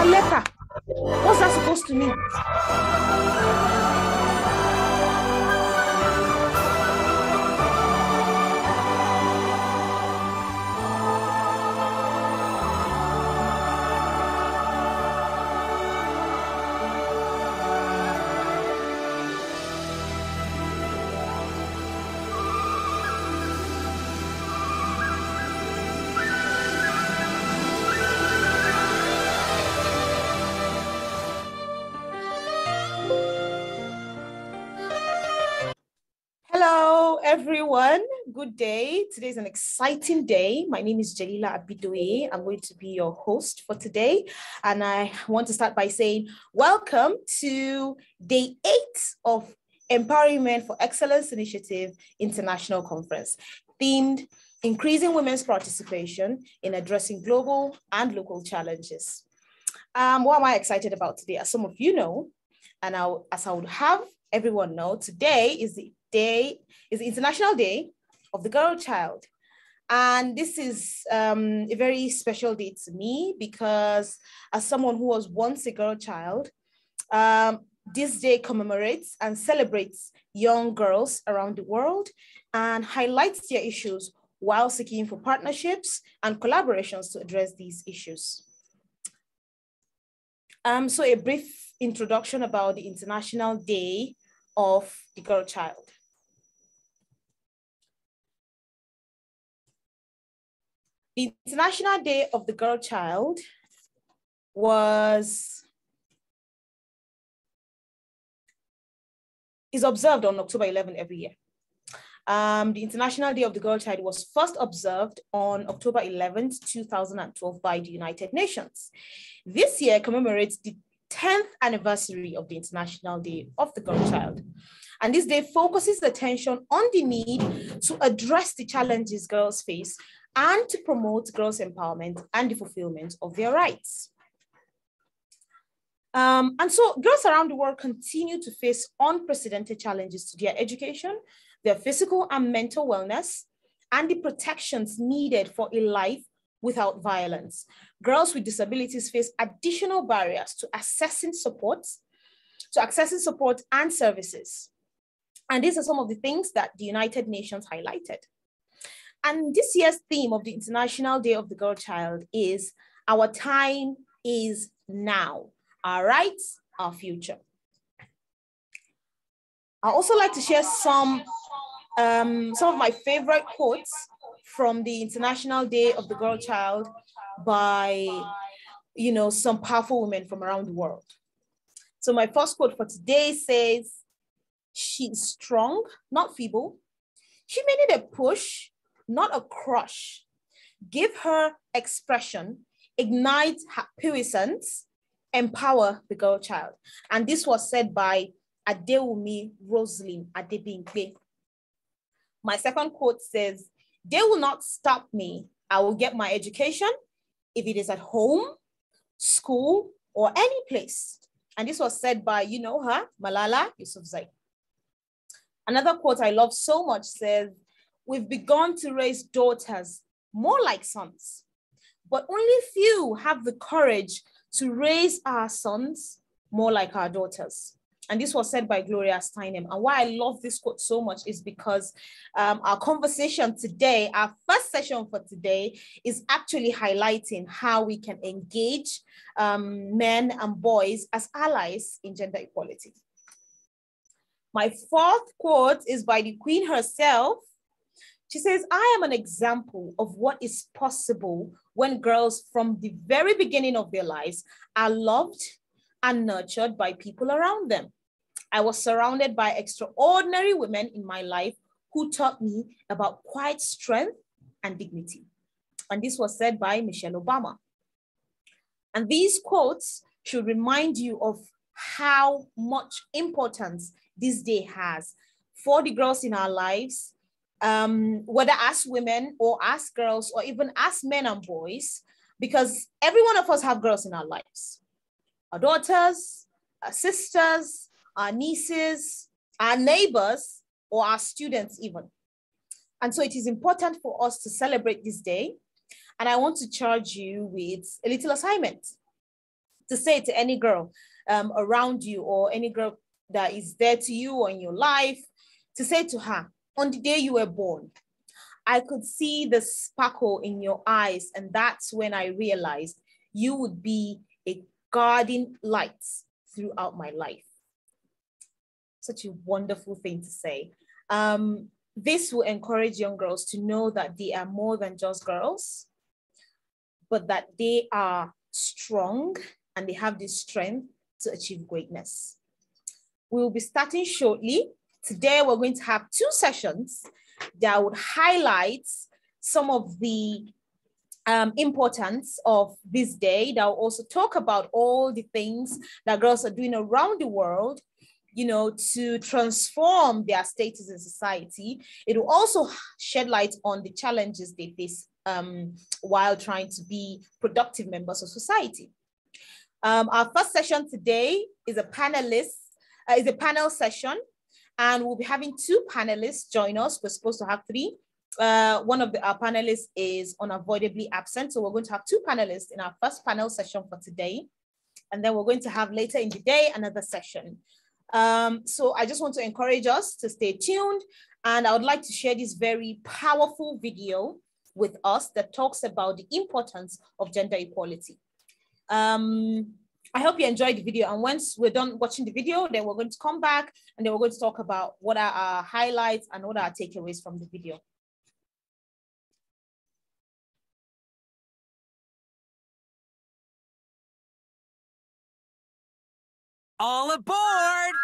Letter. What's that supposed to mean? Hello, everyone. Good day. Today is an exciting day. My name is Jalila Abidoye. I'm going to be your host for today. And I want to start by saying welcome to day 8 of Empowering Men for Excellence Initiative International Conference, themed Increasing Women's Participation in Addressing Global and Local Challenges. What am I excited about today? As some of you know, and as I would have everyone know, today is the International Day of the Girl Child. And this is a very special day to me because as someone who was once a girl child, this day commemorates and celebrates young girls around the world and highlights their issues while seeking for partnerships and collaborations to address these issues. So a brief introduction about the International Day of the Girl Child. The International Day of the Girl Child is observed on October 11 every year. The International Day of the Girl Child was first observed on October 11, 2012 by the United Nations. This year commemorates the 10th anniversary of the International Day of the Girl Child. And this day focuses attention on the need to address the challenges girls face and to promote girls' empowerment and the fulfillment of their rights. And so girls around the world continue to face unprecedented challenges to their education, their physical and mental wellness, and the protections needed for a life without violence. Girls with disabilities face additional barriers to accessing support and services. And these are some of the things that the United Nations highlighted. And this year's theme of the International Day of the Girl Child is Our Time is Now, Our Rights, Our Future. I also like to share some of my favorite quotes from the International Day of the Girl Child by, some powerful women from around the world. So my first quote for today says, "She's strong, not feeble. She may need a push, not a crush. Give her expression, ignite her puissance, empower the girl child. And this was said by Adewumi Roslyn Adebimpe. My second quote says, "They will not stop me. I will get my education, if it is at home, school, or any place." And this was said by, you know her, Malala Yousafzai. Another quote I love so much says, "We've begun to raise daughters more like sons, but only few have the courage to raise our sons more like our daughters." And this was said by Gloria Steinem. And why I love this quote so much is because our conversation today, our first session for today, is actually highlighting how we can engage men and boys as allies in gender equality. My fourth quote is by the Queen herself. She says, "I am an example of what is possible when girls from the very beginning of their lives are loved and nurtured by people around them. I was surrounded by extraordinary women in my life who taught me about quiet strength and dignity." And this was said by Michelle Obama. And these quotes should remind you of how much importance this day has for the girls in our lives, whether as women or as girls or even as men and boys, because every one of us have girls in our lives. Our daughters, our sisters, our nieces, our neighbors, or our students even. And so it is important for us to celebrate this day. And I want to charge you with a little assignment to say to any girl around you or any girl that is there to you or in your life, to say to her, on the day you were born, I could see the sparkle in your eyes. And that's when I realized you would be a guiding light throughout my life. Such a wonderful thing to say. This will encourage young girls to know that they are more than just girls, but that they are strong and they have the strength to achieve greatness. We will be starting shortly. Today, we're going to have 2 sessions that would highlight some of the importance of this day. That will also talk about all the things that girls are doing around the world, you know, to transform their status in society. It will also shed light on the challenges they face while trying to be productive members of society. Our first session today is a panel session, and we'll be having 2 panelists join us. We're supposed to have 3. One of our panelists is unavoidably absent, so we're going to have 2 panelists in our first panel session for today, and then we're going to have later in the day another session. So I just want to encourage us to stay tuned, and I would like to share this very powerful video with us that talks about the importance of gender equality. I hope you enjoyed the video, and once we're done watching the video, then we're going to come back and then we're going to talk about what are our highlights and what are our takeaways from the video. All aboard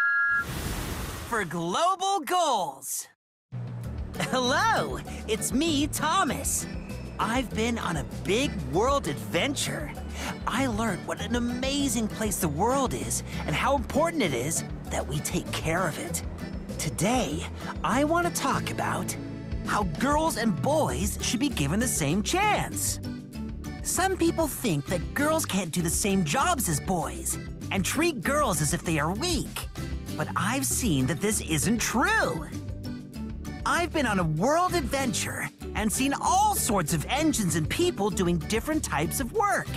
for global goals. Hello, it's me, Thomas. I've been on a big world adventure. I learned what an amazing place the world is and how important it is that we take care of it. Today, I want to talk about how girls and boys should be given the same chance. Some people think that girls can't do the same jobs as boys and treat girls as if they are weak. But I've seen that this isn't true. I've been on a world adventure and seen all sorts of engines and people doing different types of work.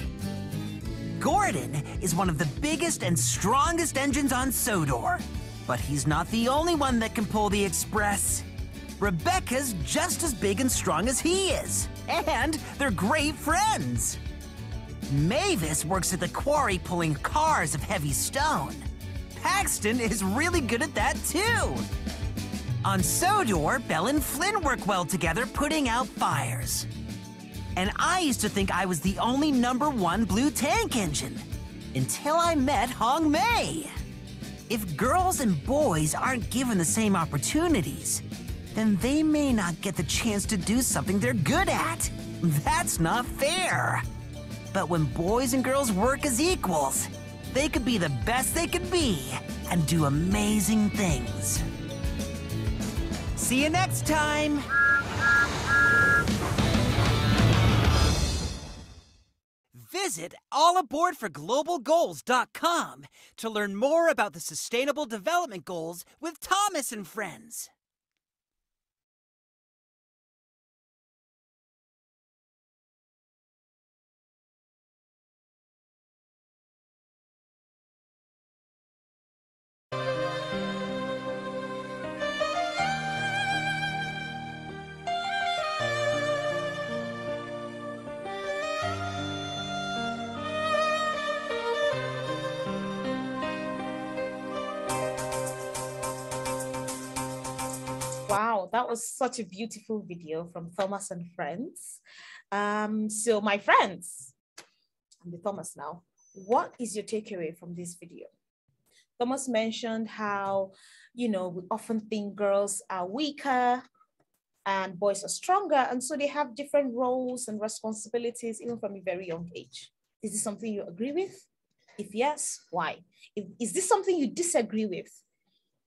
Gordon is one of the biggest and strongest engines on Sodor, but he's not the only one that can pull the express. Rebecca's just as big and strong as he is, and they're great friends. Mavis works at the quarry pulling cars of heavy stone. Paxton is really good at that too. On Sodor, Belle and Flynn work well together putting out fires. And I used to think I was the only #1 blue tank engine, until I met Hong Mei. If girls and boys aren't given the same opportunities, then they may not get the chance to do something they're good at. That's not fair. But when boys and girls work as equals, they could be the best they could be and do amazing things. See you next time! Visit allaboardforglobalgoals.com to learn more about the Sustainable Development Goals with Thomas and friends. Wow, that was such a beautiful video from Thomas and friends. So my friends, I'm the Thomas now. What is your takeaway from this video? Thomas mentioned how, we often think girls are weaker and boys are stronger. And so they have different roles and responsibilities, even from a very young age. Is this something you agree with? If yes, why? Is this something you disagree with?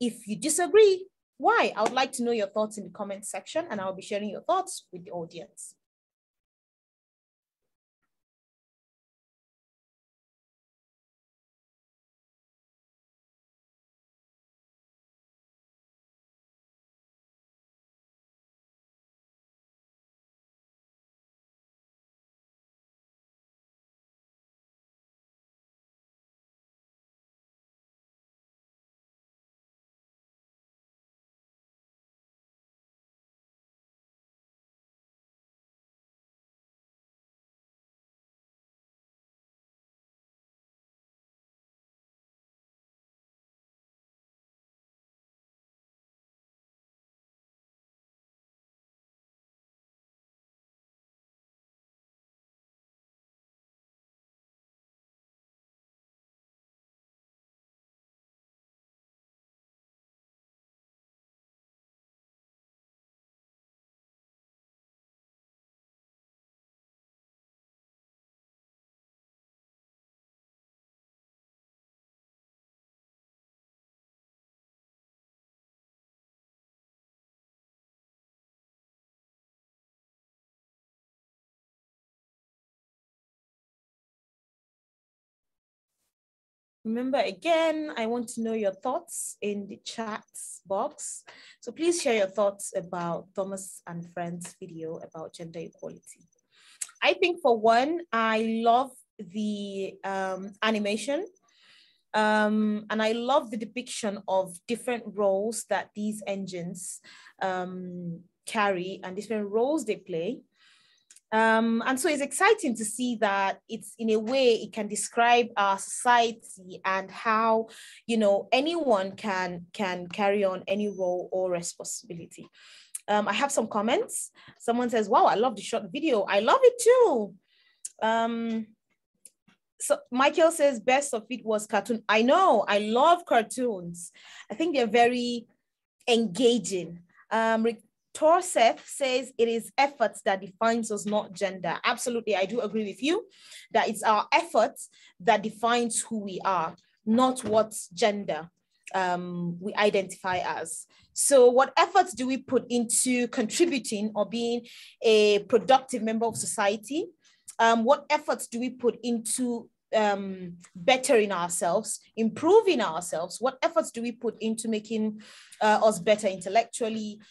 If you disagree, why? I would like to know your thoughts in the comment section, and I'll be sharing your thoughts with the audience. Remember, again, I want to know your thoughts in the chat box. So please share your thoughts about Thomas and Friends video about gender equality. I think for one, I love the animation. And I love the depiction of different roles that these engines carry and different roles they play. And so it's exciting to see that it's, in a way, it can describe our society and how, anyone can carry on any role or responsibility. I have some comments. Someone says, wow, I love the short video. I love it too. So Michael says best of it was cartoon. I know, I love cartoons. I think they're very engaging. Torseth says it is efforts that defines us, not gender. Absolutely, I do agree with you that it's our efforts that defines who we are, not what gender we identify as. So what efforts do we put into contributing or being a productive member of society? What efforts do we put into bettering ourselves, improving ourselves? What efforts do we put into making us better intellectually,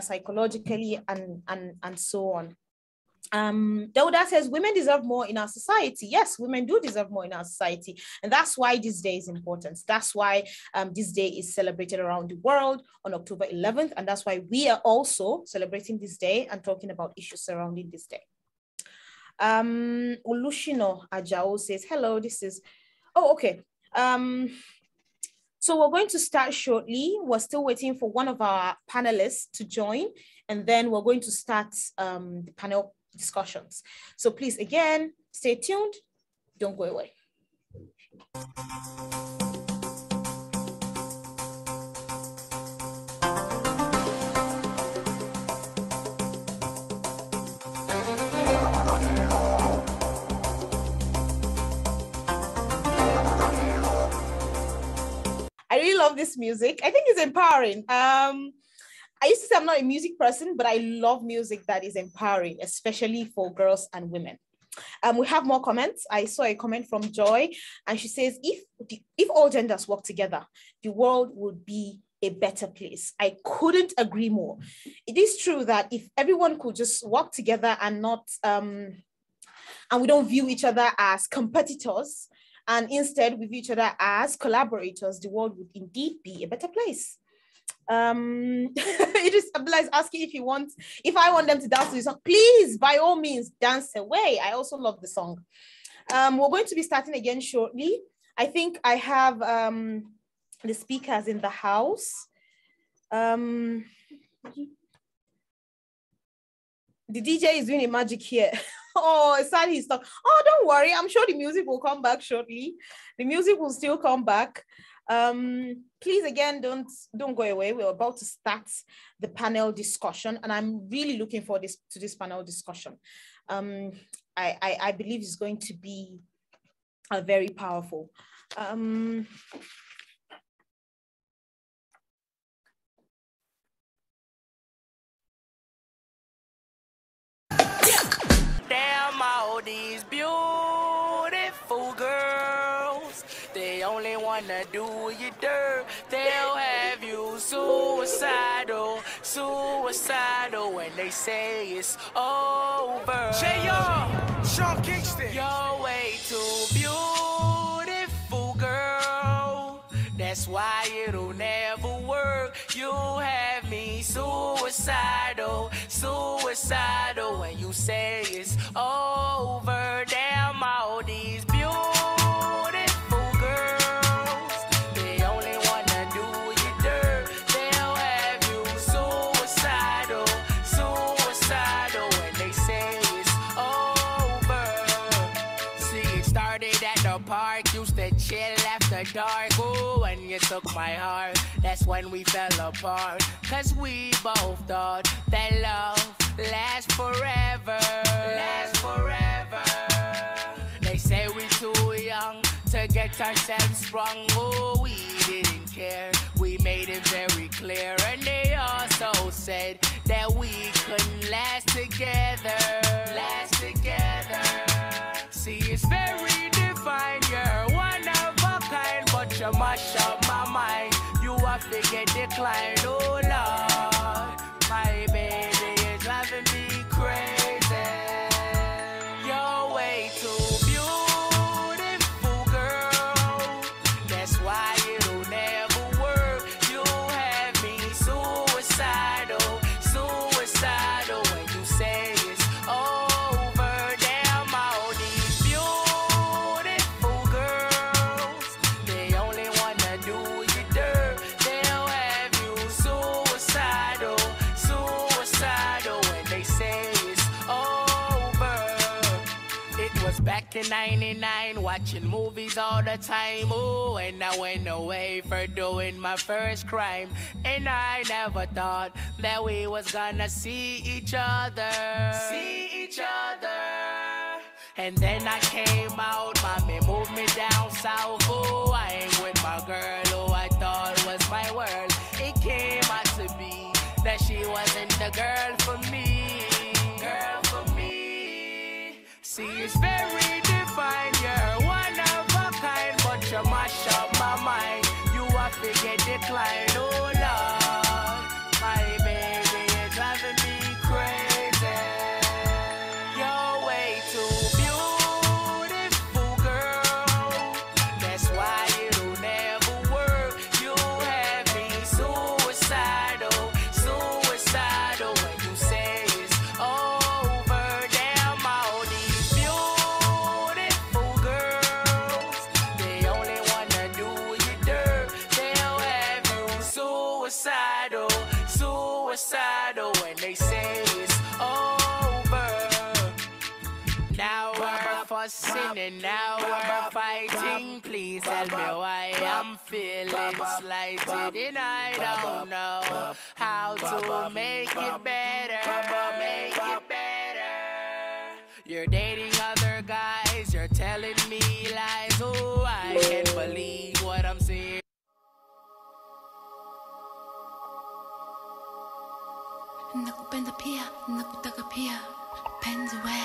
psychologically, and so on? Dauda says women deserve more in our society. Yes, women do deserve more in our society. And that's why this day is important. That's why this day is celebrated around the world on October 11th. And that's why we are also celebrating this day and talking about issues surrounding this day. Olusina Ajao says, hello, this is, oh, okay. So we're going to start shortly. We're still waiting for one of our panelists to join, and then we're going to start the panel discussions. So please, again, stay tuned. Don't go away. really love this music. I think it's empowering. I used to say I'm not a music person, but I love music that is empowering, especially for girls and women. We have more comments. I saw a comment from Joy, and she says, if all genders work together, the world would be a better place. I couldn't agree more. It is true that if everyone could just work together and not, and we don't view each other as competitors, and instead we view each other as collaborators, the world would indeed be a better place. It is Abdullah is asking if I want them to dance to the song. Please, by all means, dance away. I also love the song. We're going to be starting again shortly. I think I have the speakers in the house. The DJ is doing a magic here. Oh, it's sad he's stuck. Oh, don't worry. I'm sure the music will come back shortly. The music will still come back. Please, again, don't go away. We're about to start the panel discussion, and I'm really looking forward to this panel discussion. I believe it's going to be very powerful. Damn, all these beautiful girls, they only wanna do you dirt. They'll have you suicidal when they say it's over. J.R. Sean Kingston. You're way too beautiful, girl. That's why it'll never work. You have me suicidal when you say it's over. Damn, all these beautiful girls, they only wanna do you dirt. They'll have you suicidal when they say it's over. See, it started at the park, used to chill after dark. Ooh, when you took my heart, that's when we fell apart. Cause we both thought that love lasts forever. They say we're too young to get ourselves sprung. Oh, we didn't care. We made it very clear. And they also said that we couldn't last together. See, it's very defined. You're one of a kind, but you mash up my mind. You have to get declined. Oh, Lord, my baby is driving me crazy. You're way too beautiful, girl. That's why it'll never work. You have me suicidal when you say it's over. Damn, all these beautiful girls, they only wanna do you dirt. They'll have you suicidal when they say it's over. It was back in '99, watching movies all the time. Oh, and I went away for doing my first crime. And I never thought that we was gonna see each other. And then I came out, mommy moved me down south. Oh, I ain't with my girl who I thought was my world. It came out to be that she wasn't the girl for me. See, it's very defined. You're one of a kind, but you mash up my mind. You have to get declined. Oh, Lord, my baby is driving me crazy. You're way too beautiful, girl. That's why it'll never work. You have me suicidal when you say it's over. Damn, all these beautiful girls, they only wanna do you dirt. They'll have you suicidal when they say it's over. Now we're fussing and now we're fighting. Please tell me why I'm feeling slighted, and I don't know how to make it better. You're dating other guys, you're telling me lies. Oh, I can't believe what I'm seeing. nakupenda pia, nakutaka pia, penzi we.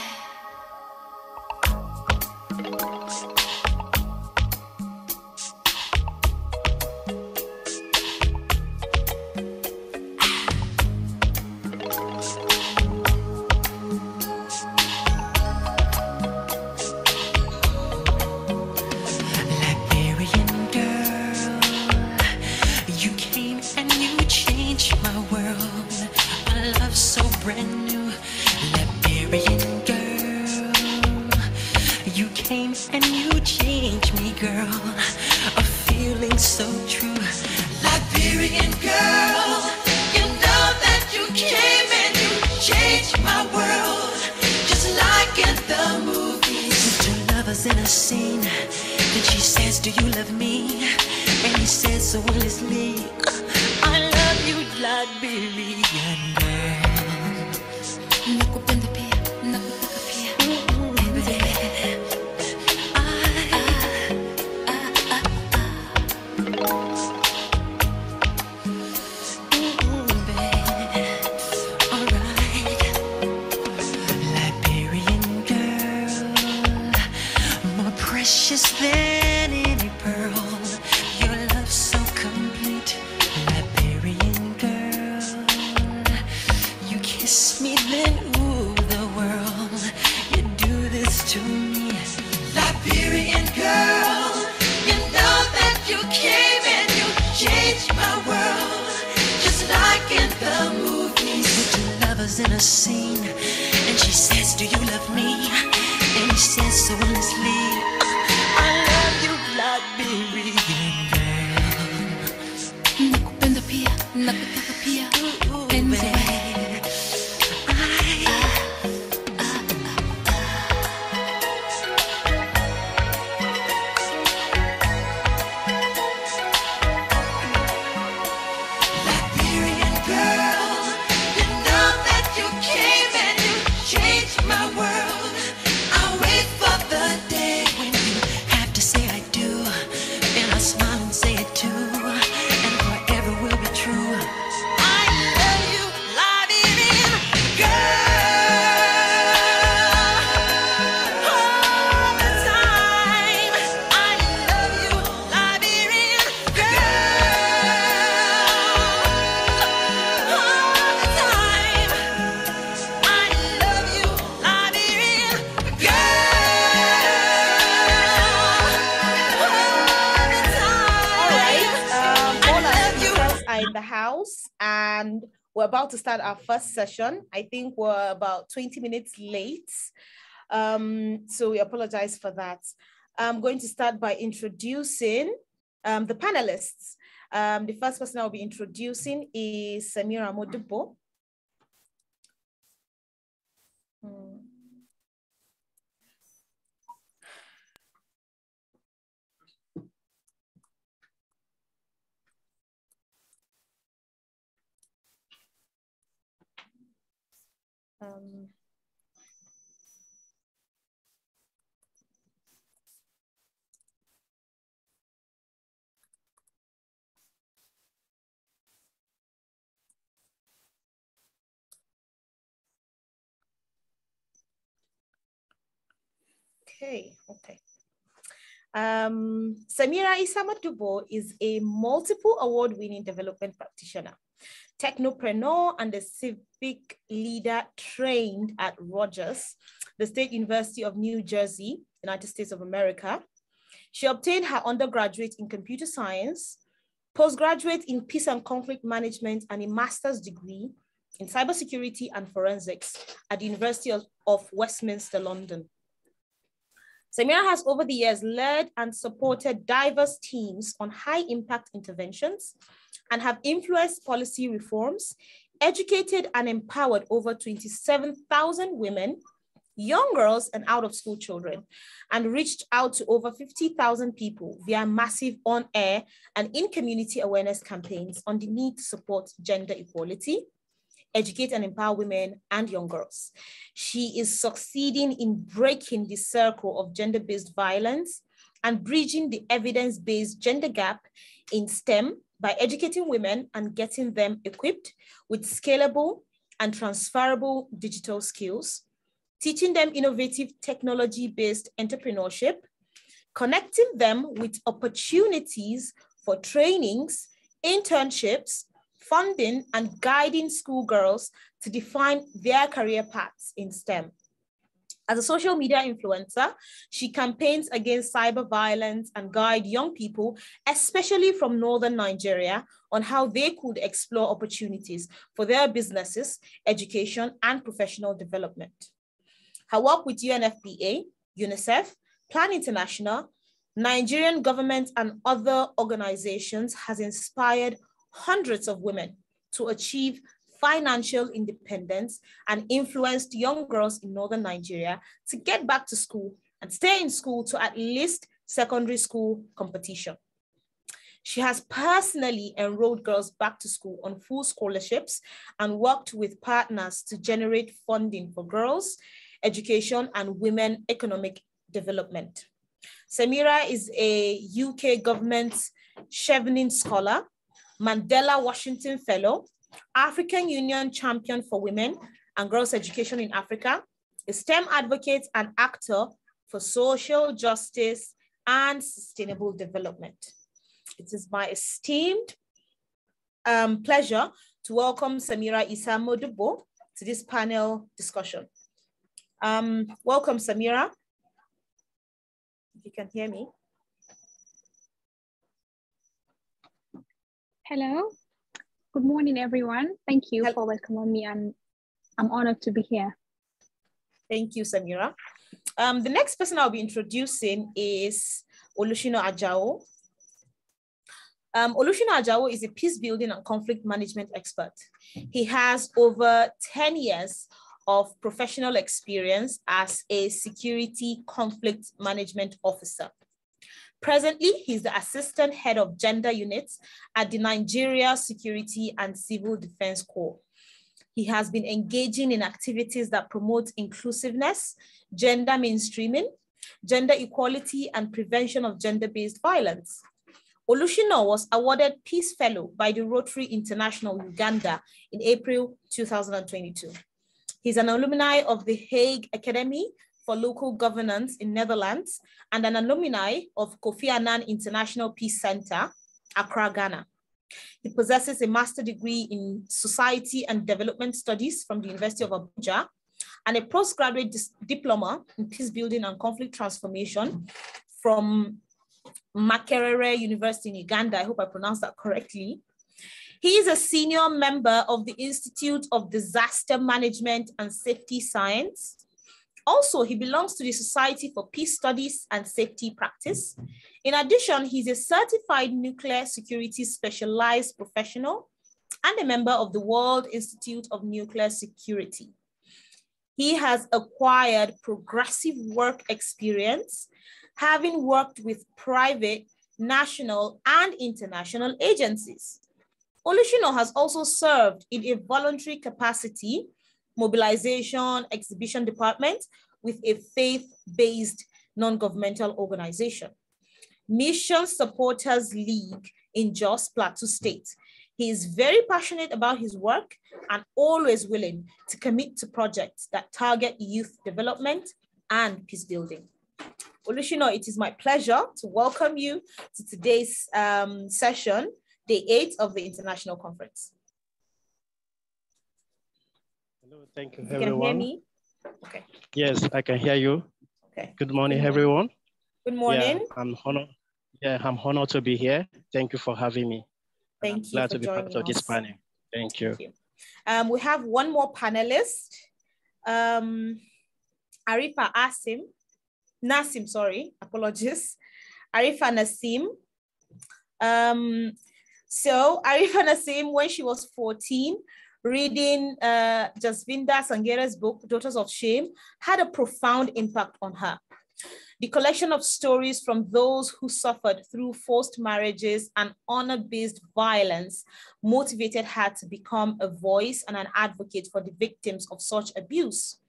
Brand new Liberian girl, you came and you changed me, girl. A feeling so true. Liberian girl, you know that you came and you changed my world, just like in the movies. Two lovers in a scene, then she says, do you love me? And he says so endlessly, I love you, Liberian girl. Nakupenda pia, nakutaka pia, penzi we. Alright, Liberian girl, more precious than any pearl. Your love so complete, Liberian girl. You kiss me, then ooh, the world. You do this to me, Liberian girl. You know that you came and you changed my world, just like in the movies. With two lovers in a scene, and she says, do you love me? And he says so honestly, I love you, Liberian girl. Nakupenda pia, nakutaka pia, penzi we. Liberian girl, you know that you came and you changed my world. I'll wait for the day when you have to say I do, and I'll smile and say it too, and forever will be true. I love you, Liberian girl, all the time. I love you, Liberian girl, all the time. I love you, Liberian All our speakers are in the house, and we're about to start our first session. I think we're about 20 minutes late, so we apologize for that. I'm going to start by introducing the panelists. The first person I'll be introducing is Samira Modibbo. Okay. Samira Isah Modibbo is a multiple award-winning development practitioner, technopreneur, and a civic leader trained at Rogers, the State University of New Jersey, United States of America. She obtained her undergraduate in computer science, postgraduate in peace and conflict management, and a master's degree in cybersecurity and forensics at the University of Westminster, London. Samira has over the years led and supported diverse teams on high impact interventions and have influenced policy reforms, educated and empowered over 27,000 women, young girls and out of school children, and reached out to over 50,000 people via massive on-air and in-community awareness campaigns on the need to support gender equality, educate and empower women and young girls. She is succeeding in breaking the circle of gender-based violence and bridging the evidence-based gender gap in STEM by educating women and getting them equipped with scalable, and transferable digital skills, teaching them innovative technology-based entrepreneurship, connecting them with opportunities for trainings, internships, funding, and guiding schoolgirls to define their career paths in STEM. As a social media influencer, she campaigns against cyber violence and guides young people, especially from northern Nigeria, on how they could explore opportunities for their businesses, education, and professional development. Her work with UNFPA, UNICEF, Plan International, Nigerian government, and other organizations has inspired hundreds of women to achieve financial independence and influenced young girls in northern Nigeria to get back to school and stay in school to at least secondary school competition. She has personally enrolled girls back to school on full scholarships and worked with partners to generate funding for girls, education, and women economic development. Samira is a UK government Chevening Scholar, Mandela Washington Fellow, African Union Champion for Women and Girls Education in Africa, a STEM advocate and actor for social justice and sustainable development. It is my esteemed pleasure to welcome Samira Isah Modibbo to this panel discussion. Welcome, Samira. If you can hear me. Hello. Good morning, everyone. Thank you for welcoming me, and I'm honored to be here. Thank you, Samira. The next person I'll be introducing is Olusina Ajao. Olusina Ajao is a peace building and conflict management expert. He has over 10 years of professional experience as a security conflict management officer. Presently, he's the assistant head of gender units at the Nigeria Security and Civil Defense Corps. He has been engaging in activities that promote inclusiveness, gender mainstreaming, gender equality, and prevention of gender-based violence. Olusina was awarded Peace Fellow by the Rotary International Uganda in April 2022. He's an alumni of the Hague Academy for Local Governance in Netherlands and an alumni of Kofi Annan International Peace Center, Accra, Ghana. He possesses a master's degree in Society and Development Studies from the University of Abuja and a postgraduate diploma in Peace Building and Conflict Transformation from Makerere University in Uganda. I hope I pronounced that correctly. He is a senior member of the Institute of Disaster Management and Safety Science. Also, he belongs to the Society for Peace Studies and Safety Practice. In addition, he's a certified nuclear security specialized professional and a member of the World Institute of Nuclear Security. He has acquired progressive work experience, having worked with private, national, and international agencies. Olusina has also served in a voluntary capacity, mobilization, exhibition department with a faith-based non-governmental organization, Mission Supporters League in Jos Plateau State. He is very passionate about his work and always willing to commit to projects that target youth development and peace building. Olusina, it is my pleasure to welcome you to today's session, Day 8 of the International Conference. Hello, thank you, everyone. Can hear me? Okay. Yes, I can hear you. Okay. Good morning, everyone. Good morning. Yeah, I'm honored to be here. Thank you for having me. Thank you glad for to be part joining of this us. panel. Thank you. Thank you. We have one more panelist, Arifa Nasim, sorry, apologies. Arifa Nasim. So Arifa Nasim, when she was 14, reading Jasvinda Sangera's book, Daughters of Shame, had a profound impact on her. The collection of stories from those who suffered through forced marriages and honor-based violence motivated her to become a voice and an advocate for the victims of such abuse.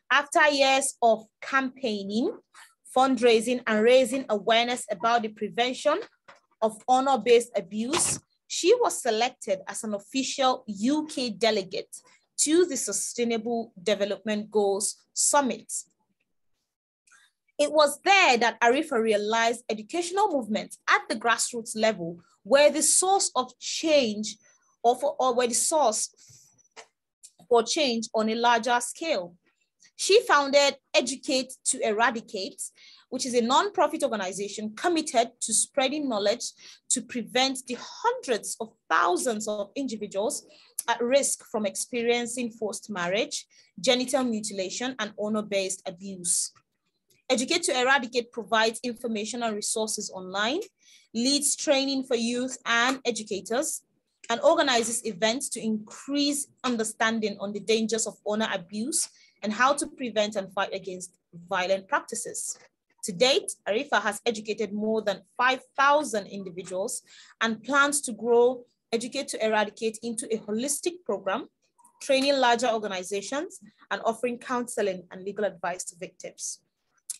After years of campaigning, fundraising, and raising awareness about the prevention of honor-based abuse, she was selected as an official UK delegate to the Sustainable Development Goals Summit. It was there that Arifa realized educational movements at the grassroots level were the source of change or were the source for change on a larger scale. She founded Educate to Eradicate, which is a non-profit organization committed to spreading knowledge to prevent the hundreds of thousands of individuals at risk from experiencing forced marriage, genital mutilation, and honor-based abuse. Educate to Eradicate provides information and resources online, leads training for youth and educators, and organizes events to increase understanding on the dangers of honor abuse and how to prevent and fight against violent practices. To date, Arifa has educated more than 5,000 individuals and plans to grow Educate to Eradicate into a holistic program, training larger organizations and offering counseling and legal advice to victims.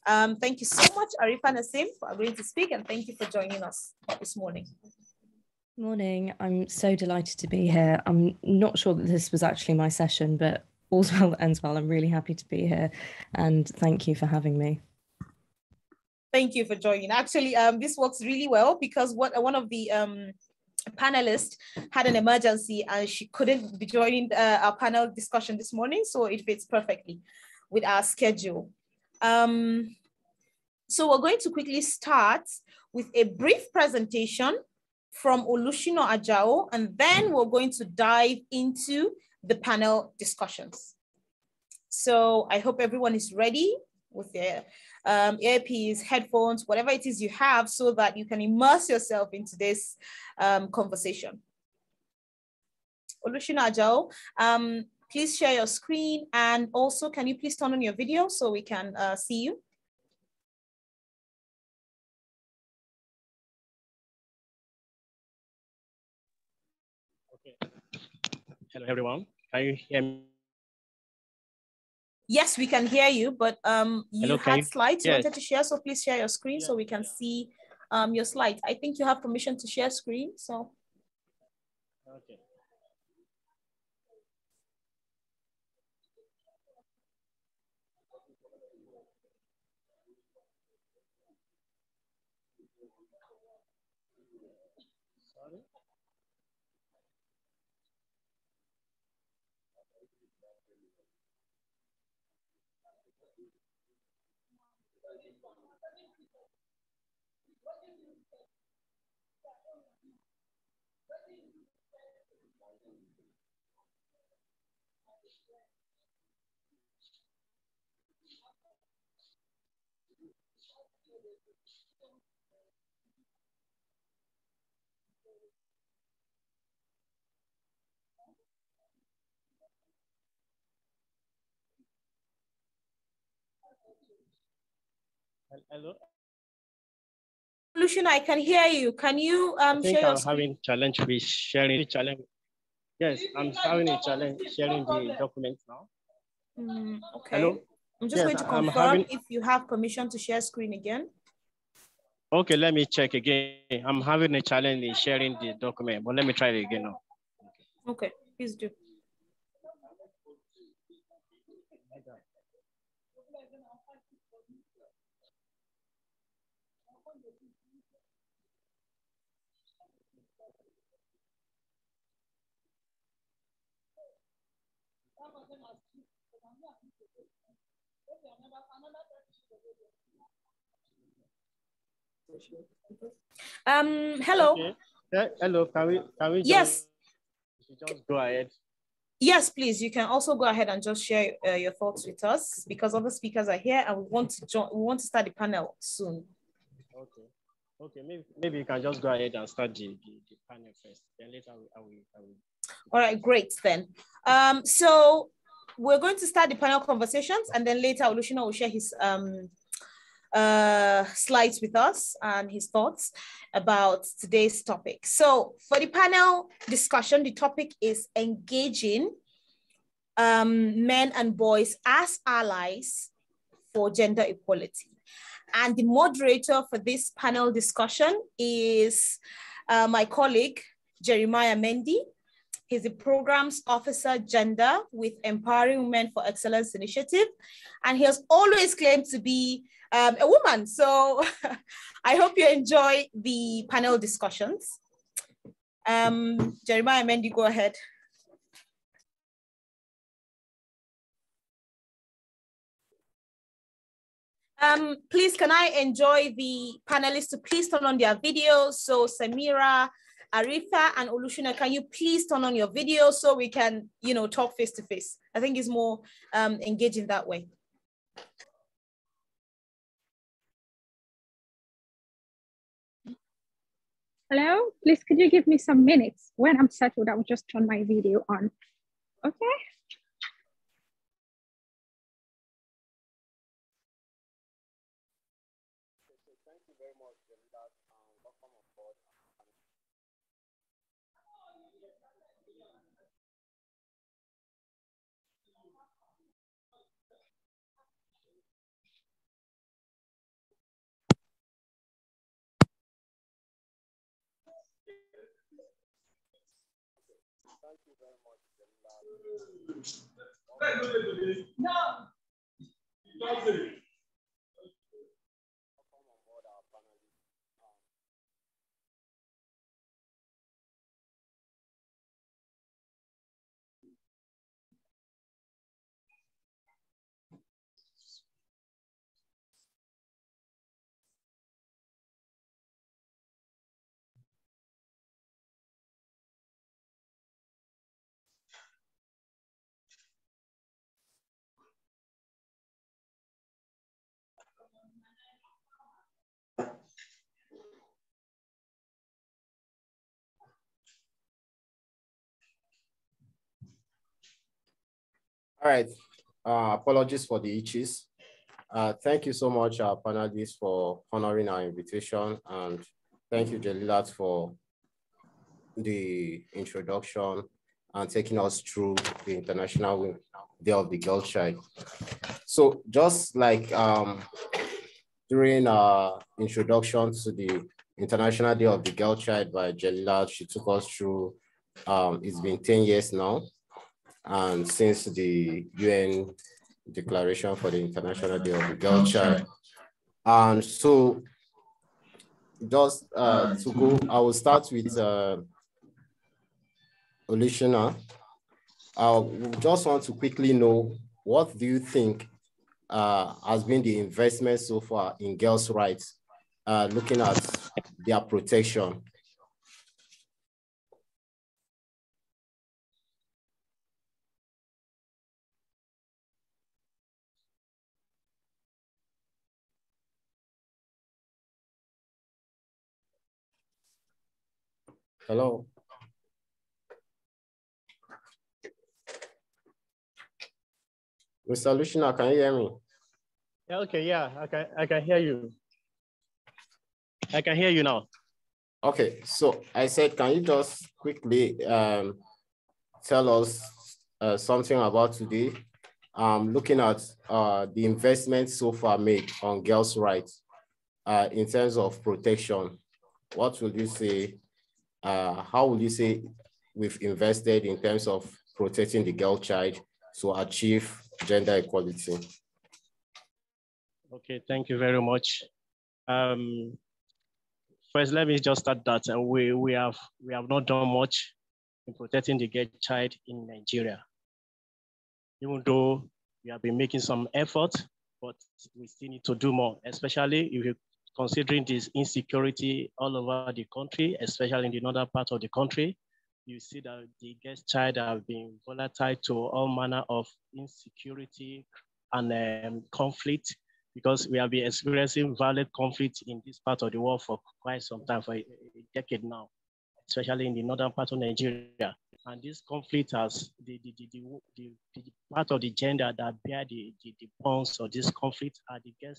Thank you so much, Arifa Nasim, for agreeing to speak, and thank you for joining us this morning. Morning, I'm so delighted to be here. I'm not sure that this was actually my session, but all's well that ends well. I'm really happy to be here, and thank you for having me. Thank you for joining. Actually, this works really well because one of the panelists had an emergency and she couldn't be joining our panel discussion this morning, so it fits perfectly with our schedule. So we're going to quickly start with a brief presentation from Olusina Ajao, and then we're going to dive into the panel discussions. So I hope everyone is ready with their earpiece, headphones, whatever it is you have, so that you can immerse yourself into this conversation. Olusina Ajao, please share your screen, and also can you please turn on your video so we can see you? Okay. Hello, everyone. Can you hear me? Yes, we can hear you, but you had slides you wanted to share, so please share your screen so we can see your slides. I think you have permission to share screen, so. Okay. Sorry. Hello. Olusina, I can hear you. Can you I think share I'm your screen? having challenge with sharing the challenge. Yes, I'm having a challenge sharing the documents now. Okay. Hello? I'm just going to confirm if you have permission to share screen again. Okay, let me check again. I'm having a challenge in sharing the document, but let me try it again now. Okay, please do. Hello. Okay. Hello, can we yes. Just go ahead. Yes, please. You can also go ahead and just share your thoughts with us because other speakers are here and we want to join. We want to start the panel soon. Okay. Okay. Maybe you can just go ahead and start the panel first. Then later I will. All right. Great. Then. So we're going to start the panel conversations, and then later Olusina will share his slides with us and his thoughts about today's topic. So for the panel discussion, the topic is engaging men and boys as allies for gender equality. And the moderator for this panel discussion is my colleague, Jeremiah Mendy. He's the Programs Officer Gender with Empowering Women for Excellence Initiative. And he has always claimed to be a woman. So I hope you enjoy the panel discussions. Jeremiah Mendy, go ahead. Please, can I enjoy the panelists to please turn on their videos? So Samira, Arifa, and Olusina, can you please turn on your video so we can, talk face to face? I think it's more engaging that way. Hello, please, could you give me some minutes? When I'm settled, I will just turn my video on. Okay. Thank you very much, Jelila. Welcome on board. Thank you very much, Jelila. No. All right, apologies for the itches. Thank you so much, our panelists, for honoring our invitation. And thank you, Jelilat, for the introduction and taking us through the International Day of the Girl Child. So just like during our introduction to the International Day of the Girl Child by Jelilat, she took us through, it's been 10 years now. And since the UN Declaration for the International Day of the Girl Child. And so just to go, I will start with Olusina. I just want to quickly know, what do you think has been the investment so far in girls' rights, looking at their protection? Hello. Mr. Olusina, can you hear me? Yeah, okay, yeah, I can hear you. I can hear you now. Okay, so I said, can you just quickly tell us something about today? Looking at the investment so far made on girls' rights in terms of protection, what would you say? How would you say we've invested in terms of protecting the girl child to achieve gender equality? Okay, thank you very much. First, let me just start that we have not done much in protecting the girl child in Nigeria. Even though we have been making some effort, but we still need to do more, especially if you're considering this insecurity all over the country, especially in the northern part of the country. You see that the girl child have been volatile to all manner of insecurity and conflict, because we have been experiencing violent conflict in this part of the world for quite some time, for a decade now, especially in the northern part of Nigeria. And this conflict has the part of the gender that bear the bonds of this conflict are the girl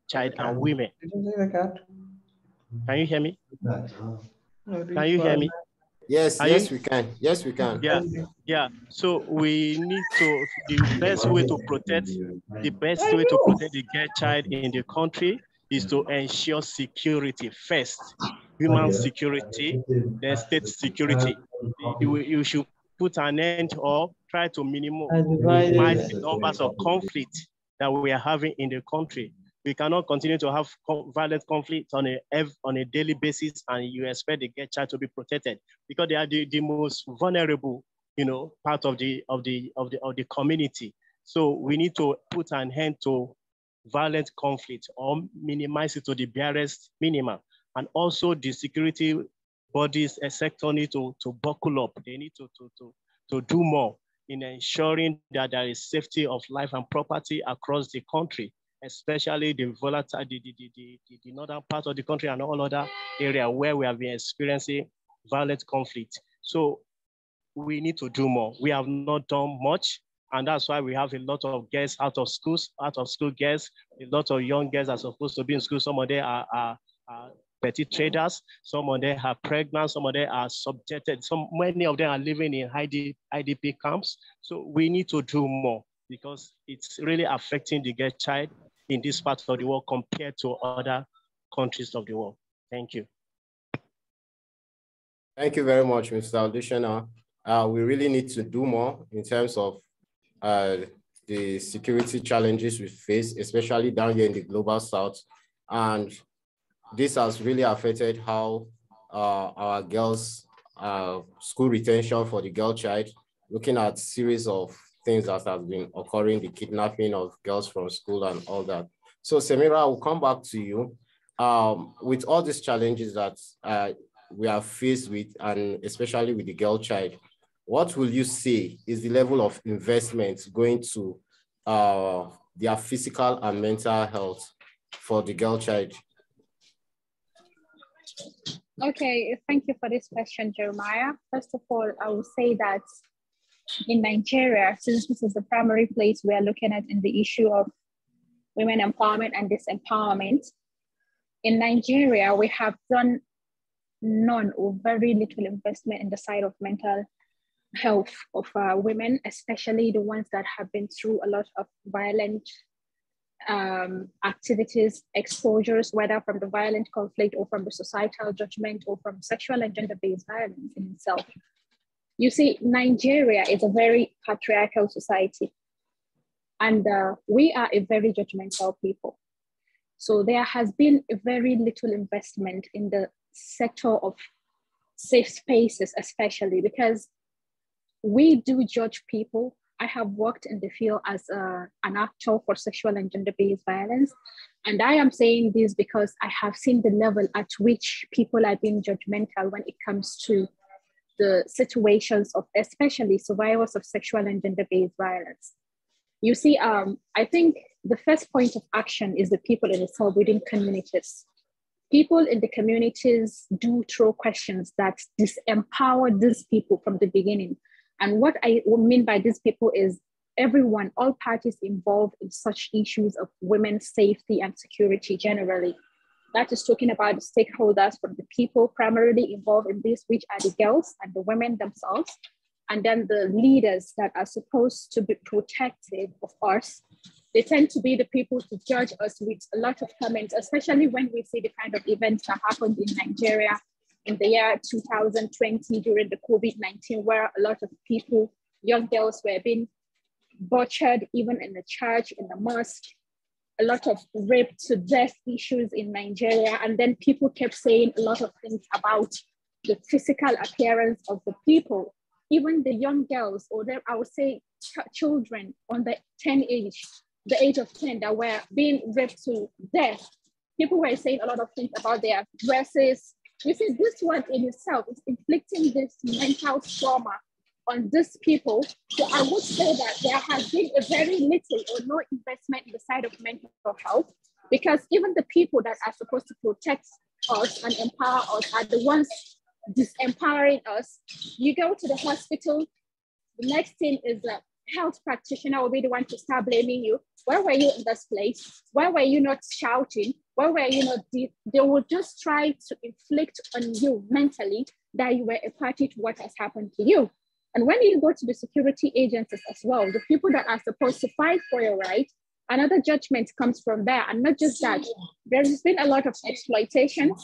child and women. Can you hear me? Can you hear me? Yes, we can. Yes, we can. Yeah. So we need to, the best way to protect the girl child in the country is to ensure security first, human security, then state security. You should put an end or try to minimize the numbers of conflict that we are having in the country. We cannot continue to have violent conflict on a daily basis, and you expect the girl child to be protected because they are the most vulnerable, part of the community. So we need to put an end to violent conflict or minimize it to the barest minimum. And also the security bodies, a sector need to buckle up. They need to do more in ensuring that there is safety of life and property across the country, especially the volatile, the northern part of the country and all other areas where we have been experiencing violent conflict. So we need to do more. We have not done much. And that's why we have a lot of girls out of school girls, a lot of young girls are supposed to be in school. Some of them are petty traders. Some of them are pregnant. Some of them are subjected. Many of them are living in IDP camps. So we need to do more because it's really affecting the girl child in this part of the world compared to other countries of the world. Thank you. Thank you very much, Mr. Olusina. We really need to do more in terms of the security challenges we face, especially down here in the global south. And this has really affected how our girls' school retention for the girl child, looking at series of things that have been occurring, the kidnapping of girls from school and all that. So Samira, I will come back to you. With all these challenges that we are faced with, and especially with the girl child, what will you say is the level of investment going to their physical and mental health for the girl child? Okay, thank you for this question, Jeremiah. First of all, I will say that in Nigeria, since this is the primary place we are looking at in the issue of women empowerment and disempowerment, in Nigeria, we have done none or very little investment in the side of mental health of women, especially the ones that have been through a lot of violent activities, exposures, whether from the violent conflict or from the societal judgment or from sexual and gender-based violence in itself. You see, Nigeria is a very patriarchal society, and we are a very judgmental people. So there has been a very little investment in the sector of safe spaces, especially because we do judge people. I have worked in the field as an actor for sexual and gender-based violence. And I am saying this because I have seen the level at which people are being judgmental when it comes to the situations of especially survivors of sexual and gender-based violence. You see, I think the first point of action is the people in itself within communities. People in the communities do throw questions that disempower these people from the beginning. And what I mean by these people is everyone, all parties involved in such issues of women's safety and security generally. That is talking about the stakeholders from the people primarily involved in this, which are the girls and the women themselves, and then the leaders that are supposed to be protective of us. They tend to be the people to judge us with a lot of comments, especially when we see the kind of events that happened in Nigeria in the year 2020 during the COVID-19, where a lot of people, young girls were being butchered, even in the church, in the mosque, a lot of rape to death issues in Nigeria. And then people kept saying a lot of things about the physical appearance of the people, even the young girls, or I would say children on the age of 10 that were being raped to death. People were saying a lot of things about their dresses. You see, this one in itself is inflicting this mental trauma on these people. So I would say that there has been a very little or no investment in the side of mental health, because even the people that are supposed to protect us and empower us are the ones disempowering us. You go to the hospital, the next thing is a health practitioner will be the one to start blaming you. Where were you in this place? Why were you not shouting? Why were you not deep? They will just try to inflict on you mentally that you were a party to what has happened to you. And when you go to the security agencies as well, the people that are supposed to fight for your right another judgment comes from there. And not just that, there's been a lot of exploitation,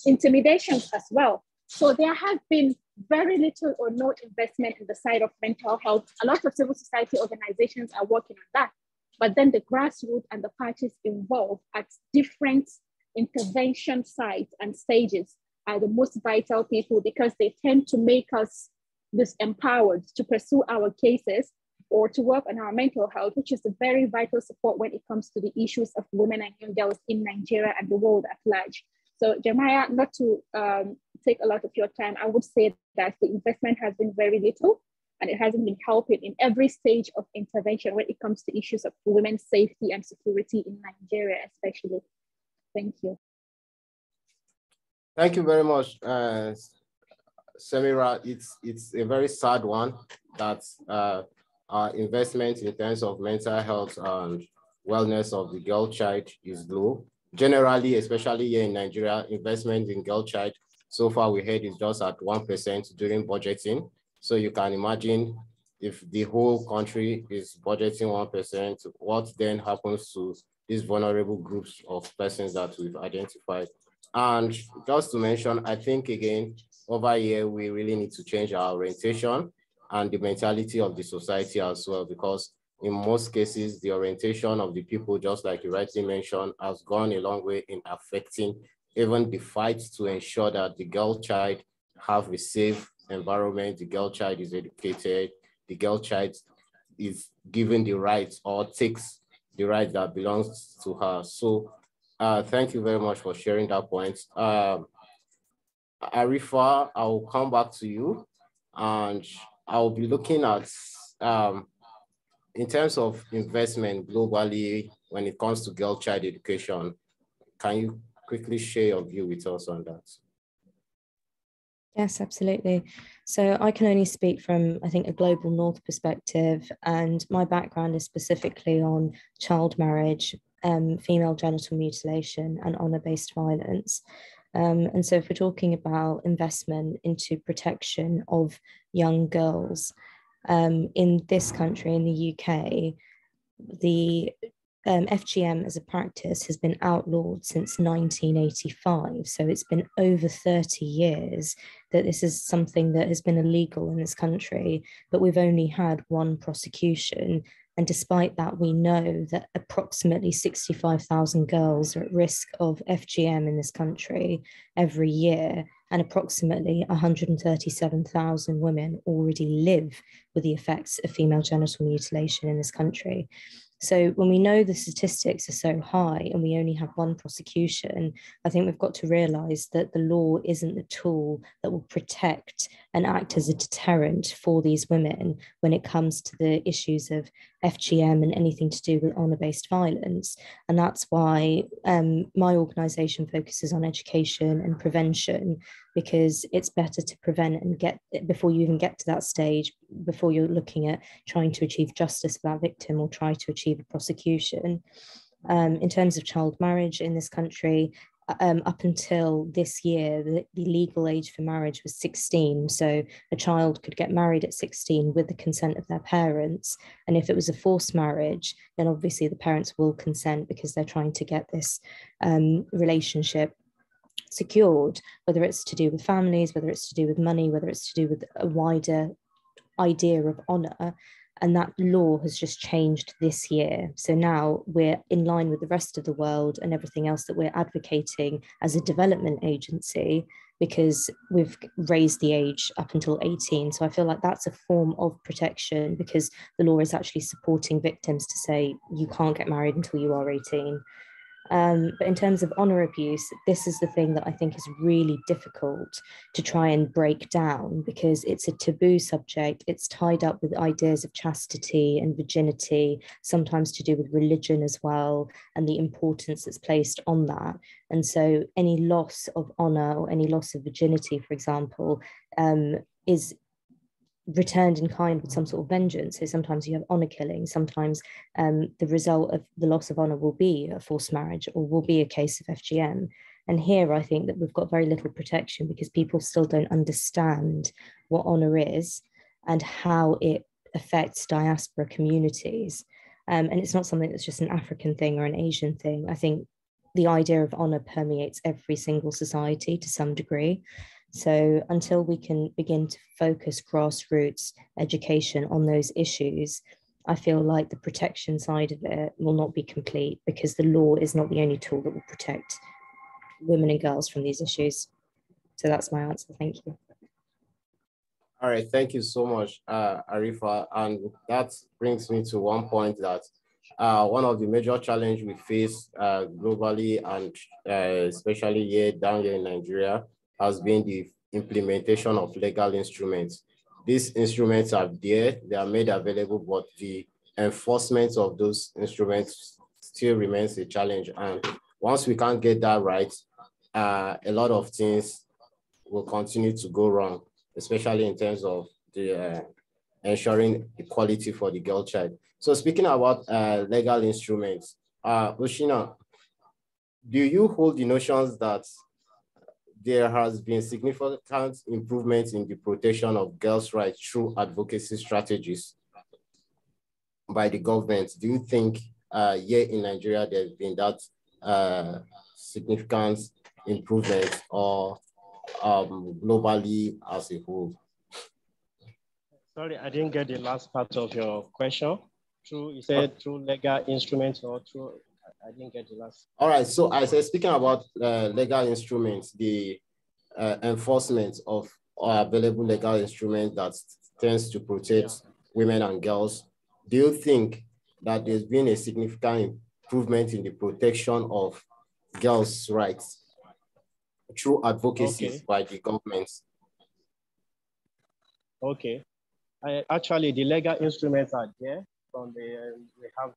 intimidations as well. So there has been very little or no investment in the side of mental health. A lot of civil society organizations are working on that. But then the grassroots and the parties involved at different intervention sites and stages are the most vital people, because they tend to make us disempowered to pursue our cases or to work on our mental health, which is a very vital support when it comes to the issues of women and young girls in Nigeria and the world at large. So Jeremiah, not to take a lot of your time, I would say that the investment has been very little, and it hasn't been helping in every stage of intervention when it comes to issues of women's safety and security in Nigeria, especially. Thank you. Thank you very much, Samira. It's a very sad one that our investment in terms of mental health and wellness of the girl child is low. Generally, especially here in Nigeria, investment in girl child, so far we heard is just at 1% during budgeting. So you can imagine if the whole country is budgeting 1%, what then happens to these vulnerable groups of persons that we've identified. And just to mention, I think again, over here, we really need to change our orientation and the mentality of the society as well, because in most cases, the orientation of the people, just like you rightly mentioned, has gone a long way in affecting even the fight to ensure that the girl child have a safe environment, the girl child is educated, the girl child is given the rights or takes the right that belongs to her. So thank you very much for sharing that point. Arifa, I will come back to you, and I'll be looking at, in terms of investment globally, when it comes to girl child education, can you quickly share your view with us on that? Yes, absolutely. So I can only speak from, I think, a global North perspective, and my background is specifically on child marriage, female genital mutilation, and honor-based violence. And so if we're talking about investment into protection of young girls, in this country, in the UK, the FGM as a practice has been outlawed since 1985. So it's been over 30 years that this is something that has been illegal in this country, but we've only had one prosecution. And despite that, we know that approximately 65,000 girls are at risk of FGM in this country every year, and approximately 137,000 women already live with the effects of female genital mutilation in this country. So when we know the statistics are so high and we only have one prosecution, I think we've got to realise that the law isn't the tool that will protect and act as a deterrent for these women when it comes to the issues of FGM and anything to do with honour-based violence. And that's why my organisation focuses on education and prevention, because it's better to prevent and get before you even get to that stage, before you're looking at trying to achieve justice for that victim or try to achieve a prosecution. In terms of child marriage in this country, up until this year, the legal age for marriage was 16. So a child could get married at 16 with the consent of their parents. And if it was a forced marriage, then obviously the parents will consent because they're trying to get this relationship secured, whether it's to do with families, whether it's to do with money, whether it's to do with a wider idea of honour. And that law has just changed this year. So now we're in line with the rest of the world and everything else that we're advocating as a development agency, because we've raised the age up until 18. So I feel like that's a form of protection, because the law is actually supporting victims to say you can't get married until you are 18. But in terms of honour abuse, this is the thing that I think is really difficult to try and break down, because it's a taboo subject. It's tied up with ideas of chastity and virginity, sometimes to do with religion as well, and the importance that's placed on that. And so any loss of honour or any loss of virginity, for example, is returned in kind with some sort of vengeance. So sometimes you have honour killing, sometimes the result of the loss of honour will be a forced marriage or will be a case of FGM. And here I think that we've got very little protection, because people still don't understand what honour is and how it affects diaspora communities. And it's not something that's just an African thing or an Asian thing. I think the idea of honor permeates every single society to some degree. So until we can begin to focus grassroots education on those issues, I feel like the protection side of it will not be complete, because the law is not the only tool that will protect women and girls from these issues. So that's my answer. Thank you. All right, thank you so much, Arifa. And that brings me to one point that one of the major challenges we face globally and especially down here in Nigeria has been the implementation of legal instruments. These instruments are there, they are made available, but the enforcement of those instruments still remains a challenge. And once we can't get that right, a lot of things will continue to go wrong, especially in terms of the ensuring equality for the girl child. So speaking about legal instruments, Olusina, do you hold the notions that there has been significant improvements in the protection of girls' rights through advocacy strategies by the government? Do you think here in Nigeria there's been that significant improvement, or globally as a whole? Sorry, I didn't get the last part of your question. You said through legal instruments or through, I didn't get the last. All right, so I said, speaking about legal instruments, the enforcement of available legal instruments that tends to protect women and girls, do you think that there's been a significant improvement in the protection of girls' rights through advocacy by the government? Okay. Actually, the legal instruments are there. We have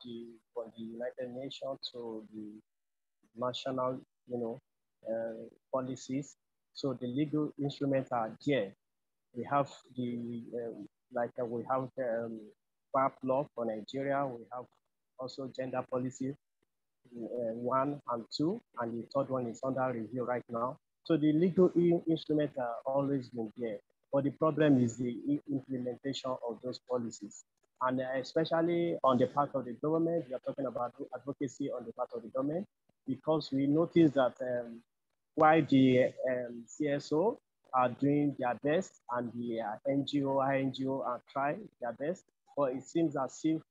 from the United Nations to the national, policies. So the legal instruments are there. We have we have FAP law for Nigeria. We have also gender policy 1 and 2, and the third one is under review right now. So the legal instruments are always been there. But the problem is the implementation of those policies. And especially on the part of the government, we are talking about advocacy on the part of the government, because we notice that while the CSO are doing their best and the NGO, INGO are trying their best, but it seems as if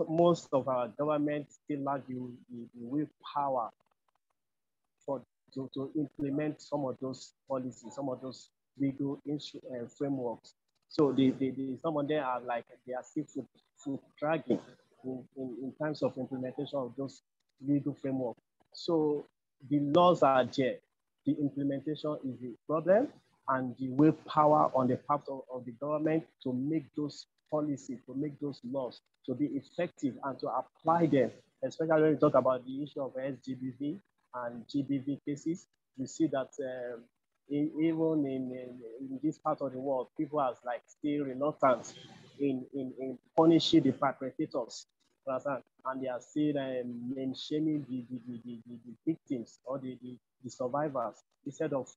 most of our government still lack the willpower to implement some of those policies, some of those legal frameworks. So some of them are like, they are still foot dragging in terms of implementation of those legal frameworks. So the laws are there. The implementation is the problem, and the willpower on the part of the government to make those policies, to make those laws to be effective and to apply them, especially when we talk about the issue of SGBV and GBV cases. We see that even in this part of the world, people are like still reluctant in punishing the perpetrators, and they are still shaming the victims or the survivors, instead of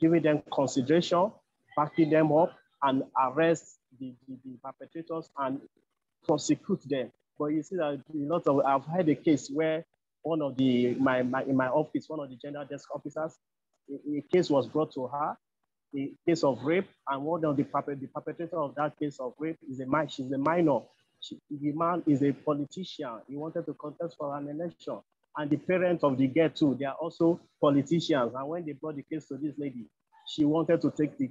giving them consideration, backing them up, and arrest the perpetrators and prosecute them. But you see that I've had a case where one of in my office, one of the gender desk officers, a case was brought to her, a case of rape, and one of the perpetrator of that case of rape she's a minor. The man is a politician. He wanted to contest for an election. And the parents of the girl too, they are also politicians. And when they brought the case to this lady, she wanted to take the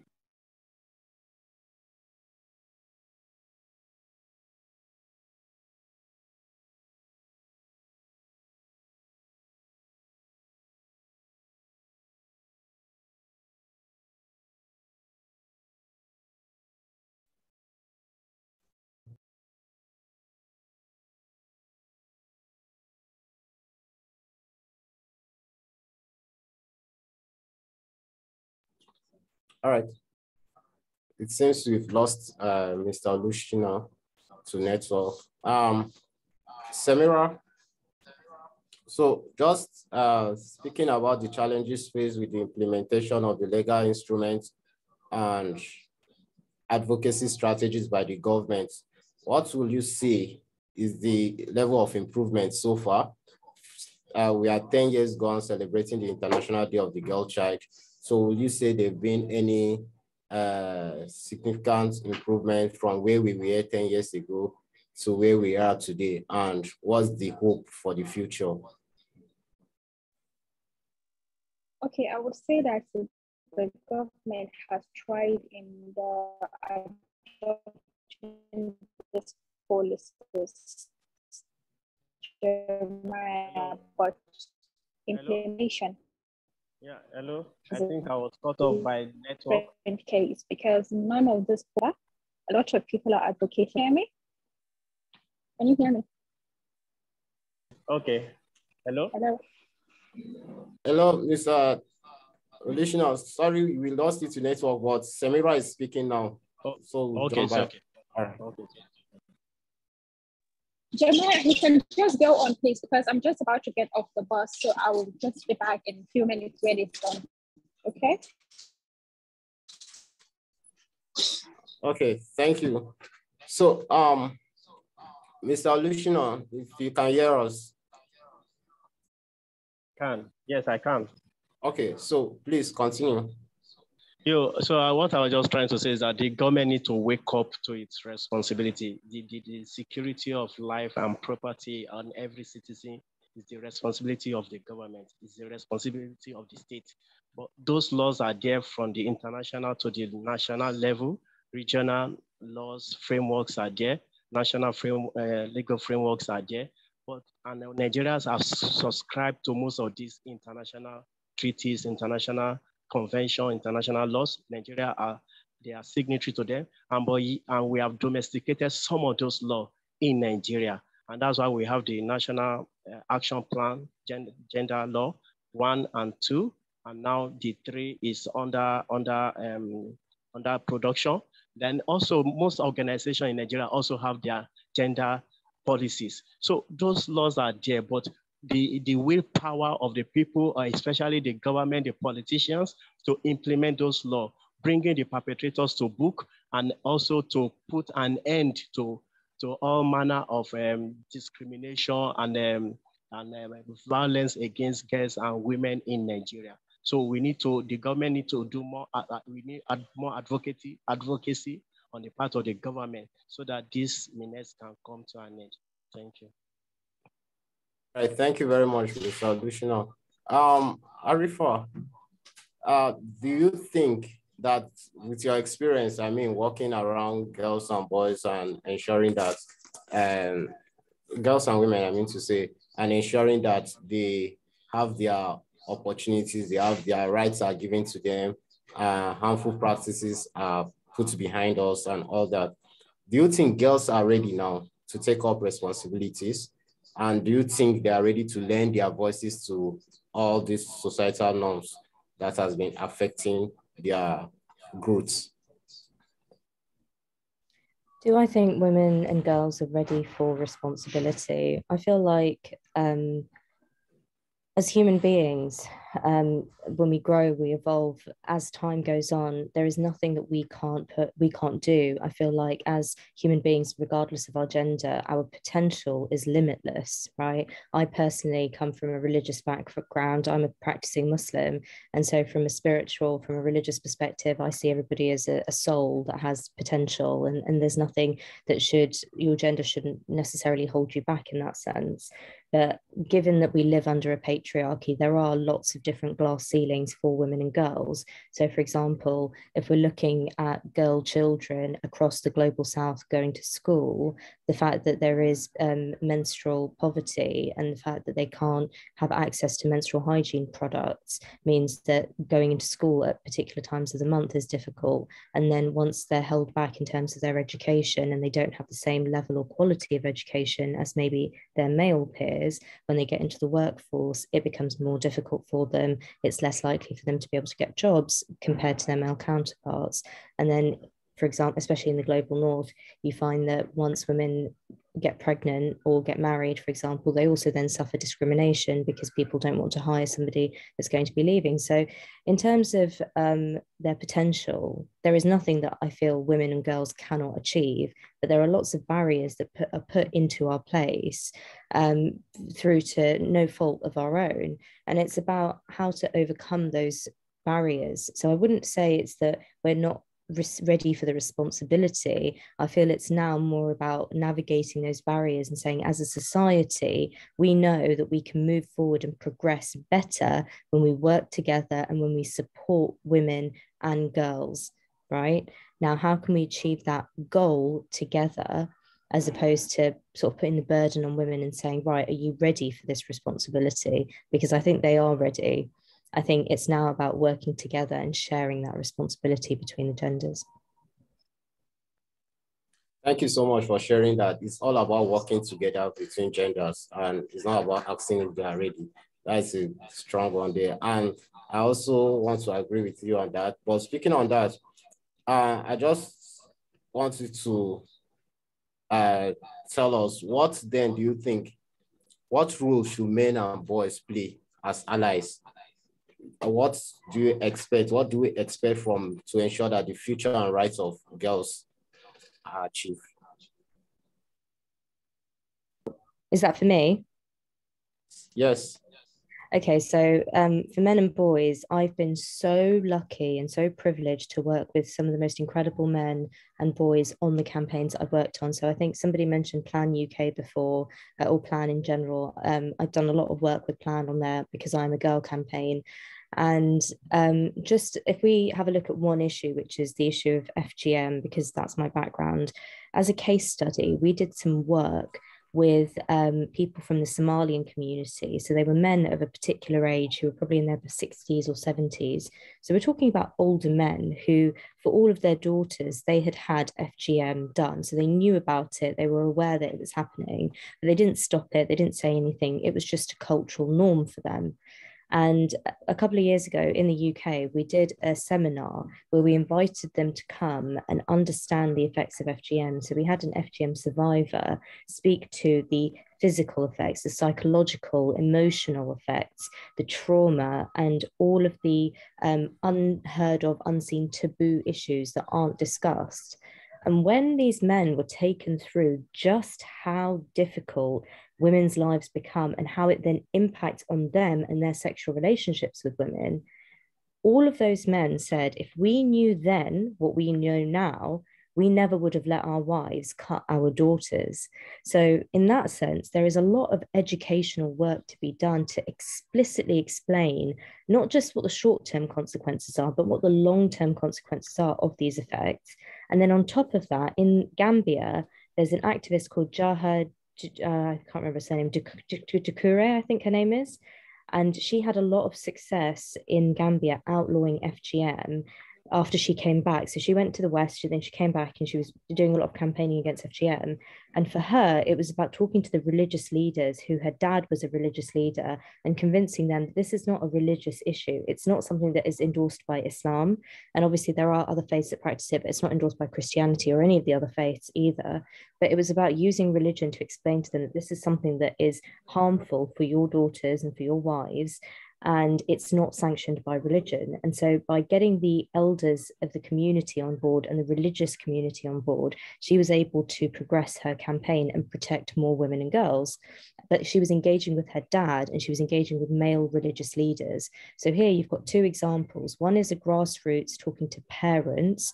All right. It seems we've lost Mr. Olusina to network. Samira, so just speaking about the challenges faced with the implementation of the legal instruments and advocacy strategies by the government, what will you say is the level of improvement so far? We are 10 years gone celebrating the International Day of the Girl Child. So will you say there have been any significant improvement from where we were 10 years ago to where we are today? And what's the hope for the future? Okay, I would say that the government has tried in the adopting this policies, but implementation. Yeah, hello. I think I was cut off by network. Case because none of this, a lot of people are advocating. Hear me? Can you hear me? Okay. Hello. Hello. Hello, Mr. Olusina. Sorry, we lost it to network, but Samira is speaking now. Oh, so okay, okay. All right. Okay. Jamila, you can just go on, please, because I'm just about to get off the bus, so I will just be back in a few minutes when it's done. Okay? Okay, thank you. So, Mr. Olusina, if you can hear us. Yes, I can. Okay, so please continue. So what I was just trying to say is that the government needs to wake up to its responsibility. The security of life and property on every citizen is the responsibility of the government. It's the responsibility of the state. But those laws are there from the international to the national level. Regional laws, frameworks are there. National legal frameworks are there. And Nigerians have subscribed to most of these international treaties, international convention, international laws. Nigeria they are signatory to them, and we have domesticated some of those laws in Nigeria, and that's why we have the National Action Plan, gender law 1 and 2, and now the 3 is under production. Then also most organizations in Nigeria also have their gender policies. So those laws are there, but the willpower of the people, or especially the government, the politicians, to implement those laws, bringing the perpetrators to book, and also to put an end to all manner of discrimination and violence against girls and women in Nigeria. So the government need to do more. We need more advocacy on the part of the government, so that this menace can come to an end. Thank you. All right, thank you very much, Mr. Olusina. Arifa, do you think that with your experience, I mean, working around girls and boys and ensuring that, girls and women, I mean to say, and ensuring that they have their opportunities, they have their rights are given to them, harmful practices are put behind us and all that. Do you think girls are ready now to take up responsibilities? And do you think they are ready to lend their voices to all these societal norms that has been affecting their growth? Do I think women and girls are ready for responsibility? I feel like as human beings, when we grow, we evolve. As time goes on, there is nothing that we can't do. I feel like as human beings, regardless of our gender, our potential is limitless, right? I personally come from a religious background. I'm a practicing Muslim. And so from a religious perspective, I see everybody as a soul that has potential, and there's nothing that your gender shouldn't necessarily hold you back in that sense. But given that we live under a patriarchy, there are lots of different glass ceilings for women and girls. So, for example, if we're looking at girl children across the global south going to school, the fact that there is menstrual poverty and the fact that they can't have access to menstrual hygiene products means that going into school at particular times of the month is difficult. And then once they're held back in terms of their education and they don't have the same level or quality of education as maybe their male peers, when they get into the workforce, it becomes more difficult for them. It's less likely for them to be able to get jobs compared to their male counterparts. And then, for example, especially in the global north, you find that once women get pregnant or get married, for example, they also then suffer discrimination because people don't want to hire somebody that's going to be leaving. So in terms of their potential, there is nothing that I feel women and girls cannot achieve, but there are lots of barriers that are put into our place through to no fault of our own. And it's about how to overcome those barriers. So I wouldn't say it's that we're not ready for the responsibility. I feel it's now more about navigating those barriers and saying, as a society, we know that we can move forward and progress better when we work together and when we support women and girls, right? Now, how can we achieve that goal together, as opposed to sort of putting the burden on women and saying, right, are you ready for this responsibility? Because I think they are ready. I think it's now about working together and sharing that responsibility between the genders. Thank you so much for sharing that. It's all about working together between genders, and it's not about asking if they are ready. That's a strong one there. And I also want to agree with you on that. But speaking on that, I just want you to tell us, what then do you think, what role should men and boys play as allies? What do you expect? What do we expect from to ensure that the future and rights of girls are achieved? Is that for me? Yes. Okay, so for men and boys, I've been so lucky and so privileged to work with some of the most incredible men and boys on the campaigns I've worked on. So I think somebody mentioned Plan UK before, or Plan in general. I've done a lot of work with Plan on there because I'm a girl campaign. And just if we have a look at one issue, which is the issue of FGM, because that's my background, as a case study, we did some work with people from the Somalian community. So they were men of a particular age who were probably in their 60s or 70s. So we're talking about older men who, for all of their daughters, they had had FGM done. So they knew about it, they were aware that it was happening, but they didn't stop it, they didn't say anything. It was just a cultural norm for them. And a couple of years ago in the UK, we did a seminar where we invited them to come and understand the effects of FGM. So we had an FGM survivor speak to the physical effects, the psychological, emotional effects, the trauma, and all of the unheard of, unseen taboo issues that aren't discussed. And when these men were taken through just how difficult women's lives become and how it then impacts on them and their sexual relationships with women, all of those men said, if we knew then what we know now, we never would have let our wives cut our daughters. So in that sense, there is a lot of educational work to be done to explicitly explain not just what the short-term consequences are, but what the long-term consequences are of these effects. And then on top of that, in Gambia, there's an activist called Jaha, I can't remember her name, Dukure, I think her name is. And she had a lot of success in Gambia outlawing FGM after she came back. So she went to the West, then she came back and she was doing a lot of campaigning against FGM. And for her, it was about talking to the religious leaders who her dad was a religious leader and convincing them that this is not a religious issue. It's not something that is endorsed by Islam. And obviously there are other faiths that practice it, but it's not endorsed by Christianity or any of the other faiths either. But it was about using religion to explain to them that this is something that is harmful for your daughters and for your wives, and it's not sanctioned by religion. And so by getting the elders of the community on board and the religious community on board, she was able to progress her campaign and protect more women and girls. But she was engaging with her dad and she was engaging with male religious leaders. So here you've got two examples. One is a grassroots talking to parents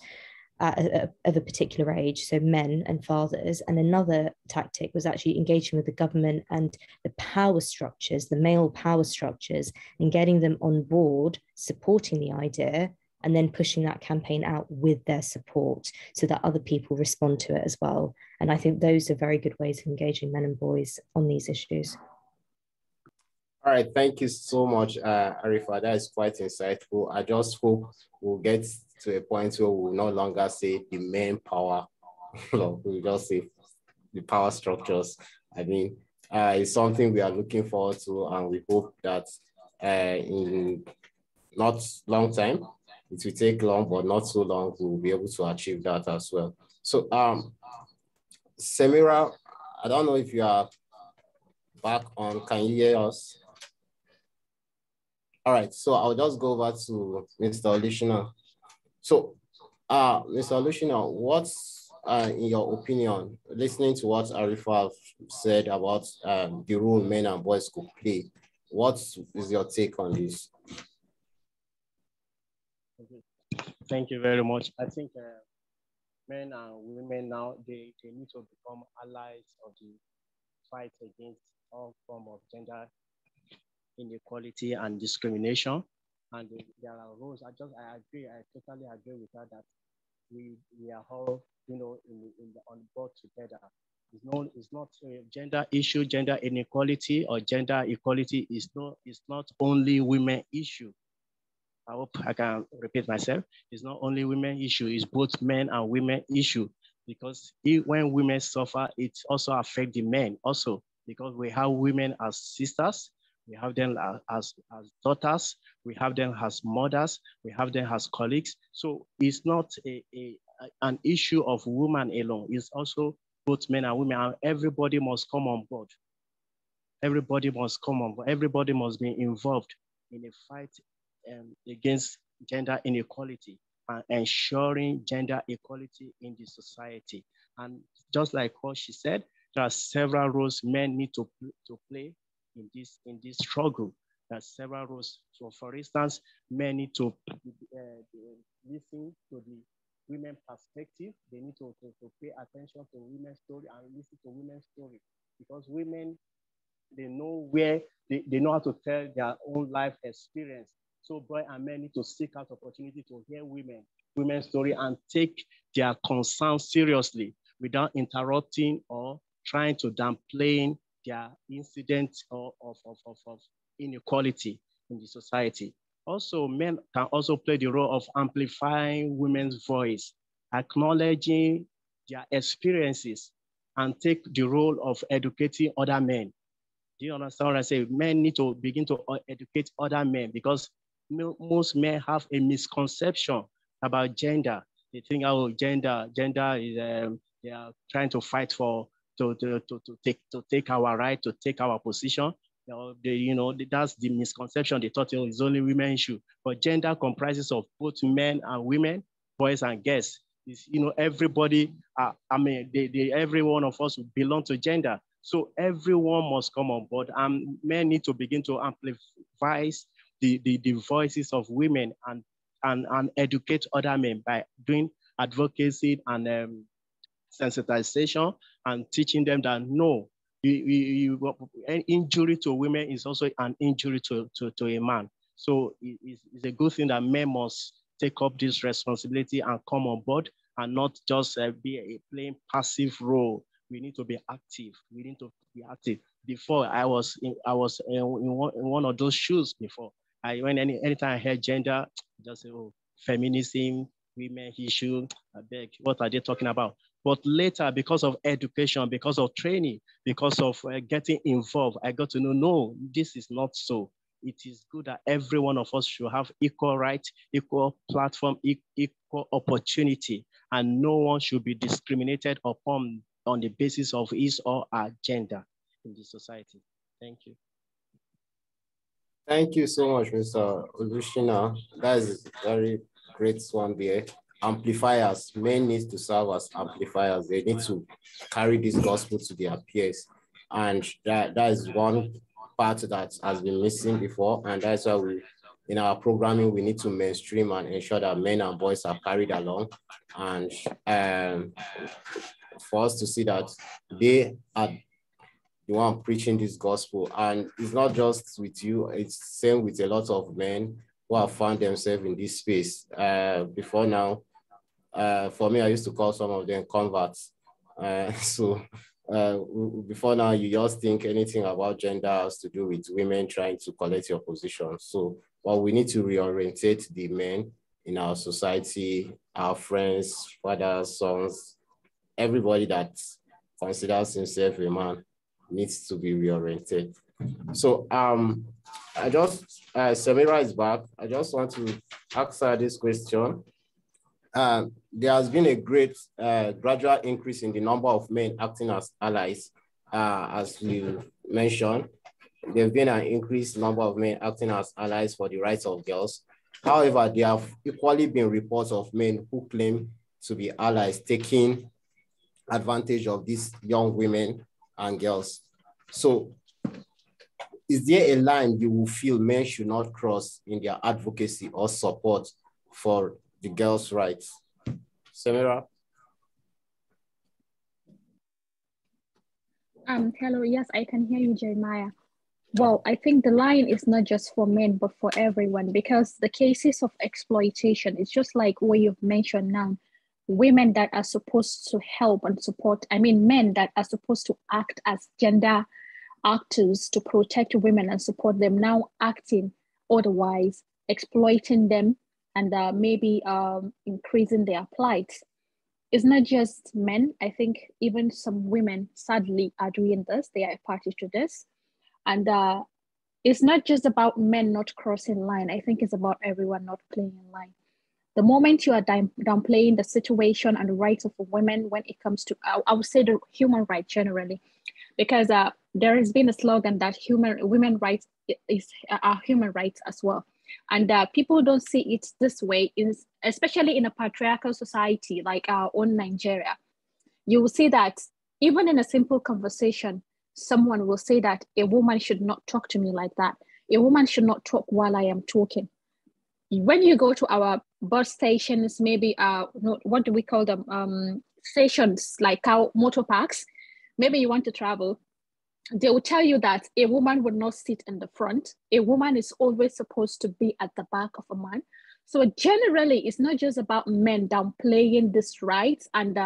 of a particular age, so men and fathers, and another tactic was actually engaging with the government and the power structures, the male power structures, and getting them on board, supporting the idea, and then pushing that campaign out with their support so that other people respond to it as well. And I think those are very good ways of engaging men and boys on these issues. All right, thank you so much, Arifa. That is quite insightful. I just hope we'll get to a point where we'll no longer say the main power, we'll just say the power structures. I mean, it's something we are looking forward to, and we hope that in not long time, it will take long, but not so long, we'll be able to achieve that as well. So, Samira, I don't know if you are back on. Can you hear us? All right, so I'll just go over to Mr. Olusina. So, Mr. Olusina, what's in your opinion, listening to what Arifa said about the role men and boys could play, what is your take on this? Thank you very much. I think men and women now, they need to become allies of the fight against all form of gender inequality and discrimination. And there are roles. I totally agree with that we are all, on board together. It's not a gender issue, gender inequality or gender equality is not only women issue. I hope I can repeat myself. It's not only women issue, it's both men and women issue. Because when women suffer, it also affects the men also, because we have women as sisters, we have them as daughters, we have them as mothers, we have them as colleagues. So it's not an issue of women alone. It's also both men and women, and everybody must come on board. Everybody must come on board. Everybody must be involved in a fight against gender inequality and ensuring gender equality in the society. And just like what she said, there are several roles men need to play in this struggle. There are several roles. So for instance, men need to listen to the women perspective. They need to pay attention to women's story and listen to women's story, because women, they know they know how to tell their own life experience. So boy and men need to seek out opportunity to hear women's story and take their concerns seriously without interrupting or trying to downplay their incidents of inequality in the society. Also, men can also play the role of amplifying women's voice, acknowledging their experiences, and take the role of educating other men. Do you understand what I say? Men need to begin to educate other men, because most men have a misconception about gender. They think, oh, gender is they are trying to fight to take our right, to take our position. That's the misconception. They thought it's only women issue, but gender comprises of both men and women, boys and girls. Everybody. Every one of us belong to gender. So everyone must come on board, and men need to begin to amplify the voices of women and educate other men by doing advocacy and sensitization, and teaching them that no, injury to women is also an injury to a man. So it's a good thing that men must take up this responsibility and come on board, and not just be a plain passive role. We need to be active. We need to be active. Before, I was in one of those shoes before. Anytime I heard gender, just say, oh, feminism, women issue, I beg, what are they talking about? But later, because of education, because of training, because of getting involved, I got to know, no, this is not so. It is good that every one of us should have equal rights, equal platform, equal opportunity, and no one should be discriminated upon on the basis of his or her gender in the society. Thank you. Thank you so much, Mr. Olusina. That is a very great one there. Amplifiers, men need to serve as amplifiers. They need to carry this gospel to their peers. And that is one part that has been missing before. And that's why in our programming, we need to mainstream and ensure that men and boys are carried along. And for us to see that they are the one preaching this gospel. And it's not just with you, it's same with a lot of men who have found themselves in this space. Before now, for me, I used to call some of them converts. Before now, you just think anything about gender has to do with women trying to collect your position. So, well, we need to reorientate the men in our society, our friends, fathers, sons, everybody that considers himself a man needs to be reoriented. So Samira is back. I just want to ask her this question. There has been a great gradual increase in the number of men acting as allies as we mentioned, there's been an increased number of men acting as allies for the rights of girls. However, there have equally been reports of men who claim to be allies taking advantage of these young women and girls. So is there a line you will feel men should not cross in their advocacy or support for the girls' rights? Samira? Hello, yes, I can hear you, Jeremiah. Well, I think the line is not just for men, but for everyone, because the cases of exploitation, it's just like what you've mentioned now, women that are supposed to help and support, men that are supposed to act as gender actors to protect women and support them, now acting otherwise, exploiting them, and maybe increasing their plight. It's not just men. I think even some women, sadly, are doing this. They are a party to this. And it's not just about men not crossing line. I think it's about everyone not playing in line. The moment you are downplaying the situation and the rights of women when it comes to, I would say, the human rights generally, because there has been a slogan that women rights are human rights as well. And people don't see it this way, especially in a patriarchal society like our own Nigeria. You will see that even in a simple conversation, someone will say that a woman should not talk to me like that. A woman should not talk while I am talking. When you go to our bus stations, maybe what do we call them? Stations like our motor parks, maybe you want to travel, they will tell you that a woman would not sit in the front. A woman is always supposed to be at the back of a man. So generally, it's not just about men downplaying this rights and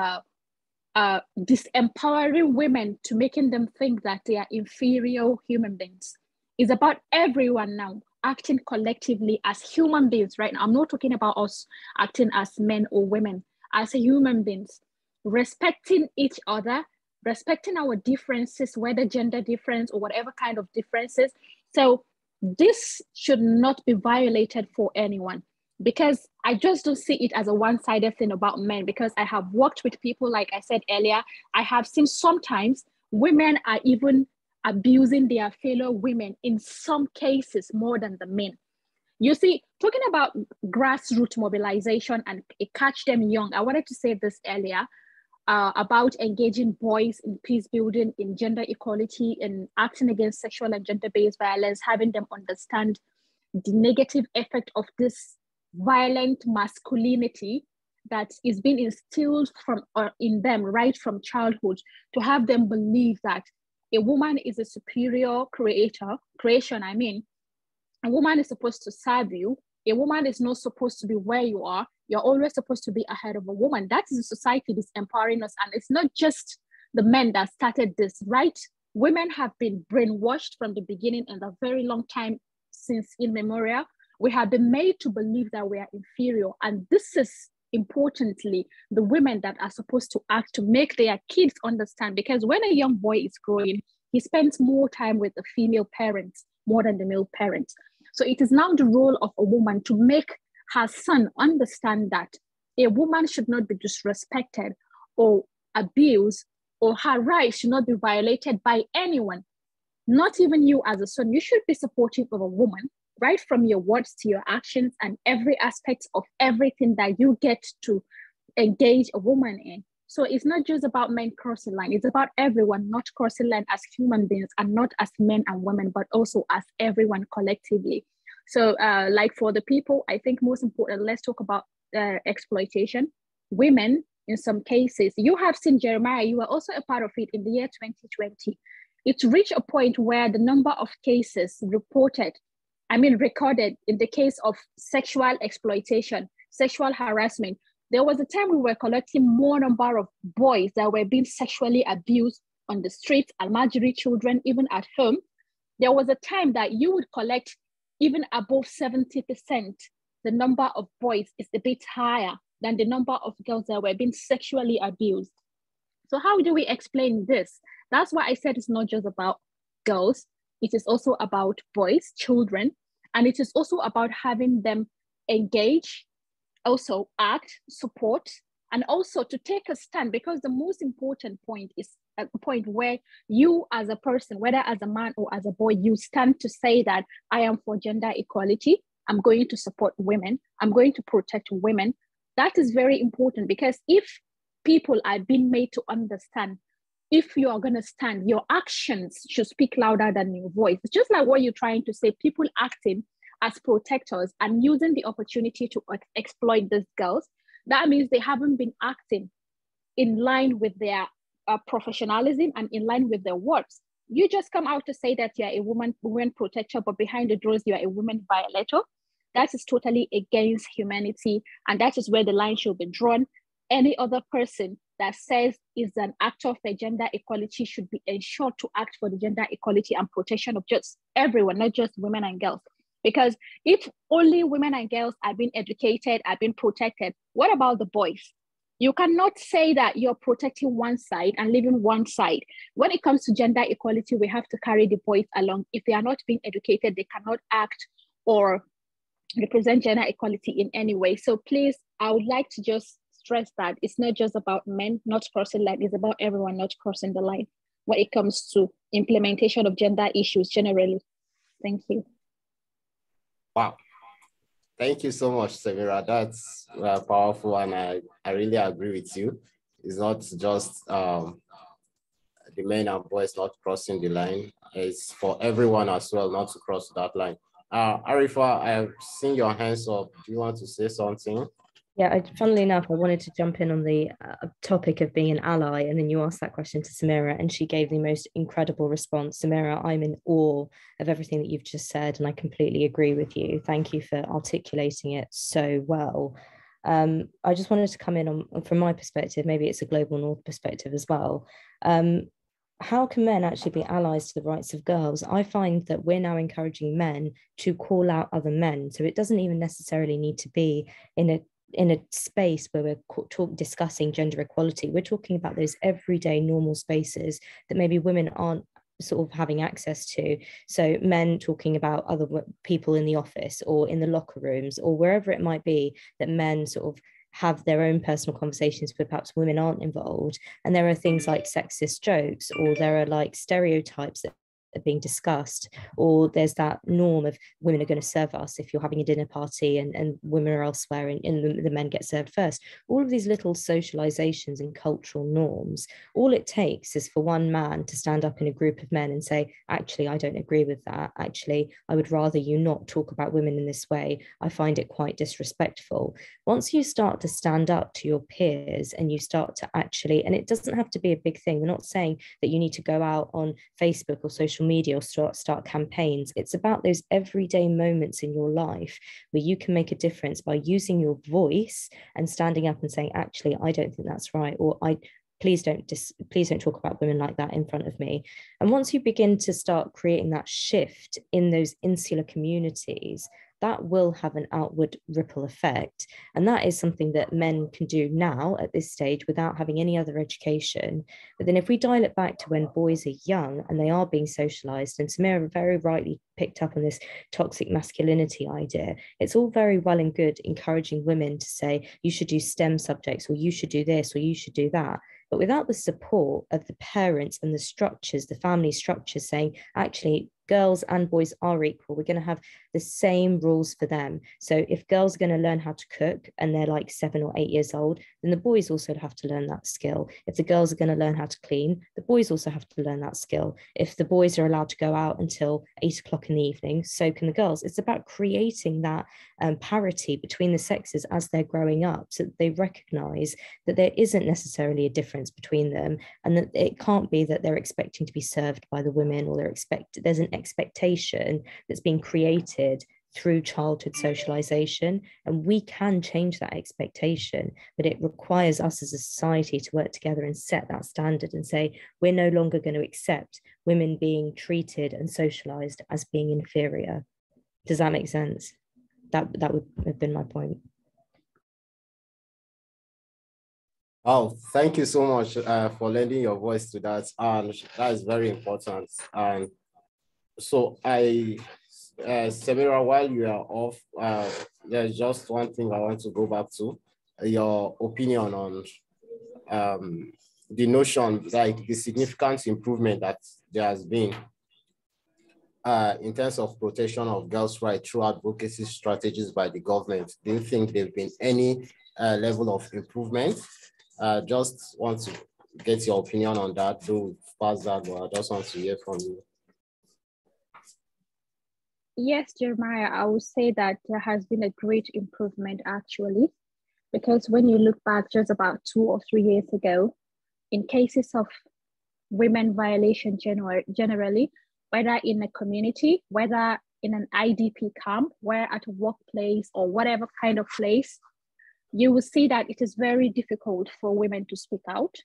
disempowering women to making them think that they are inferior human beings. It's about everyone now acting collectively as human beings right now. I'm not talking about us acting as men or women, as human beings, respecting each other, respecting our differences, whether gender difference or whatever kind of differences. So this should not be violated for anyone, because I just don't see it as a one-sided thing about men, because I have worked with people, like I said earlier, I have seen sometimes women are even abusing their fellow women in some cases more than the men. You see, talking about grassroots mobilization and catch them young, I wanted to say this earlier about engaging boys in peace building, in gender equality, in acting against sexual and gender-based violence, having them understand the negative effect of this violent masculinity that is being instilled in them right from childhood, to have them believe that a woman is a superior creation. A woman is supposed to serve you. A woman is not supposed to be where you are. You're always supposed to be ahead of a woman. That is a society that's empowering us. And it's not just the men that started this, right? Women have been brainwashed from the beginning and a very long time since immemorial. We have been made to believe that we are inferior. And this is importantly the women that are supposed to act to make their kids understand, because when a young boy is growing, he spends more time with the female parents more than the male parents. So it is now the role of a woman to make her son understand that a woman should not be disrespected or abused, or her rights should not be violated by anyone. Not even you as a son. You should be supportive of a woman, right from your words to your actions and every aspect of everything that you get to engage a woman in. So it's not just about men crossing line. It's about everyone not crossing line as human beings, and not as men and women, but also as everyone collectively. So like for the people, I think most important, let's talk about exploitation. Women, in some cases, you have seen, Jeremiah, you were also a part of it in the year 2020. It's reached a point where the number of cases recorded in the case of sexual exploitation, sexual harassment. There was a time we were collecting more number of boys that were being sexually abused on the streets, Almajiri children, even at home. There was a time that you would collect even above 70%. The number of boys is a bit higher than the number of girls that were being sexually abused. So how do we explain this? That's why I said it's not just about girls. It is also about boys, children, and it is also about having them engage, also act, support, and also to take a stand, because the most important point is a point where you as a person, whether as a man or as a boy, you stand to say that I am for gender equality. I'm going to support women. I'm going to protect women. That is very important, because if people are being made to understand, if you are going to stand, your actions should speak louder than your voice. It's just like what you're trying to say, people acting as protectors and using the opportunity to exploit these girls. That means they haven't been acting in line with their professionalism and in line with their words. You just come out to say that you're a woman protector, but behind the doors, you're a woman violator. That is totally against humanity. And that is where the line should be drawn. Any other person that says is an actor for gender equality should be ensured to act for the gender equality and protection of just everyone, not just women and girls. Because if only women and girls are being educated, are being protected, what about the boys? You cannot say that you're protecting one side and leaving one side. When it comes to gender equality, we have to carry the boys along. If they are not being educated, they cannot act or represent gender equality in any way. So please, I would like to just stress that it's not just about men not crossing the line, it's about everyone not crossing the line when it comes to implementation of gender issues generally. Thank you. Wow. Thank you so much, Samira. That's powerful, and I really agree with you. It's not just the men and boys not crossing the line. It's for everyone as well not to cross that line. Arifa, I've seen your hands up. Do you want to say something? Yeah, funnily enough, I wanted to jump in on the topic of being an ally, and then you asked that question to Samira, and she gave the most incredible response. Samira, I'm in awe of everything that you've just said, and I completely agree with you. Thank you for articulating it so well. I just wanted to come in on, from my perspective, maybe it's a global north perspective as well. How can men actually be allies to the rights of girls? I find that we're now encouraging men to call out other men. So it doesn't even necessarily need to be in a space where we're discussing gender equality. We're talking about those everyday normal spaces that maybe women aren't sort of having access to. So men talking about other people in the office or in the locker rooms or wherever it might be, that men sort of have their own personal conversations where perhaps women aren't involved. And there are things like sexist jokes, or there are like stereotypes that are being discussed, or there's that norm of women are going to serve us if you're having a dinner party and women are elsewhere and the men get served first. All of these little socializations and cultural norms, all it takes is for one man to stand up in a group of men and say, actually, I don't agree with that. Actually, I would rather you not talk about women in this way. I find it quite disrespectful. Once you start to stand up to your peers and you start to actually, and it doesn't have to be a big thing. We're not saying that you need to go out on Facebook or social media or start campaigns. It's about those everyday moments in your life where you can make a difference by using your voice and standing up and saying, actually, I don't think that's right, or please don't talk about women like that in front of me. And once you begin to start creating that shift in those insular communities, that will have an outward ripple effect. And that is something that men can do now at this stage without having any other education. But then if we dial it back to when boys are young and they are being socialized, and Samira very rightly picked up on this toxic masculinity idea, it's all very well and good encouraging women to say, you should do STEM subjects, or you should do this, or you should do that. But without the support of the parents and the structures, the family structures saying, actually, girls and boys are equal. We're going to have the same rules for them. So if girls are going to learn how to cook and they're like 7 or 8 years old, then the boys also have to learn that skill. If the girls are going to learn how to clean, the boys also have to learn that skill. If the boys are allowed to go out until 8 o'clock in the evening, so can the girls. It's about creating that parity between the sexes as they're growing up, so that they recognize that there isn't necessarily a difference between them, and that it can't be that they're expecting to be served by the women, or there's an expectation that's being created through childhood socialization. And we can change that expectation, but it requires us as a society to work together and set that standard and say, we're no longer going to accept women being treated and socialized as being inferior. Does that make sense? That would have been my point. Oh, thank you so much for lending your voice to that. And that is very important. And so Samira, while you are off, there's just one thing I want to go back to, your opinion on the notion, like the significant improvement that there has been in terms of protection of girls' rights through advocacy strategies by the government? Do you think there's been any level of improvement? Just want to get your opinion on that. Do pass that, but I just want to hear from you. Yes, Jeremiah, I would say that there has been a great improvement actually, because when you look back just about 2 or 3 years ago, in cases of women violation generally, whether in a community, whether in an IDP camp, where at a workplace or whatever kind of place, you will see that it is very difficult for women to speak out.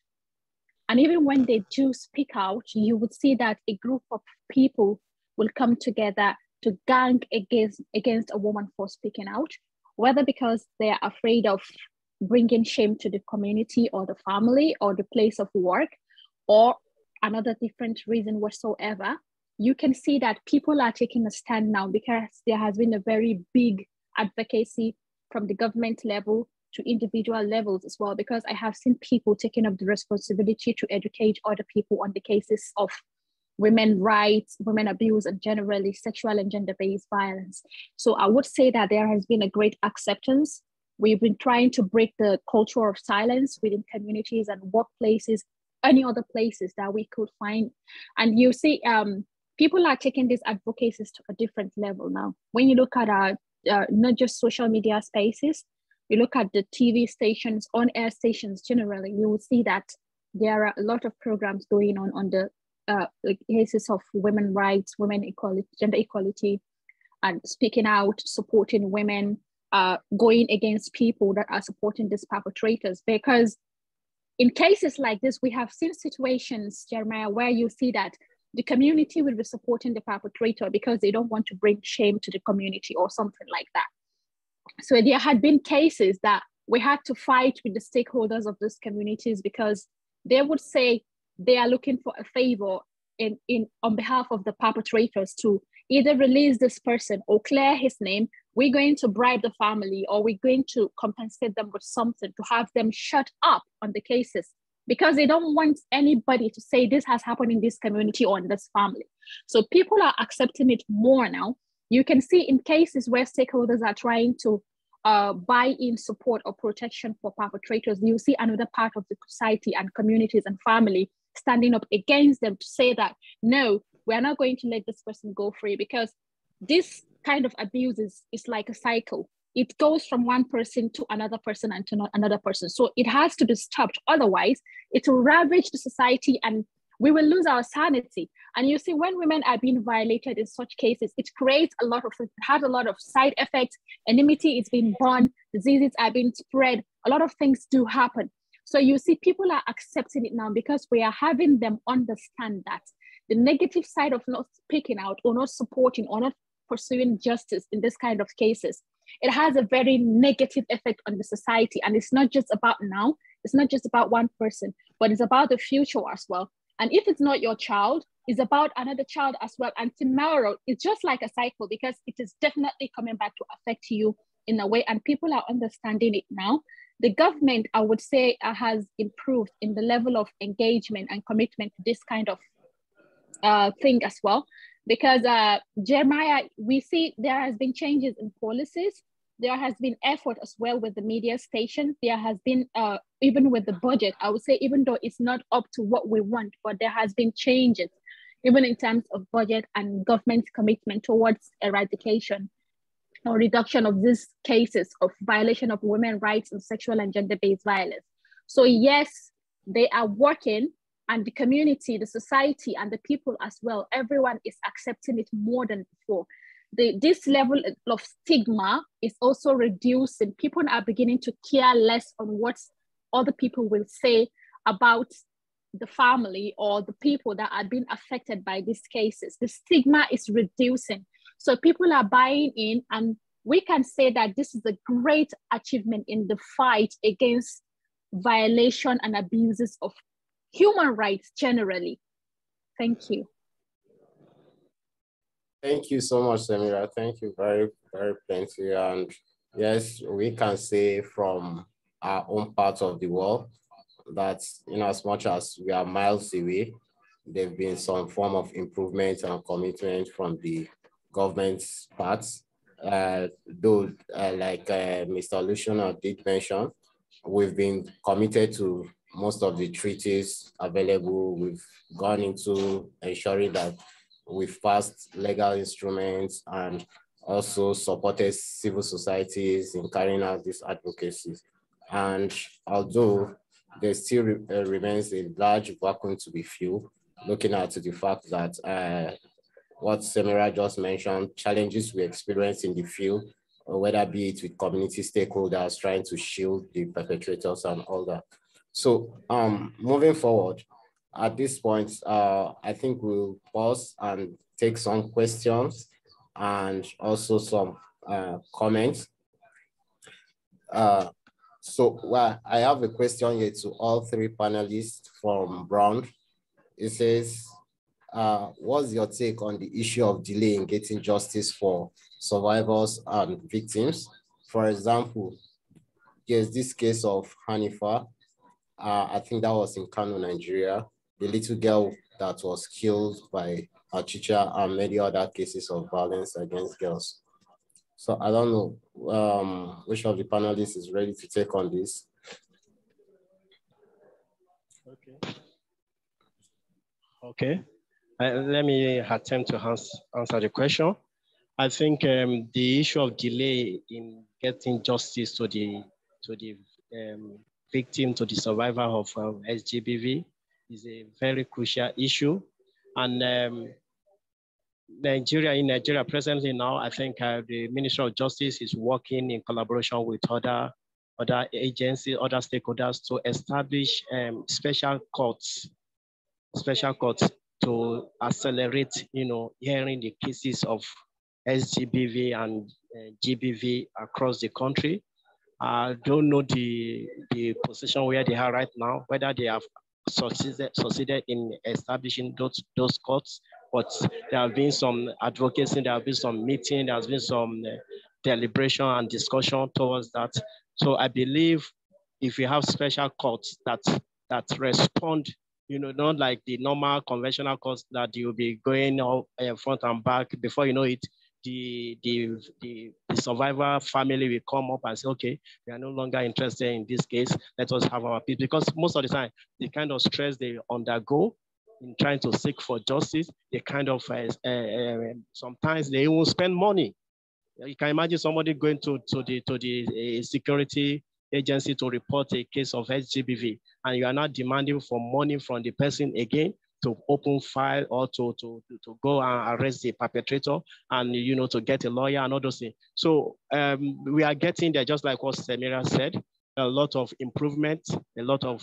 And even when they do speak out, you would see that a group of people will come together to gang against a woman for speaking out, whether because they are afraid of bringing shame to the community or the family or the place of work, or another different reason whatsoever. You can see that people are taking a stand now because there has been a very big advocacy from the government level to individual levels as well, because I have seen people taking up the responsibility to educate other people on the cases of women's rights, women abuse, and generally sexual and gender-based violence. So I would say that there has been a great acceptance. We've been trying to break the culture of silence within communities and workplaces, any other places that we could find. And you see, people are taking these advocacies to a different level now. When you look at our, not just social media spaces, you look at the TV stations, on-air stations generally, you will see that there are a lot of programs going on the cases of women's rights, women equality, gender equality, and speaking out, supporting women, going against people that are supporting these perpetrators. Because in cases like this, we have seen situations, Jeremiah, where you see that the community will be supporting the perpetrator because they don't want to bring shame to the community or something like that. So there had been cases that we had to fight with the stakeholders of these communities because they would say they are looking for a favor on behalf of the perpetrators to either release this person or clear his name. We're going to bribe the family, or we're going to compensate them with something to have them shut up on the cases, because they don't want anybody to say this has happened in this community or in this family. So people are accepting it more now. You can see in cases where stakeholders are trying to buy in support or protection for perpetrators, you see another part of the society and communities and family standing up against them to say that, no, we're not going to let this person go free, because this kind of abuse is like a cycle. It goes from one person to another person and to another person. So it has to be stopped. Otherwise, it will ravage the society and we will lose our sanity. And you see, when women are being violated in such cases, it creates it has a lot of side effects. Enmity is being born, diseases are being spread, a lot of things do happen. So you see, people are accepting it now because we are having them understand that the negative side of not speaking out or not supporting or not pursuing justice in this kind of cases, it has a very negative effect on the society. And it's not just about now, it's not just about one person, but it's about the future as well. And if it's not your child, it's about another child as well. And tomorrow, it's just like a cycle, because it is definitely coming back to affect you in a way. And people are understanding it now. The government, I would say, has improved in the level of engagement and commitment to this kind of thing as well. Because Jeremiah, we see there has been changes in policies. There has been effort as well with the media station. There has been, even with the budget, I would say, even though it's not up to what we want, but there has been changes, even in terms of budget and government's commitment towards eradication or reduction of these cases of violation of women's rights and sexual and gender-based violence. So yes, they are working, and the community, the society, and the people as well, everyone is accepting it more than before. This level of stigma is also reducing. People are beginning to care less on what other people will say about the family or the people that are being affected by these cases. The stigma is reducing. So people are buying in, and we can say that this is a great achievement in the fight against violation and abuses of human rights generally. Thank you. Thank you so much, Samira. Thank you very, very plenty. And yes, we can say from our own part of the world, that in as much as we are miles away, there's been some form of improvement and commitment from the government's part. Though, like Mr. Olusina did mention, we've been committed to most of the treaties available. We've gone into ensuring that we've passed legal instruments and also supported civil societies in carrying out this advocacy. And although there still remains a large vacuum to be filled, looking at the fact that what Samira just mentioned, challenges we experience in the field, or whether be it with community stakeholders trying to shield the perpetrators and all that. So moving forward, at this point, I think we'll pause and take some questions and also some comments. So I have a question here to all three panelists from Brown. It says, what's your take on the issue of delay in getting justice for survivors and victims? For example, there's this case of Hanifa. I think that was in Kano, Nigeria, the little girl that was killed by her teacher, and many other cases of violence against girls. So I don't know which of the panelists is ready to take on this. Okay. Let me attempt to answer the question. I think the issue of delay in getting justice to the victim, to the survivor of SGBV is a very crucial issue. And in Nigeria presently now, I think the Ministry of Justice is working in collaboration with other agencies, other stakeholders to establish special courts to accelerate, hearing the cases of SGBV and GBV across the country. I don't know the position where they are right now, whether they have succeeded in establishing those courts, but there have been some advocacy, there have been some meeting, there has been some deliberation and discussion towards that. So I believe if we have special courts that respond, not like the normal conventional courts that you'll be going all front and back, before you know it, the survivor family will come up and say, okay, we are no longer interested in this case, let us have our peace. Because most of the time, the kind of stress they undergo in trying to seek for justice, they kind of, sometimes they even spend money. You can imagine somebody going to the security agency to report a case of SGBV, and you are not demanding for money from the person again to open file or to go and arrest the perpetrator and, to get a lawyer and all those things. So we are getting there, just like what Samira said, a lot of improvement, a lot of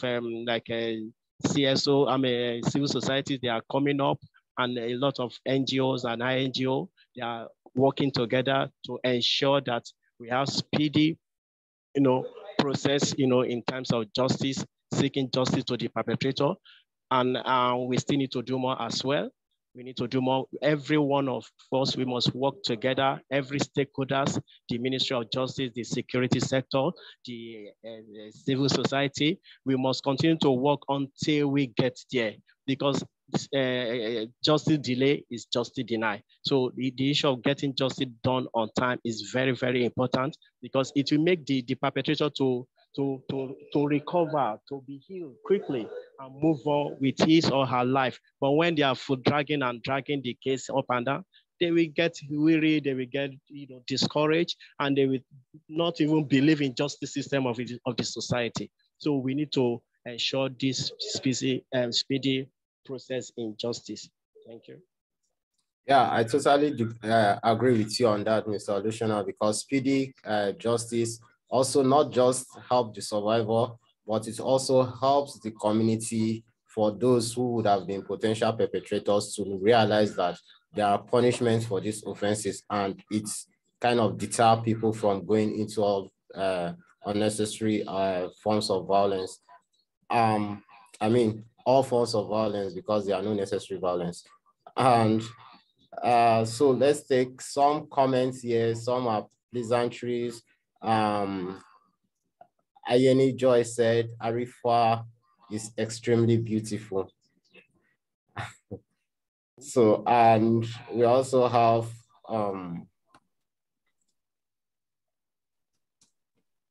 CSO, civil societies, they are coming up, and a lot of NGOs and INGO, they are working together to ensure that we have speedy, process, in terms of justice, seeking justice to the perpetrator. And we still need to do more as well. We need to do more. Every one of us, we must work together, every stakeholders, the Ministry of Justice, the security sector, the civil society. We must continue to work until we get there, because justice delay is justice denied. So the issue of getting justice done on time is very, very important, because it will make the perpetrator to recover, to be healed quickly and move on with his or her life. But when they are dragging the case up and down, they will get weary, they will get discouraged, and they will not even believe in justice system of the society. So we need to ensure this speedy process in justice. Thank you. Yeah, I totally agree with you on that, Mr. Olusina, because speedy justice also not just help the survivor, but it also helps the community, for those who would have been potential perpetrators, to realize that there are punishments for these offenses, and it's kind of deter people from going into all unnecessary forms of violence. All forms of violence, because there are no necessary violence. And so let's take some comments here. Some are pleasantries. Ayeni Joy said, Arifa is extremely beautiful. So, and we also have,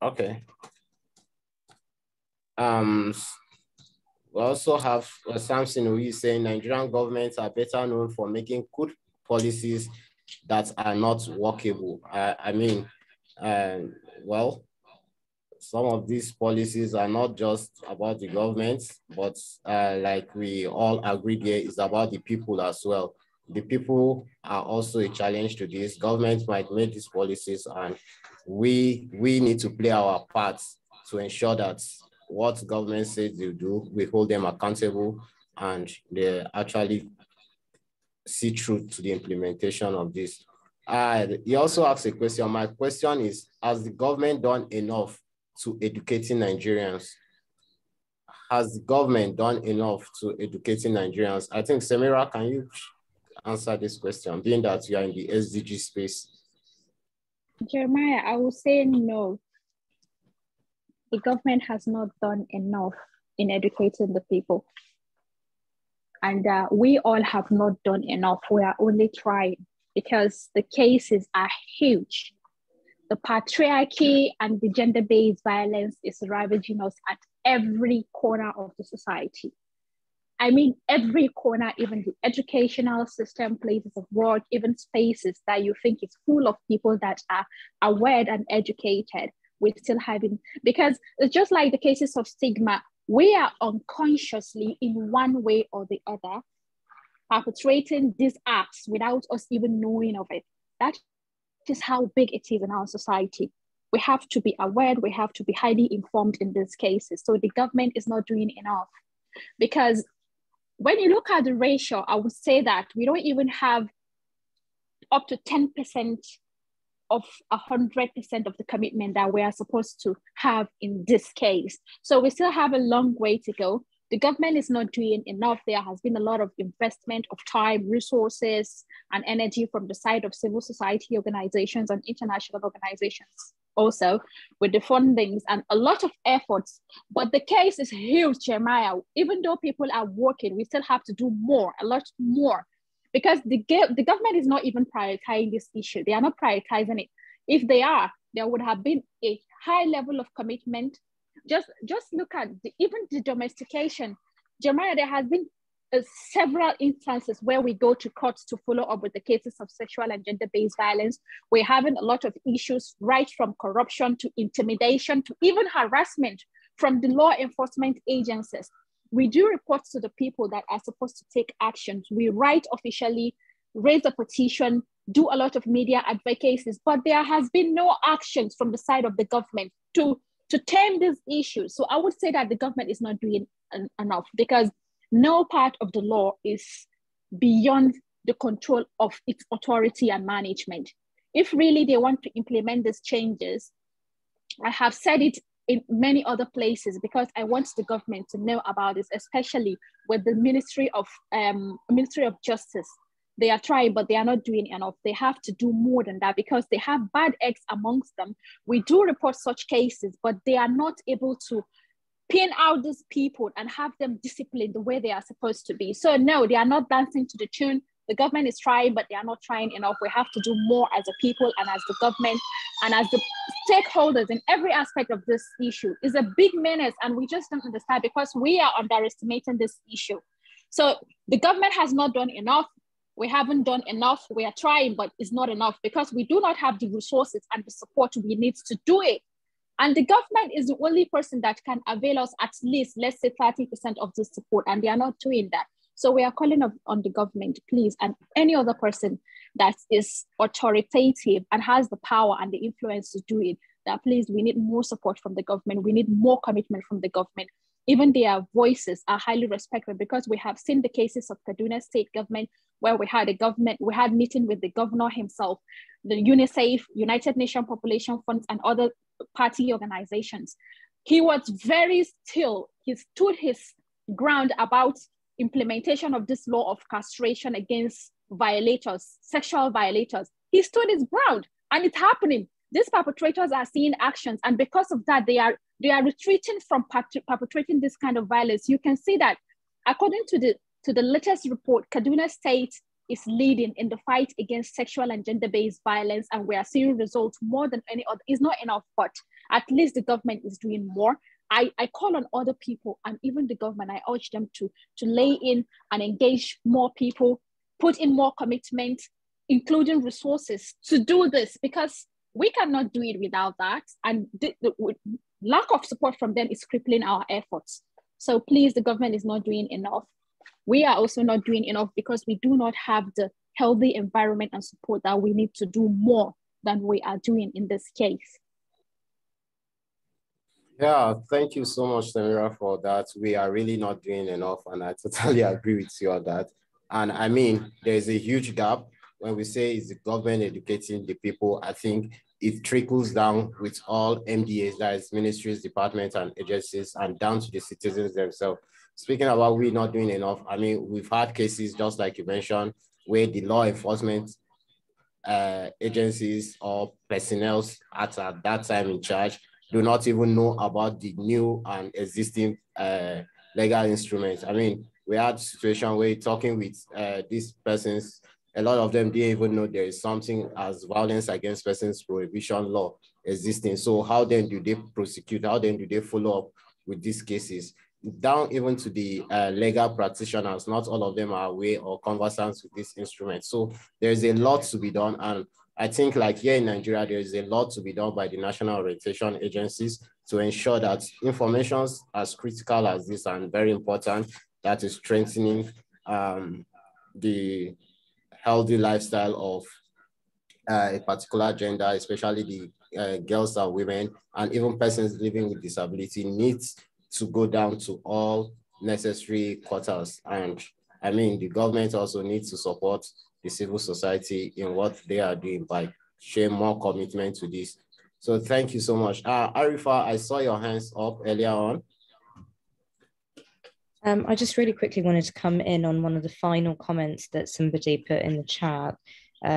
okay. We also have Samson who is saying Nigerian governments are better known for making good policies that are not workable. I mean, well, some of these policies are not just about the government, but like we all agree here, is about the people as well. The people are also a challenge to this. Government might make these policies, and we need to play our parts to ensure that what government says they do, we hold them accountable, and they actually see through to the implementation of this. He also asks a question. My question is, has the government done enough to educating Nigerians? Has the government done enough to educating Nigerians? I think, Samira, can you answer this question, being that you are in the SDG space? Jeremiah, I will say no. The government has not done enough in educating the people. And we all have not done enough. We are only trying because the cases are huge. The patriarchy and the gender-based violence is ravaging us at every corner of the society. I mean, every corner, even the educational system, places of work, even spaces that you think is full of people that are aware and educated, we're still having, because it's just like the cases of stigma, we are unconsciously in one way or the other perpetrating these acts without us even knowing of it. That is how big it is in our society. We have to be aware, we have to be highly informed in these cases. So the government is not doing enough, because when you look at the ratio, I would say that we don't even have up to 10% of 100% of the commitment that we are supposed to have in this case. So we still have a long way to go. The government is not doing enough. There has been a lot of investment of time, resources, and energy from the side of civil society organizations and international organizations also with the fundings and a lot of efforts. But the case is huge, Jeremiah. Even though people are working, we still have to do more, a lot more, because the government is not even prioritizing this issue. They are not prioritizing it. If they are, there would have been a high level of commitment. Just look at even the domestication. Jeremiah, there has been several instances where we go to courts to follow up with the cases of sexual and gender-based violence. We're having a lot of issues, right from corruption to intimidation to even harassment from the law enforcement agencies. We do reports to the people that are supposed to take actions. We write officially, raise a petition, do a lot of media advocacies, but there has been no actions from the side of the government to tame these issues. So I would say that the government is not doing enough, because no part of the law is beyond the control of its authority and management. If really they want to implement these changes, I have said it in many other places, because I want the government to know about this, especially with the Ministry of Justice. They are trying, but they are not doing enough. They have to do more than that, because they have bad eggs amongst them. We do report such cases, but they are not able to pin out these people and have them disciplined the way they are supposed to be. So no, they are not dancing to the tune. The government is trying, but they are not trying enough. We have to do more as a people and as the government and as the stakeholders in every aspect of this issue. It's a big menace, and we just don't understand, because we are underestimating this issue. So the government has not done enough. We haven't done enough. We are trying, but it's not enough, because we do not have the resources and the support we need to do it. And the government is the only person that can avail us at least, let's say 30% of the support, and they are not doing that. So we are calling on the government, please, and any other person that is authoritative and has the power and the influence to do it, that please, we need more support from the government. We need more commitment from the government. Even their voices are highly respected, because we have seen the cases of Kaduna State government, where we had meeting with the governor himself, the UNICEF, United Nations Population Funds, and other party organizations. He was very still. He stood his ground about implementation of this law of castration against violators, sexual violators. He stood his ground, and it's happening. These perpetrators are seeing actions, and because of that, they are they are retreating from perpetrating this kind of violence. You can see that according to the latest report, Kaduna State is leading in the fight against sexual and gender-based violence, and we are seeing results more than any other. It's not enough, but at least the government is doing more. I call on other people and even the government, I urge them to lay in and engage more people, put in more commitment, including resources to do this, because we cannot do it without that. And the lack of support from them is crippling our efforts. So please, the government is not doing enough. We are also not doing enough because we do not have the healthy environment and support that we need to do more than we are doing in this case. Yeah, thank you so much, Samira, for that. We are really not doing enough, and I totally agree with you on that. And I mean, there's a huge gap when we say is the government educating the people. I think it trickles down with all MDAs, that is ministries, departments, and agencies, and down to the citizens themselves. Speaking about we not doing enough, I mean, we've had cases, just like you mentioned, where the law enforcement agencies or personnel at that time in charge do not even know about the new and existing legal instruments. I mean, we had a situation where talking with these persons, a lot of them didn't even know there is something as violence against persons prohibition law existing. So how then do they prosecute? How then do they follow up with these cases? Down even to the legal practitioners, not all of them are aware or conversant with this instrument. So there's a lot to be done. And I think like here in Nigeria, there is a lot to be done by the national orientation agencies to ensure that information as critical as this and very important, that is strengthening the healthy lifestyle of a particular gender, especially the girls and women, and even persons living with disability needs to go down to all necessary quarters. And I mean, the government also needs to support the civil society in what they are doing by showing more commitment to this. So thank you so much. Arifa, I saw your hands up earlier on. I just really quickly wanted to come in on one of the final comments that somebody put in the chat,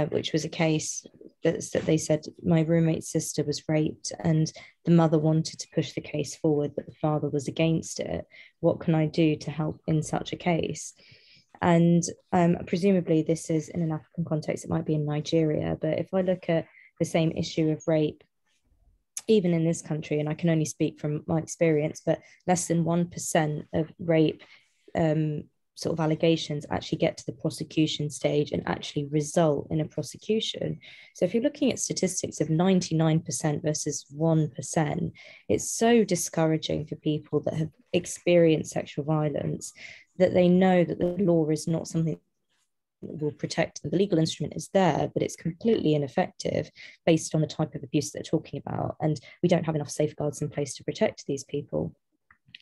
which was a case that they said my roommate's sister was raped and the mother wanted to push the case forward, but the father was against it. What can I do to help in such a case? And presumably this is in an African context, it might be in Nigeria, but if I look at the same issue of rape, even in this country, and I can only speak from my experience, but less than 1% of rape sort of allegations actually get to the prosecution stage and actually result in a prosecution. So if you're looking at statistics of 99% versus 1%, it's so discouraging for people that have experienced sexual violence that they know that the law is not something that will protect them. The legal instrument is there, but it's completely ineffective based on the type of abuse they're talking about. And we don't have enough safeguards in place to protect these people.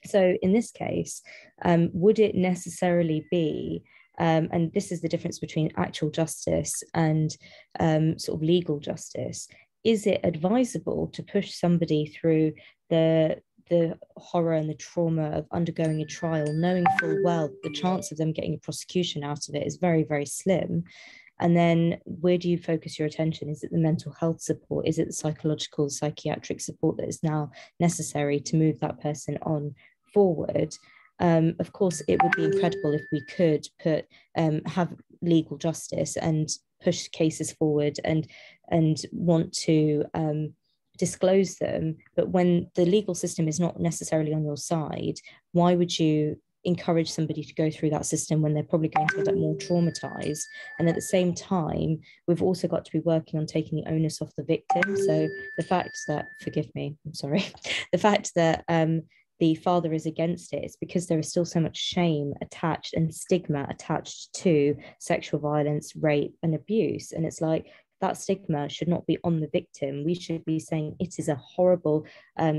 So in this case, would it necessarily be, and this is the difference between actual justice and sort of legal justice, is it advisable to push somebody through the horror and the trauma of undergoing a trial, knowing full well the chance of them getting a prosecution out of it is very, very slim? And then where do you focus your attention? Is it the mental health support? Is it the psychological, psychiatric support that is now necessary to move that person on forward? Of course, it would be incredible if we could have legal justice and push cases forward and want to disclose them. But when the legal system is not necessarily on your side, why would you encourage somebody to go through that system when they're probably going to end up more traumatized? And at the same time, we've also got to be working on taking the onus off the victim. So the fact that, forgive me, I'm sorry, the fact that the father is against it is because there is still so much shame attached and stigma attached to sexual violence, rape, and abuse. And it's like, that stigma should not be on the victim. We should be saying it is a horrible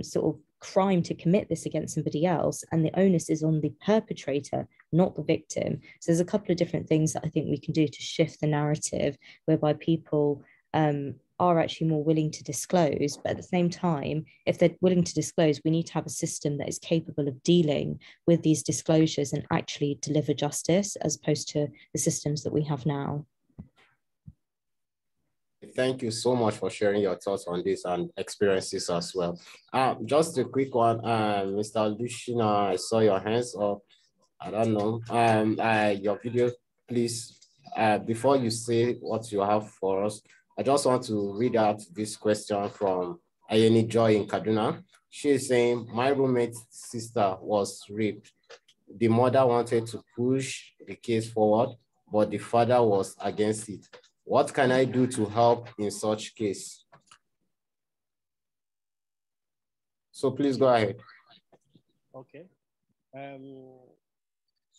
sort of crime to commit this against somebody else, and the onus is on the perpetrator, not the victim. So there's a couple of different things that I think we can do to shift the narrative, whereby people are actually more willing to disclose. But at the same time, if they're willing to disclose, we need to have a system that is capable of dealing with these disclosures and actually deliver justice, as opposed to the systems that we have now. Thank you so much for sharing your thoughts on this and experiences as well. Just a quick one, Mr. Olusina, I saw your hands up. I don't know. Your video, please. Before you say what you have for us, I just want to read out this question from Ayeni Joy in Kaduna. She is saying, my roommate's sister was raped. The mother wanted to push the case forward, but the father was against it. What can I do to help in such case? So please go ahead. Okay.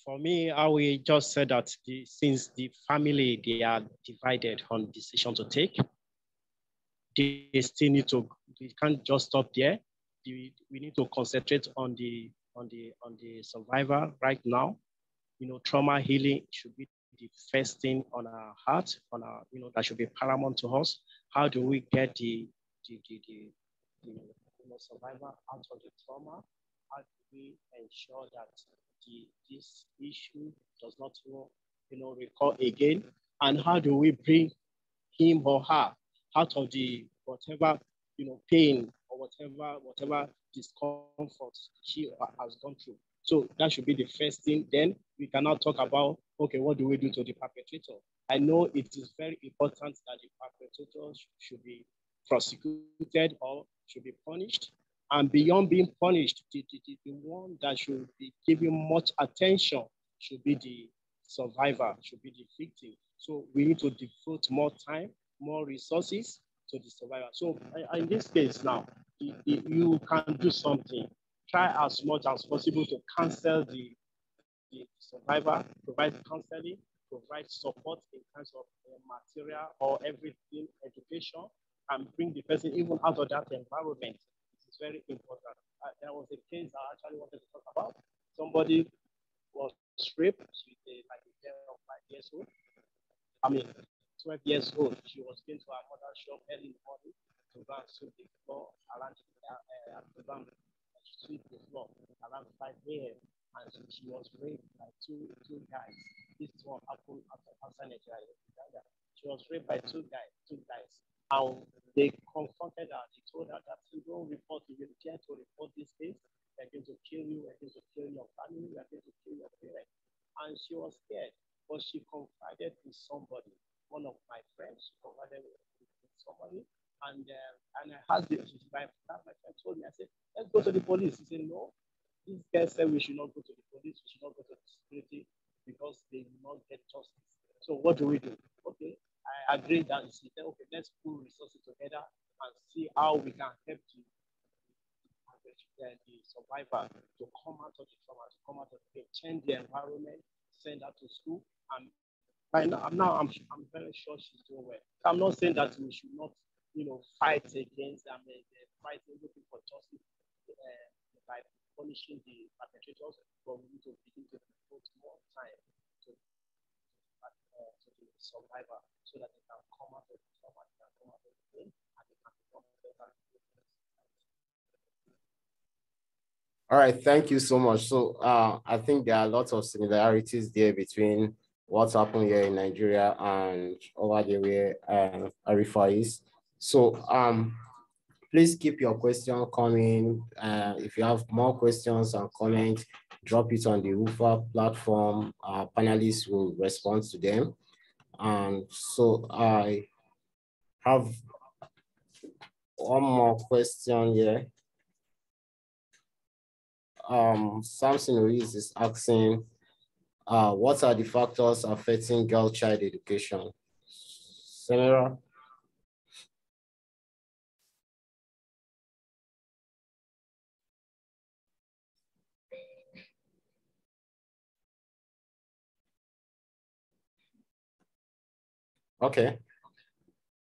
For me, I will just say that since the family, they are divided on decision to take, they still need to, we can't just stop there. We need to concentrate on the survivor right now. You know, trauma healing should be the first thing on our heart, on our, you know, that should be paramount to us. How do we get the survivor out of the trauma? How do we ensure that this issue does not, recur again? And how do we bring him or her out of the whatever, pain or whatever discomfort she has gone through? So that should be the first thing. Then we cannot talk about, okay, what do we do to the perpetrator? I know it is very important that the perpetrators should be prosecuted or should be punished. And beyond being punished, the one that should be given much attention should be the survivor, should be the victim. So we need to devote more time, more resources to the survivor. So in this case now, you can do something. Try as much as possible to counsel the survivor, provide counseling, provide support in terms of material or everything, education, and bring the person even out of that environment. It's very important. There was a case I actually wanted to talk about. Somebody was raped with like a girl of 5 years old. 12 years old. She was going to her mother's shop early in the morning to go and sweep the floor around around 5 a.m. And she was raped by two guys. This one happened outside Nigeria. She was raped by two guys. And they confronted her. They told her that you don't report, if you care to report this case, they're going to kill you, we're going to kill your family, we're going to kill your parents. And she was scared, but she confided in somebody. One of my friends, she confided with somebody. And I asked my friend told me, I said, let's go to the police. He said, no. This guy said we should not go to the police, we should not go to the security because they will not get justice. So what do we do? Okay, I agreed that she said, okay, let's pull resources together and see how we can help the survivor to come out of the trauma, to come out of the change the environment, send her to school. And right now, I'm very sure she's doing well. I'm not saying that we should not, fight against fighting, looking for justice by punishing the perpetrators, but we need to begin to devote more time to the survivor so that they can come out of the trauma, they can come out of the pain, and they can become better. All right, thank you so much. So I think there are lots of similarities there between what's happened here in Nigeria and over there where Arifa is. So please keep your question coming. If you have more questions and comments, drop it on the UFA platform. Our panelists will respond to them. And so I have one more question here. Samson Ruiz is asking, what are the factors affecting girl child education? Samira? Okay.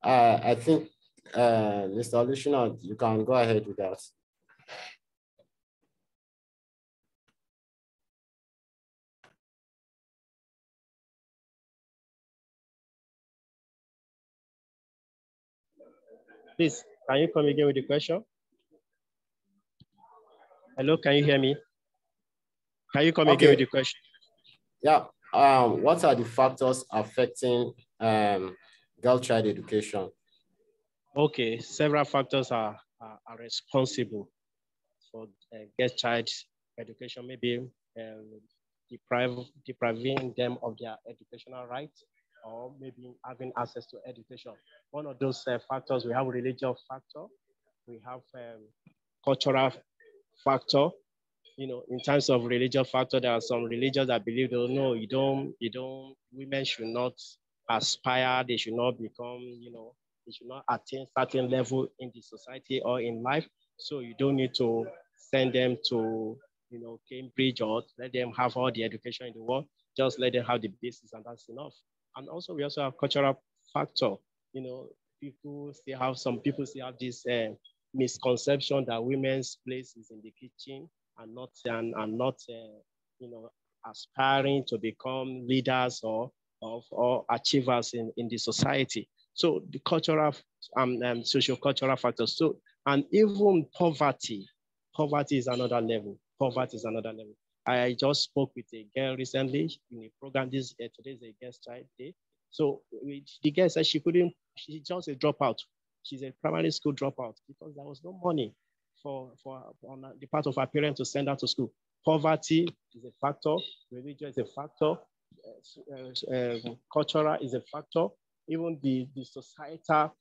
I think, Mr. Olusina, you can go ahead with that. Please, can you come again with the question? Hello, can you hear me? Can you come again with the question? Yeah. What are the factors affecting girl child education? Okay, several factors are responsible for girl child education, maybe depriving them of their educational rights, or maybe having access to education. One of those factors, we have religious factor, we have cultural factor. You know, in terms of religious factor, there are some religions that believe that no, women should not aspire, they should not become, they should not attain certain level in the society or in life. So you don't need to send them to, Cambridge, or let them have all the education in the world. Just let them have the basis, and that's enough. And also, we also have cultural factor. Some people still have this misconception that women's place is in the kitchen, and not aspiring to become leaders or achievers in the society. So the cultural socio-cultural factors. So, and even poverty is another level. Poverty is another level. I just spoke with a girl recently in a program. Today is a Girls' Child Day. So the girl said she's just a dropout. She's a primary school dropout because there was no money on the part of her parents to send her to school. Poverty is a factor. Religion is a factor. Cultural is a factor. Even the societal,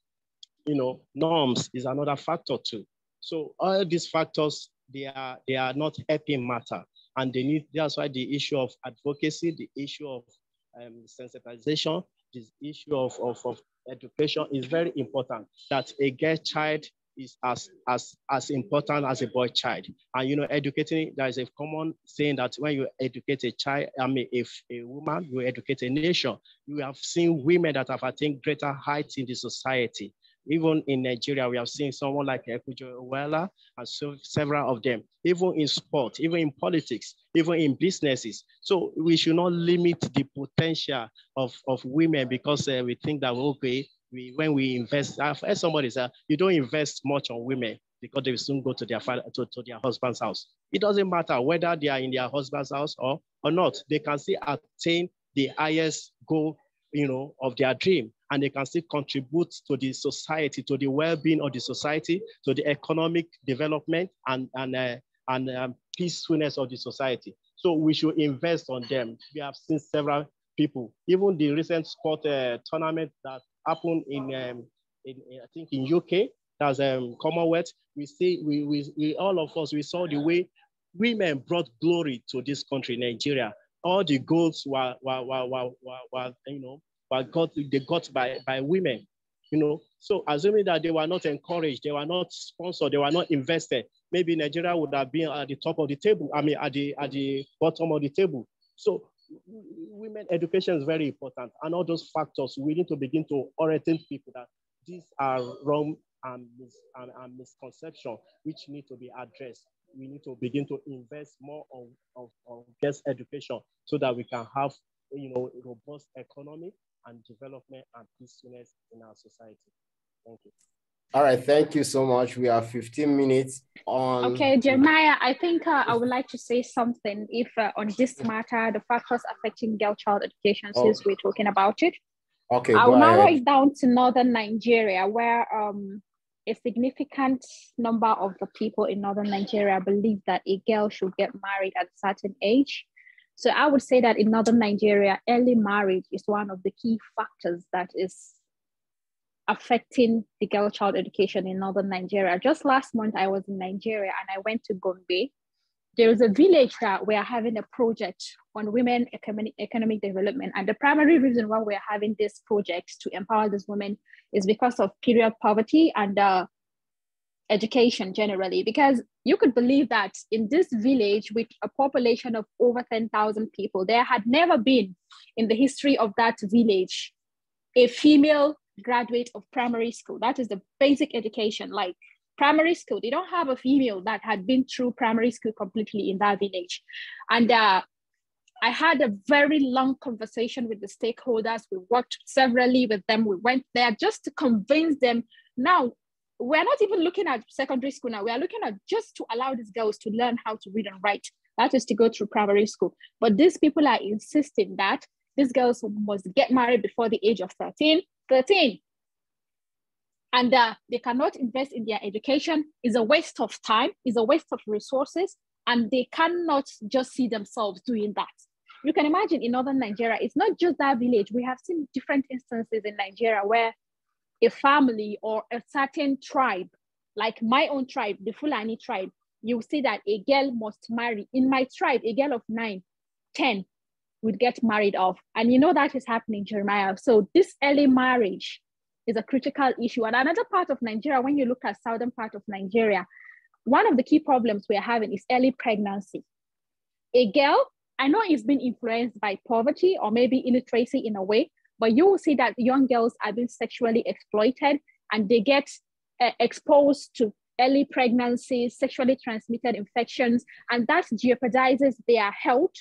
norms is another factor too. So all these factors, they are not helping matter, and that's why the issue of advocacy, the issue of sensitization, this issue of education is very important. That a girl child is as important as a boy child. And educating, there is a common saying that when you educate a child, if a woman, you educate a nation. You have seen women that have attained greater heights in the society. Even in Nigeria, we have seen someone like EWEI and several of them, even in sport, even in politics, even in businesses. So we should not limit the potential of women because we think that, okay, when we invest, I've heard somebody say, you don't invest much on women because they will soon go to their their husband's house. It doesn't matter whether they are in their husband's house or not. They can still attain the highest goal, of their dream, and they can still contribute to the society, to the well-being of the society, to the economic development and peacefulness of the society. So we should invest on them. We have seen several people, even the recent sport tournament that happened in I think in UK, that's Commonwealth. We all of us, we saw the way women brought glory to this country, Nigeria. All the goals were got by women, So assuming that they were not encouraged, they were not sponsored, they were not invested, maybe Nigeria would have been at the top of the table. At the bottom of the table. So women education is very important, and all those factors we need to begin to orientate people that these are wrong and misconception which need to be addressed. We need to begin to invest more on girls' education so that we can have a robust economy and development and peacefulness in our society. Thank you. All right, thank you so much. We have 15 minutes on. Okay, Jeremiah, I think I would like to say something if on this matter, the factors affecting girl child education, since we're talking about it. Okay, I'll narrow it down to northern Nigeria, where a significant number of the people in northern Nigeria believe that a girl should get married at a certain age. So I would say that in northern Nigeria, early marriage is one of the key factors that is affecting the girl child education in northern Nigeria. Just last month, I was in Nigeria and I went to Gombe. There is a village that we are having a project on women economic development. And the primary reason why we're having this project to empower these women is because of period poverty and education generally. Because you could believe that in this village with a population of over 10,000 people, there had never been in the history of that village a female graduate of primary school. That is the basic education, like primary school. They don't have a female that had been through primary school completely in that village. And I had a very long conversation with the stakeholders. We worked severally with them. We went there just to convince them. Now, we're not even looking at secondary school now. We are looking at just to allow these girls to learn how to read and write. That is to go through primary school. But these people are insisting that these girls must get married before the age of 13. and they cannot invest in their education, is a waste of time, is a waste of resources, and they cannot just see themselves doing that. You can imagine in northern Nigeria, it's not just that village. We have seen different instances in Nigeria where a family or a certain tribe, like my own tribe, the Fulani tribe, you see that a girl must marry. In my tribe, a girl of 9, 10 would get married off. And you know that is happening, Jeremiah. So this early marriage is a critical issue. And another part of Nigeria, when you look at southern part of Nigeria, one of the key problems we're having is early pregnancy. A girl, I know it's been influenced by poverty or maybe illiteracy in a way, but you will see that young girls are being sexually exploited and they get exposed to early pregnancies, sexually transmitted infections, and that jeopardizes their health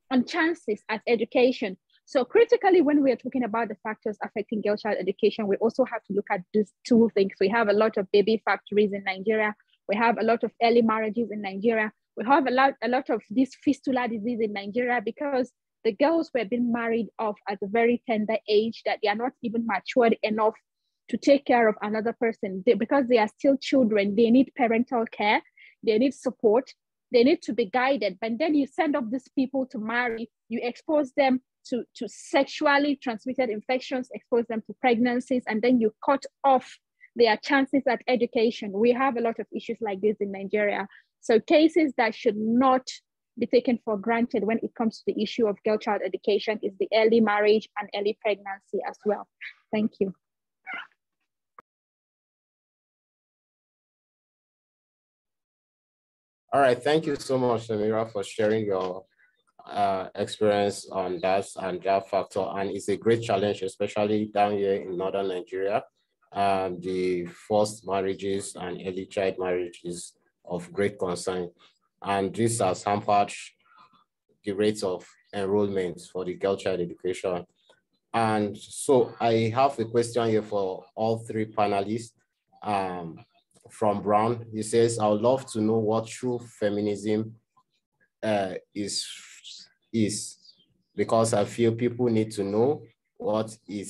and chances at education. So critically, when we are talking about the factors affecting girl child education, we also have to look at these two things. We have a lot of baby factories in Nigeria. We have a lot of early marriages in Nigeria. We have a lot of this fistula disease in Nigeria because the girls were being married off at a very tender age that they are not even matured enough to take care of another person. Because they are still children, they need parental care, they need support, they need to be guided. But then you send off these people to marry, you expose them to sexually transmitted infections, expose them to pregnancies, and then you cut off their chances at education. We have a lot of issues like this in Nigeria. So cases that should not be taken for granted when it comes to the issue of girl child education is the early marriage and early pregnancy as well. Thank you. All right, thank you so much, Samira, for sharing your experience on that and that factor. And it's a great challenge, especially down here in northern Nigeria. The forced marriages and early child marriages of great concern. And this has hampered the rates of enrollment for the girl child education. And so I have a question here for all three panelists. From Brown, he says, I would love to know what true feminism is, because I feel people need to know what it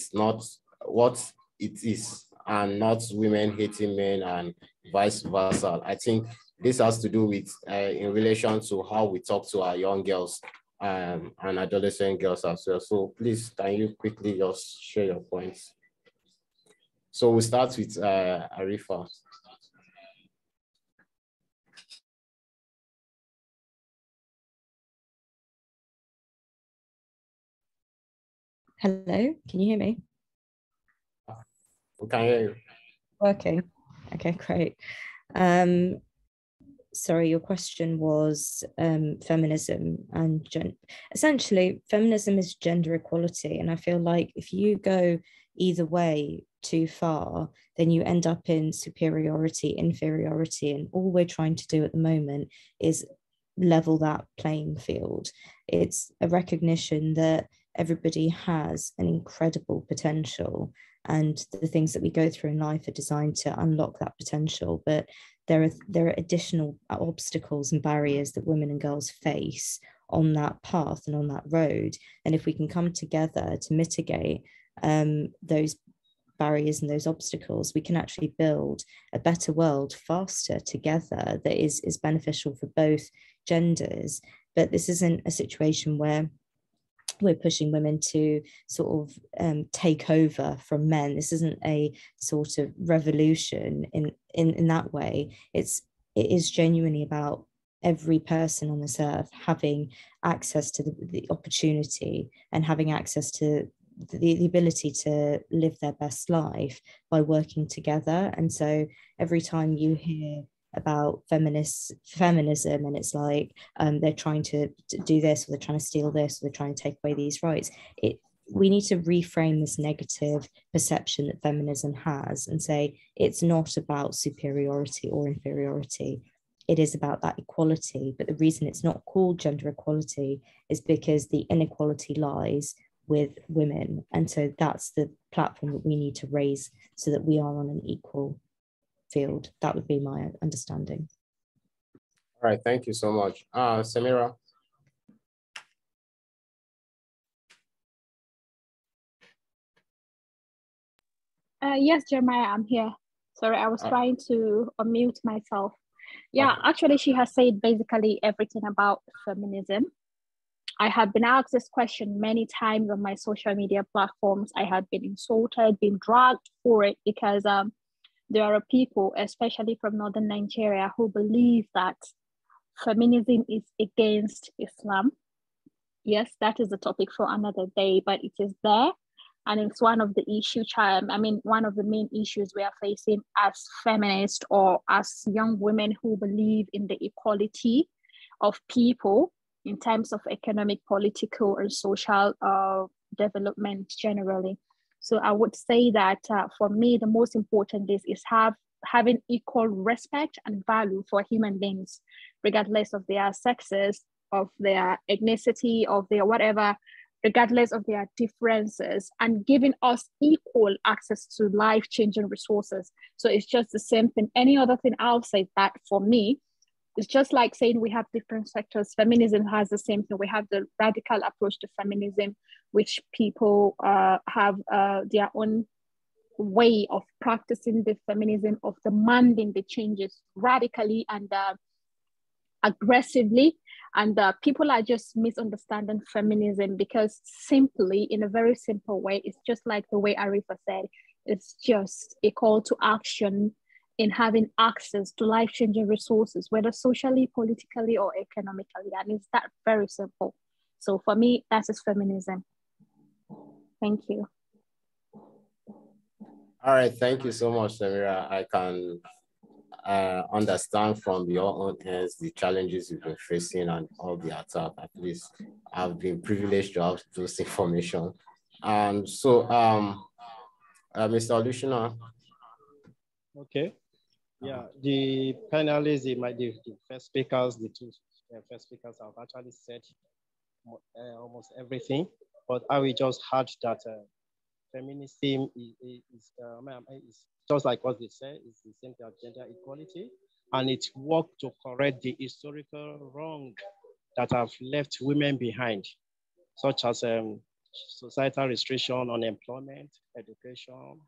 is, and not women hating men and vice versa. I think this has to do with in relation to how we talk to our young girls and adolescent girls as well. So please, can you quickly just share your points? So we'll start with Arifa. Hello, can you hear me? We can hear you. Okay, great. Sorry, your question was feminism and essentially feminism is gender equality. And I feel like if you go either way too far, then you end up in superiority, inferiority. And all we're trying to do at the moment is level that playing field. It's a recognition that everybody has an incredible potential, and the things that we go through in life are designed to unlock that potential. But there are additional obstacles and barriers that women and girls face on that path and on that road. And if we can come together to mitigate those barriers and those obstacles, we can actually build a better world faster together that is beneficial for both genders. But this isn't a situation where we're pushing women to sort of take over from men. This isn't a sort of revolution in that way. It is genuinely about every person on this earth having access to the opportunity and having access to the ability to live their best life by working together. And so every time you hear about feminism and it's like they're trying to do this, or they're trying to steal this, or they're trying to take away these rights, we need to reframe this negative perception that feminism has and say it's not about superiority or inferiority. It is about that equality. But the reason it's not called gender equality is because the inequality lies with women. And so that's the platform that we need to raise so that we are on an equal field. That would be my understanding. All right, thank you so much. Samira. Yes, Jeremiah, I'm here. Sorry, I was trying to unmute myself. Yeah, actually, she has said basically everything about feminism. I have been asked this question many times on my social media platforms. I have been insulted, been dragged for it because there are people, especially from northern Nigeria, who believe that feminism is against Islam. Yes, that is a topic for another day, but it is there. And it's one of the one of the main issues we are facing as feminists or as young women who believe in the equality of people in terms of economic, political, and social development generally. So I would say that for me, the most important is having equal respect and value for human beings, regardless of their sexes, of their ethnicity, of their whatever, regardless of their differences, and giving us equal access to life-changing resources. So it's just the same thing. Any other thing outside that, for me, it's just like saying we have different sectors. Feminism has the same thing. We have the radical approach to feminism, which people have their own way of practicing the feminism, of demanding the changes radically and aggressively. And people are just misunderstanding feminism because simply, in a very simple way, it's just like the way Arifa said, it's just a call to action in having access to life-changing resources, whether socially, politically, or economically. And it's that very simple. So for me, that is feminism. Thank you. All right, thank you so much, Samira. I can understand from your own hands the challenges you've been facing and all the attack. At least I've been privileged to have those information. And so, Mr. Olusina. Okay. Yeah, the panelists, the first speakers, the two first speakers have actually said almost everything, but I will just add that feminism is just like what they say, it's the same thing as gender equality, and it works to correct the historical wrong that have left women behind, such as societal restriction on employment, education,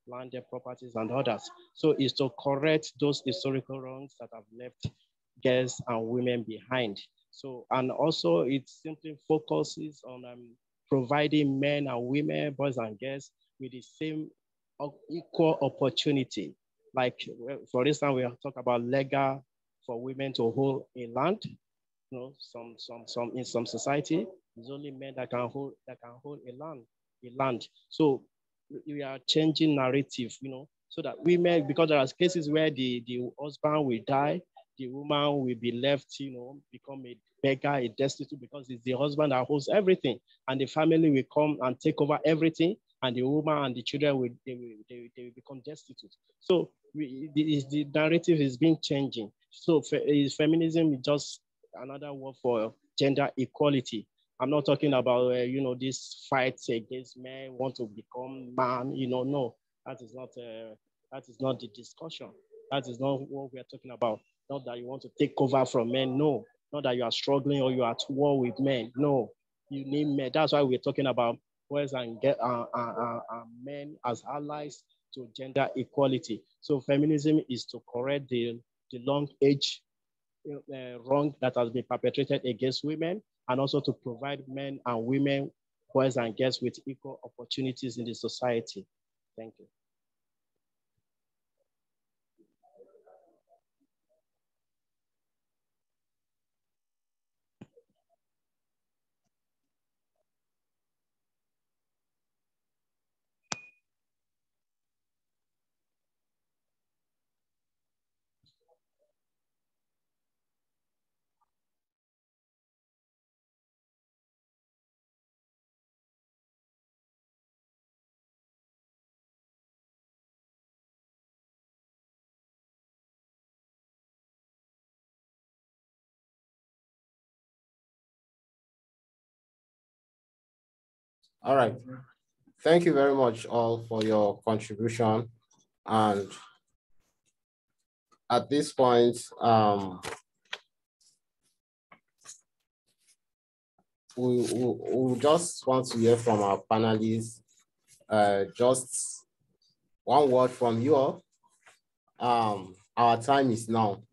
landed properties, and others. So it's to correct those historical wrongs that have left girls and women behind. So, and also it simply focuses on providing men and women, boys and girls, with the same equal opportunity. Like, for instance, we talk about legal for women to hold a land. You know, in some society, it's only men that can hold a land. So we are changing narrative, you know, so that women, because there are cases where the husband will die, the woman will be left, you know, become a beggar, a destitute, because it's the husband that holds everything, and the family will come and take over everything, and the woman and the children will become destitute. So the narrative is being changing. So feminism is just another word for gender equality. I'm not talking about, you know, this fight against men want to become man, you know, no, that is not the discussion. That is not what we are talking about. Not that you want to take over from men, no. Not that you are struggling or you are at war with men, no. You need men. That's why we're talking about boys and men as allies to gender equality. So feminism is to correct the long age wrong that has been perpetrated against women, and also to provide men and women, boys and girls, with equal opportunities in the society. Thank you. All right. Thank you very much all for your contribution. And at this point, we just want to hear from our panelists, just one word from you all. Our time is now.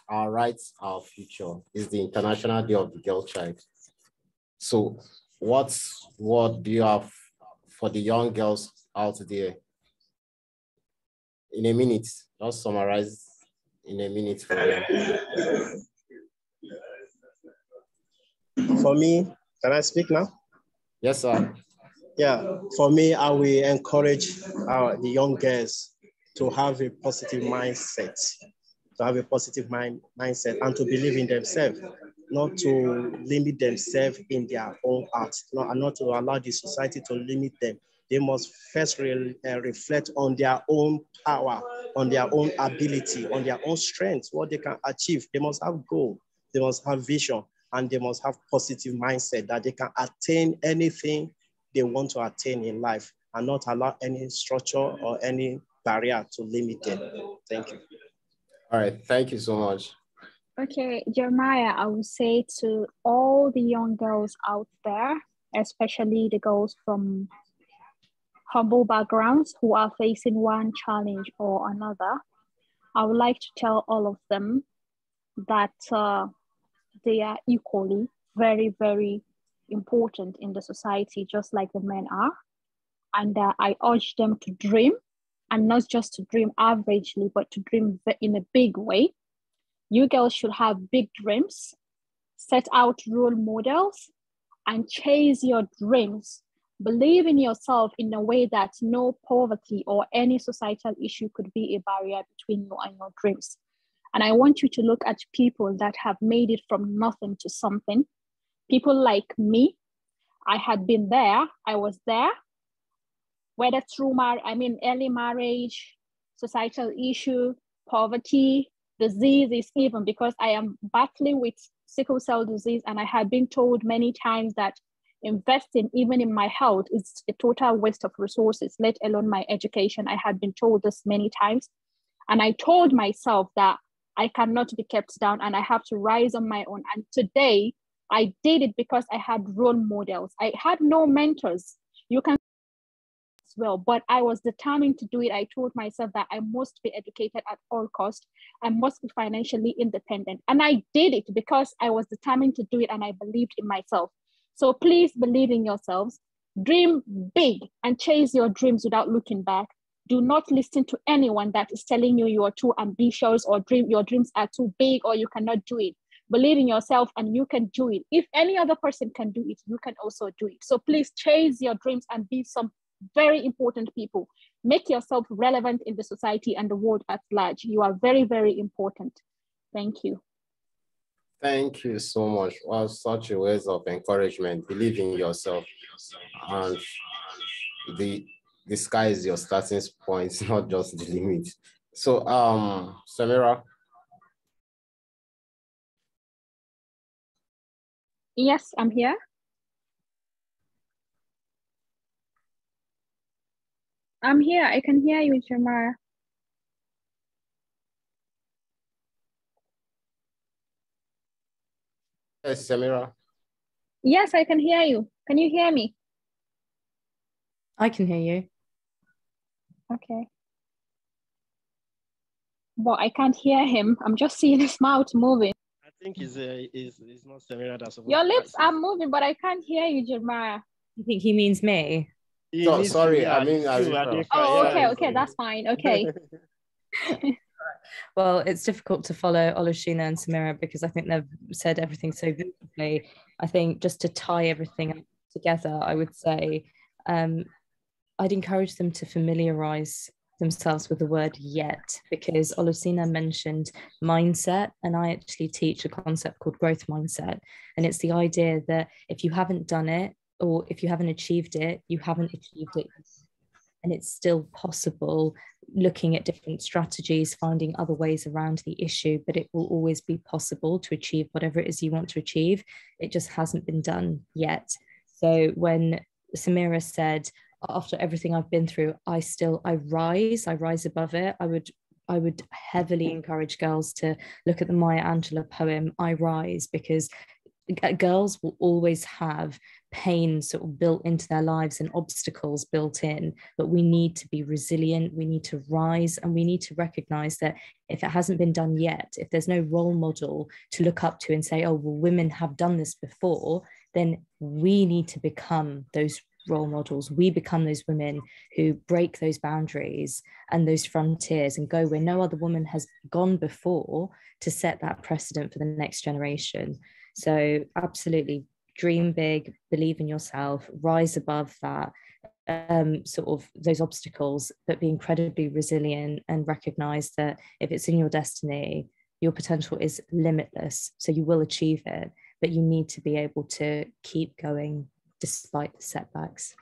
Our rights, our future is the International Day of the Girl Child. So what do you have for the young girls out there? In a minute, just summarize in a minute for them. For me, can I speak now? Yes, sir. Yeah, for me, I will encourage the young girls to have a positive mindset, mindset and to believe in themselves, not to limit themselves in their own art, and not to allow the society to limit them. They must first reflect on their own power, on their own ability, on their own strength, what they can achieve. They must have goal, they must have vision, and they must have positive mindset that they can attain anything they want to attain in life and not allow any structure or any barrier to limit them. Thank you. All right, thank you so much. Okay, Jeremiah, I would say to all the young girls out there, especially the girls from humble backgrounds who are facing one challenge or another, I would like to tell all of them that they are equally very, very important in the society, just like the men are. And I urge them to dream, and not just to dream averagely, but to dream in a big way. You girls should have big dreams, set out role models, and chase your dreams. Believe in yourself in a way that no poverty or any societal issue could be a barrier between you and your dreams. And I want you to look at people that have made it from nothing to something. People like me, I had been there, I was there, whether through early marriage, societal issue, poverty, diseases, even because I am battling with sickle cell disease, and I have been told many times that investing even in my health is a total waste of resources, let alone my education. I had been told this many times. And I told myself that I cannot be kept down and I have to rise on my own. And today I did it because I had role models. I had no mentors. You can as well, but I was determined to do it. I told myself that I must be educated at all costs. I must be financially independent. And I did it because I was determined to do it and I believed in myself. So please believe in yourselves, dream big and chase your dreams without looking back. Do not listen to anyone that is telling you you are too ambitious or your dreams are too big or you cannot do it. Believe in yourself and you can do it. If any other person can do it, you can also do it. So please chase your dreams and be some very important people. Make yourself relevant in the society and the world at large. You are very, very important. Thank you. Thank you so much. Well, such a words of encouragement. Believe in yourself. And the sky is your starting point, not just the limit. So, Samira. Yes, I'm here. I'm here. I can hear you, Jamara. Yes, Samira. Yes, I can hear you. Can you hear me? I can hear you. Okay. But I can't hear him. I'm just seeing his mouth moving. I think it's not Samira that's supposed Your lips are moving, but I can't hear you, Jeremiah. You think he means me? So, sorry, I mean, oh, okay, that's fine. Okay. Well, it's difficult to follow Olusina and Samira because I think they've said everything so beautifully. I think just to tie everything together, I would say I'd encourage them to familiarize themselves with the word yet, because Olusina mentioned mindset, and I actually teach a concept called growth mindset. And it's the idea that if you haven't done it, or if you haven't achieved it, you haven't achieved it. And it's still possible, looking at different strategies, finding other ways around the issue, but it will always be possible to achieve whatever it is you want to achieve. It just hasn't been done yet. So when Samira said, after everything I've been through, I rise above it, I would heavily encourage girls to look at the Maya Angelou poem, I Rise, because girls will always have pain sort of built into their lives and obstacles built in, but we need to be resilient, we need to rise, and we need to recognize that if it hasn't been done yet, if there's no role model to look up to and say, oh, well, women have done this before, then we need to become those role models. We become those women who break those boundaries and those frontiers and go where no other woman has gone before to set that precedent for the next generation. So absolutely dream big, believe in yourself, rise above that sort of those obstacles, but be incredibly resilient and recognize that if it's in your destiny, your potential is limitless. So you will achieve it, but you need to be able to keep going despite the setbacks.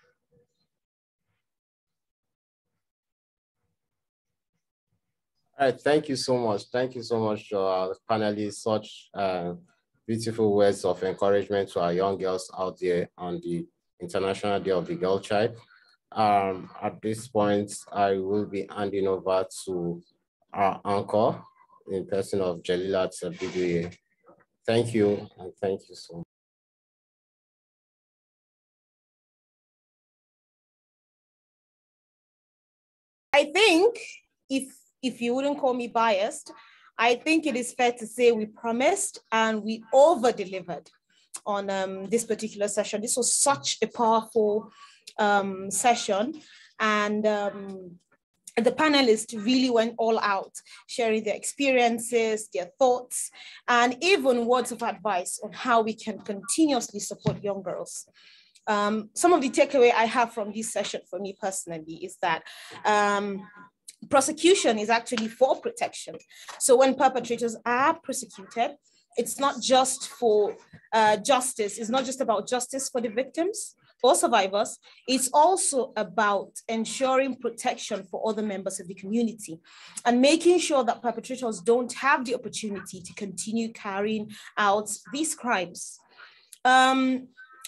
All right, thank you so much. Thank you so much to our panelists. Such beautiful words of encouragement to our young girls out there on the International Day of the Girl Child. At this point, I will be handing over to our anchor in person of Jalilat Abidouye. Thank you, and thank you so much. I think if you wouldn't call me biased, I think it is fair to say we promised and we over-delivered on this particular session. This was such a powerful session, and the panelists really went all out, sharing their experiences, their thoughts, and even words of advice on how we can continuously support young girls. Some of the takeaway I have from this session for me personally is that prosecution is actually for protection. So when perpetrators are prosecuted, it's not just for justice. It's not just about justice for the victims or survivors. It's also about ensuring protection for other members of the community and making sure that perpetrators don't have the opportunity to continue carrying out these crimes.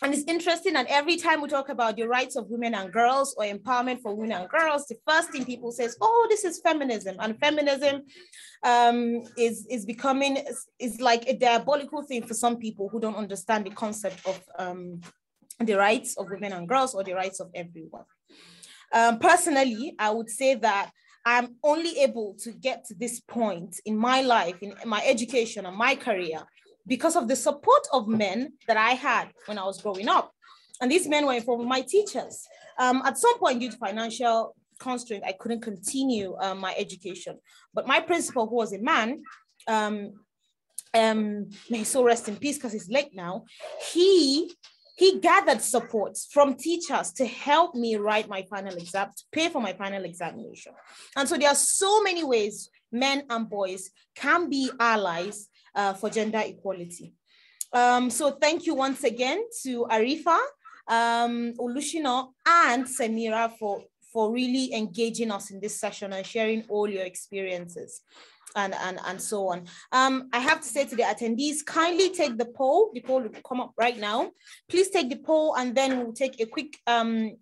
And it's interesting that every time we talk about the rights of women and girls or empowerment for women and girls, the first thing people say is, oh, this is feminism. And feminism is becoming, is like a diabolical thing for some people who don't understand the concept of the rights of women and girls or the rights of everyone. Personally, I would say that I'm only able to get to this point in my life, in my education and my career, because of the support of men that I had when I was growing up. And these men were from my teachers. At some point, due to financial constraint, I couldn't continue my education. But my principal, who was a man, may he so rest in peace because he's late now, he gathered support from teachers to help me write my final exam, to pay for my final examination. And so there are so many ways men and boys can be allies for gender equality. So thank you once again to Arifa, Olusina, and Samira for really engaging us in this session and sharing all your experiences and so on. I have to say to the attendees, kindly take the poll. The poll will come up right now. Please take the poll, and then we'll take a quick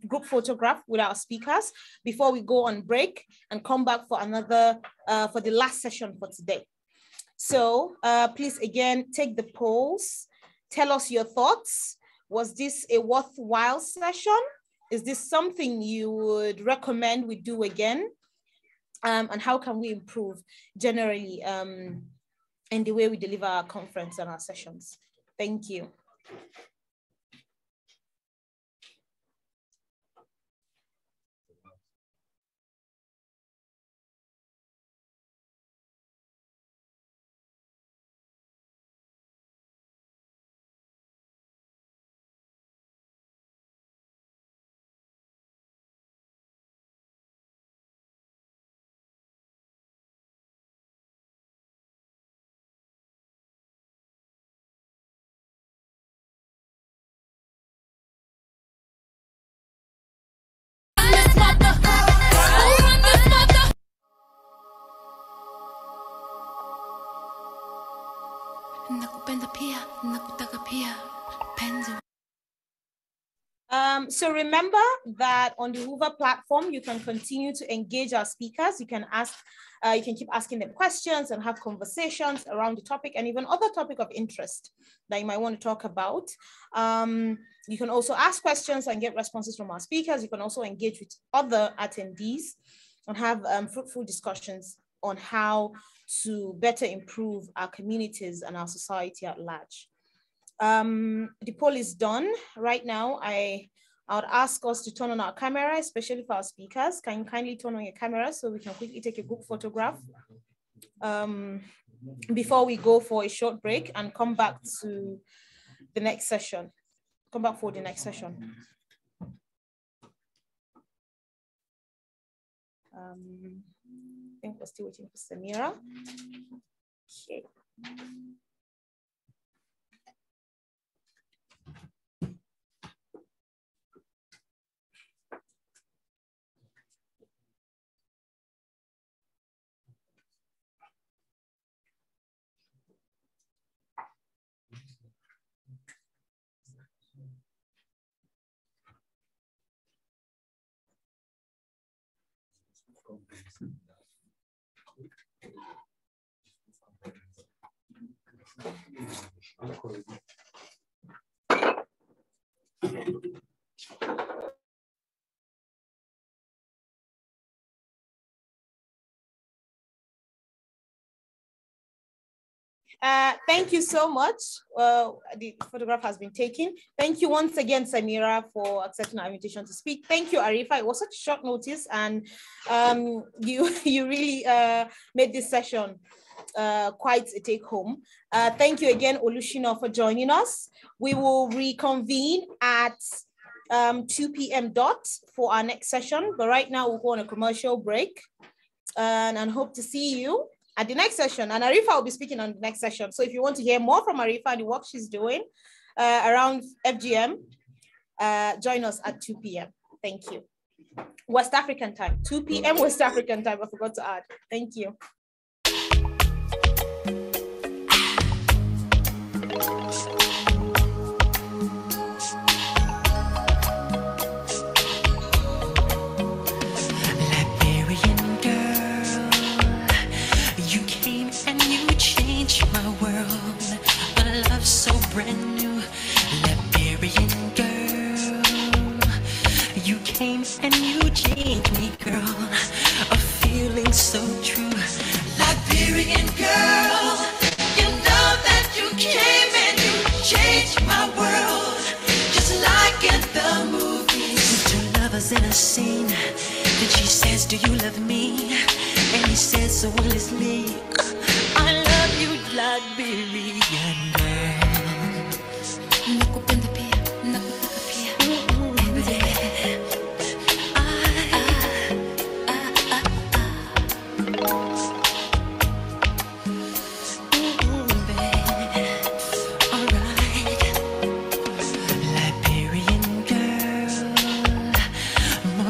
group photograph with our speakers before we go on break and come back for another, for the last session for today. So please, again, take the polls. Tell us your thoughts. Was this a worthwhile session? Is this something you would recommend we do again? And how can we improve generally in the way we deliver our conference and our sessions? Thank you. So remember that on the Hoover platform, you can continue to engage our speakers. You can keep asking them questions and have conversations around the topic and even other topic of interest that you might want to talk about. You can also ask questions and get responses from our speakers. You can also engage with other attendees and have fruitful discussions on how to better improve our communities and our society at large. The poll is done right now. I would ask us to turn on our camera, especially for our speakers. Can you kindly turn on your camera so we can quickly take a group photograph before we go for a short break and come back to the next session. Come back for the next session. I think we're still waiting for Samira. Okay. Thank you so much. The photograph has been taken. Thank you once again, Samira, for accepting our invitation to speak. Thank you, Arifa. It was such short notice, and you really made this session quite a take home. Thank you again, Olusina, for joining us. We will reconvene at 2 p.m. dot for our next session, but right now we'll go on a commercial break and hope to see you at the next session. And Arifa will be speaking on the next session. So if you want to hear more from Arifa and the work she's doing around FGM, join us at 2 p.m. Thank you. West African time, 2 p.m. West African time, I forgot to add. Thank you. So brand new, Liberian girl. You came and you changed me, girl. A feeling so true, Liberian girl. You know that you came and you changed my world, just like in the movies. Two lovers in a scene, then she says, "Do you love me?" And he says, "So will it's me. I love you, Liberian girl."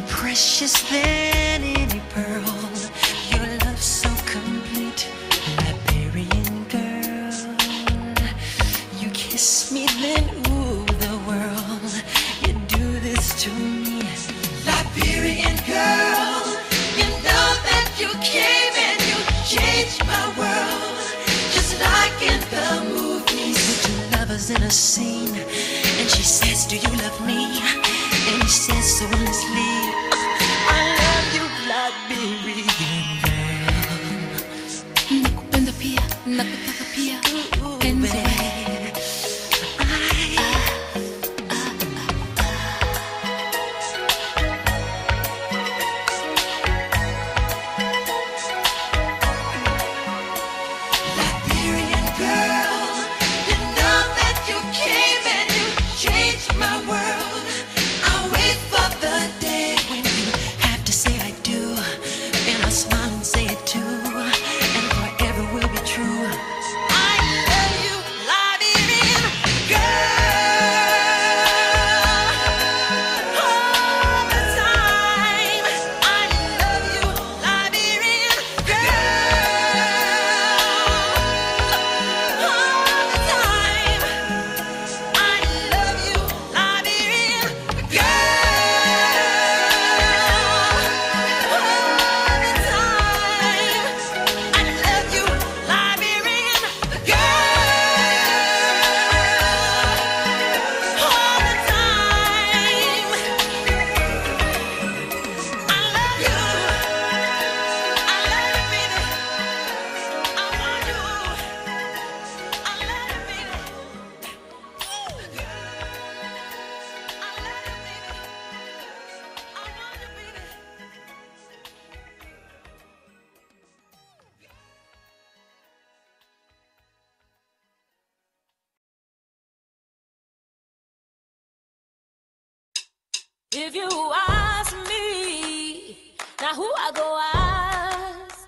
Precious than any pearl, your love so complete, Liberian girl. You kiss me, then ooh, the world. You do this to me, Liberian girl. You know that you came and you changed my world, just like in the movies. With two lovers in a scene, and she says, "Do you love me?" And he says so honestly, "I love you, Liberian girl." Nakupenda pia, nakutaka pia, penzi. Liberian girl, you know that you came and you changed my world. I'll wait for the day when you have to say I do, and I'll smile and say it too, and forever will be true. If you ask me, now who I go ask?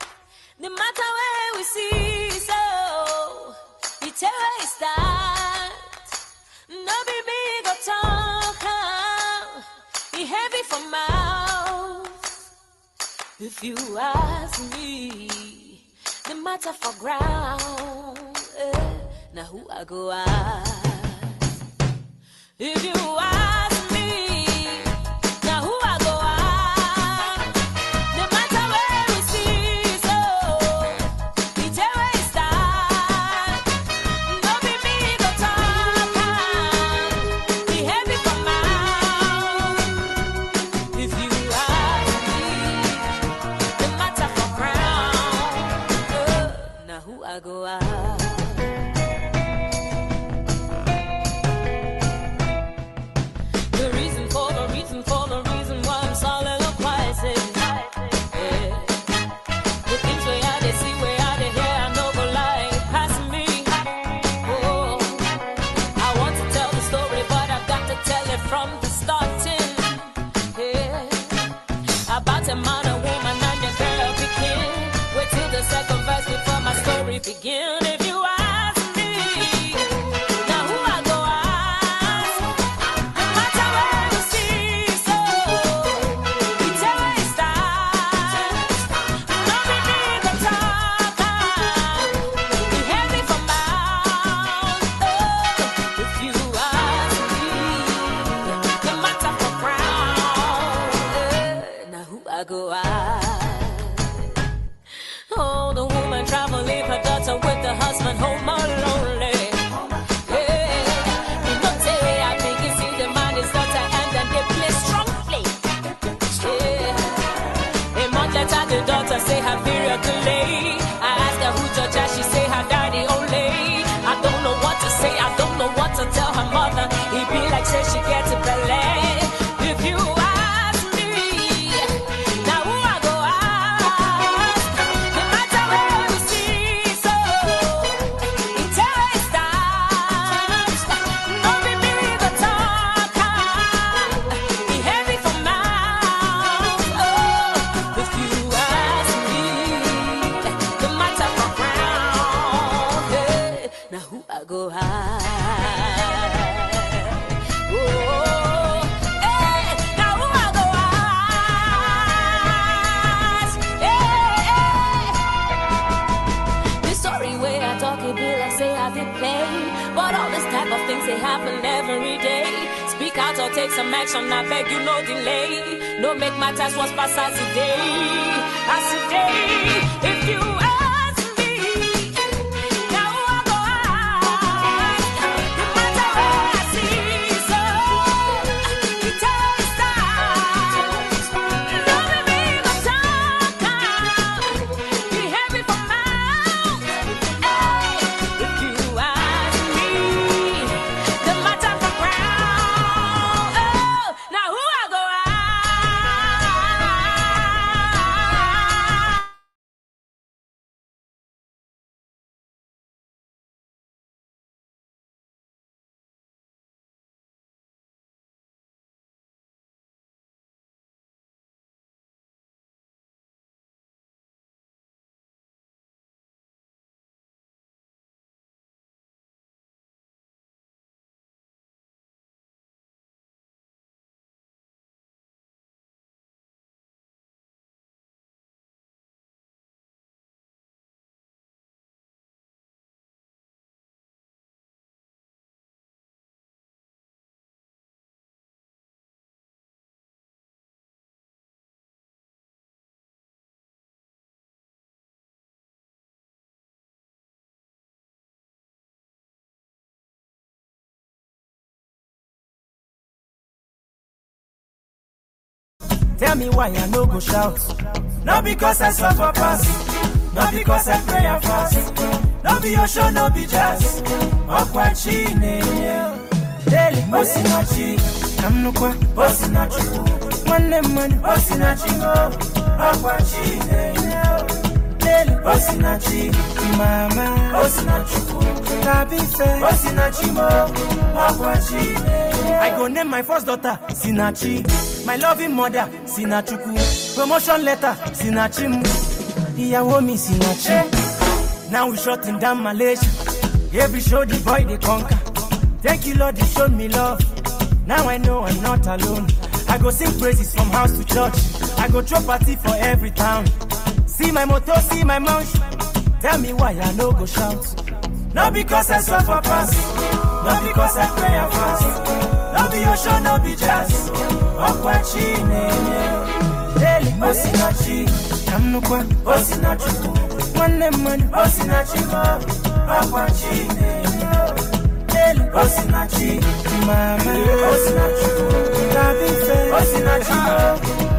No matter where we see, so it's where it starts. No be big or talk, be heavy for mouth. If you ask me, the matter for ground. Now who I go ask? If you ask me, now who I go ask? No matter where we see, so it's where it starts. No be me go talk, be heavy for mouth. If you ask me, the matter for ground. Now who I go ask? Begin. If you ask me, now who I go ask? No matter where we see, so it's where it starts. No be me the talk, be heavy for mouth. Oh, if you ask me, no matter for ground. Now who I go ask? Oh, the woman travel, leave her daughter with the husband home alone. Hey, you know, say I think you see the man is daughter and then they play strongly. Yeah, a month later the daughter say her period delay. I asked her who judge her, she say her daddy only. I don't know what to say, I don't know what to tell her mother. He be like say she gets a ballet. If you ask me, now who I go ask? No matter where we see, so it's where it starts. No be me the talk, be heavy for mouth. Oh, if you ask me, the matter for ground. Hey, now who I go ask? Oh, hey, now who I go ask? Hey, the story where I talk it be like say I did play, but all this type of things they happen every day. Speak out or take some action, I beg you no delay. No make matters worse past as today. As today, if you ask me, now who I go ask? No matter where I see, so it's where it starts. No be me the talk, be heavy for mouth. Hey, if you ask me, the matter for ground. Oh, now who I go ask? Tell me why I no go shout. Not because I suffer pass, not because I pray and fast. No be your show, no be jazz. Okwachi daily Osinachi. I'm no kwa Osinachi. One lemon Osinachi. Okwachi daily Osinachi. Mama Osinachi. Tabife Osinachi mo. Okwachi. I go name my first daughter Sinachi. My loving mother, Sinachuku. Promotion letter, Sinachim. Iyawomi Sinachi. Now we shutting down Malaysia. Every show the boy they conquer. Thank you, Lord, you showed me love. Now I know I'm not alone. I go sing praises from house to church. I go throw party for every town. See my motto, see my mouth. Tell me why I no go shout. Not because I suffer past. Not because I pray and fast. Not be ocean, not be jazz. Okwachi, daily, Osinachi. Kamnukwa, Osinachi. One man, Osinachi. Okwachi, daily, Osinachi. Mama, Osinachi. Kabife, Osinachi.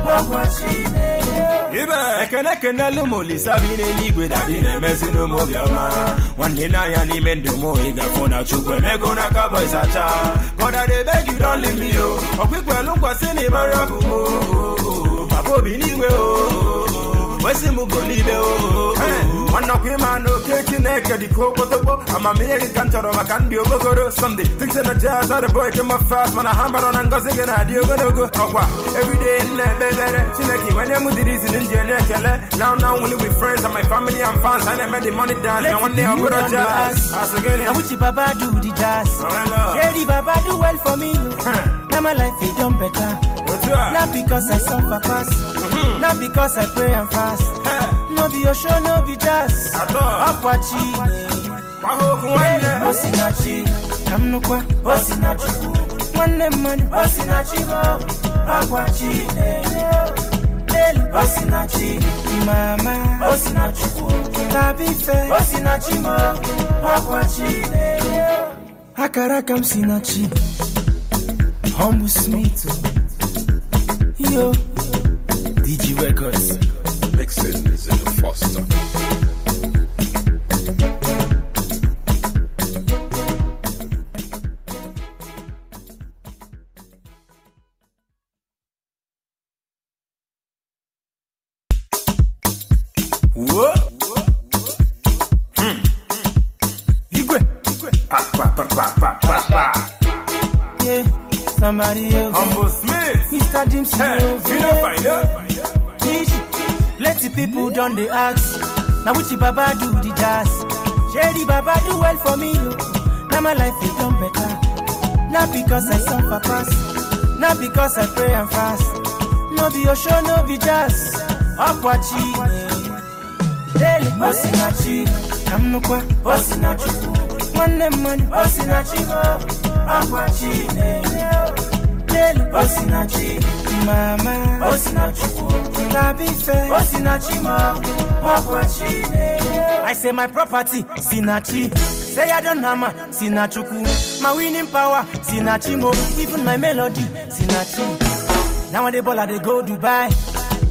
Okwachi, Ibe, ekene lumoli sabine ligwe dadine mesino mobiama. One day na ya ni mendo mo iga fona chukwe mego na kaboy sacha. God I dey beg you don't leave me oh. Okwikwe lungwa sini marabu oh. Pabo biniwe oh. Wesi mugolibe oh. One no kwima no keki neke di koko topo. I'm a meri kantoro makandi ogogoro. Someday things in the jazz are the boy come up fast. Man a hammer on and goes again I do go. Every day in the bed. Chineki when you move the reason in Kele. Now only with friends and my family and fans. And I made the money dance. And one day I'm gonna jazz. As again, I wish Baba do the jazz. Yeah, the Baba do well for me. Now my life is done better. Not because I suffer fast. Not because I pray and fast. No be your show, no be jazz. Akwachi, Osinachi, Kamnukwa, Osinachi. One man, Osinachi, Akwachi, Osinachi, Mama, Osinachi, Kabife, Osinachi, Akwachi, Akarakam Sinachi, Humble Smith, Yo, DG Records. Mixing is in the Foster. What? Igwe. Yeah, somebody else. Humble Smith. Mr. Dimson. Hey, you don't find out. Plenty people done the ask. Now which Baba do the jazz? Shady Baba do well for me. Now my life is done better. Not because I suffer fast. Not because I pray and fast. No be your show, no be jazz. Akwachi, daily Osinachi. Kamnukwa, Osinachi. One man, Osinachi. Akwachi, daily Osinachi. Mama, Osinachi. I say my property, Sinachi. Say I don't hammer, Sinachuku. My winning power, Sinachimo. Even my melody, Sinachi. Now when they ball, they go Dubai.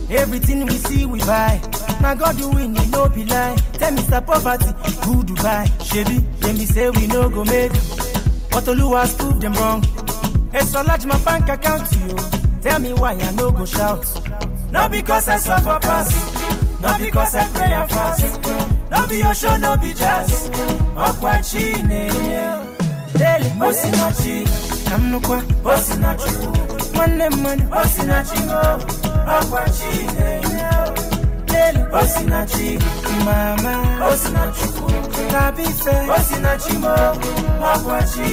Everything we see, we buy. Now God do win, you no be lie. Tell Mr. Poverty, who Dubai? Shebi, let me say we no go make. But Olu has proved them wrong. It's so large my bank account to you. Tell me why I no go shout. Not because I suffer past. Not because I pray and fast. Not be your show, no be jazz. Okwachi, daily Osinachi. Kamnukwa, Osinachi. One man, Osinachi. Okwachi, daily Osinachi. Mama, Osinachi. Kabife, Osinachi. Okwachi.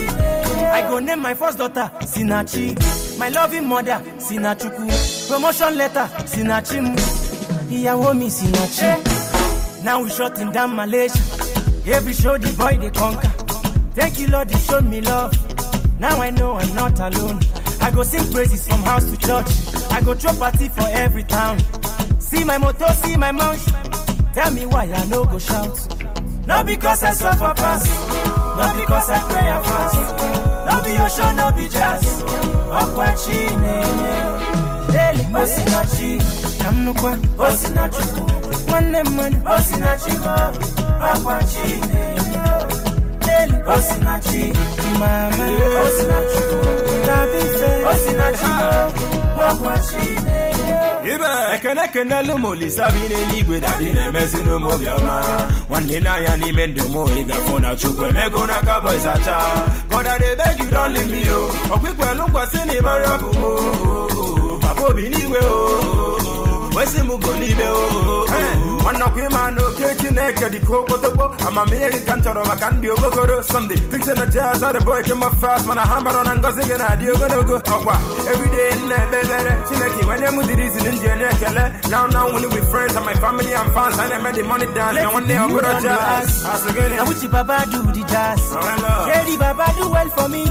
I go name my first daughter, Sinachi. My loving mother, Sinachuku. Promotion letter, Sinachim. Iyawomi Sinachi. Now we shutting down Malaysia. Every show the boy they conquer. Thank you, Lord, you showed me love. Now I know I'm not alone. I go sing praises from house to church. I go throw party for every town. See my motto, see my mouth. Tell me why I no go shout. Not because I suffer fast. Not because I pray and fast. Not be your show, no be jazz. Okwachi, daily Osinachi. Kamnukwa, Osinachi. One man, Osinachi. Okwachi, daily Osinachi. Mama, Osinachi. Kabife, Osinachi. Okwachi, Ibe, ekene lumoli sabine ligwe dadine mesino mobiama. One day na ya ni mendo mo iga fona chukwe mego na kaboy sacha. God I dey beg you don't leave me oh. Okwikwe lungwa sini marabu oh. biniwe oh. Wesi mugolibe oh. One of him and no kitchen naked, the cocoa. I'm American Toro, I can't be over Sunday. Fixing the jazz, the boy came up fast, man. I hammer on and gossip and I do go. Every day in Chinaki, when I'm with the reason in Janet, now only with friends and my family and fans, and I made the money down. And one day I'm going to jazz. I wish you Baba do the jazz. Lady Baba do well for me.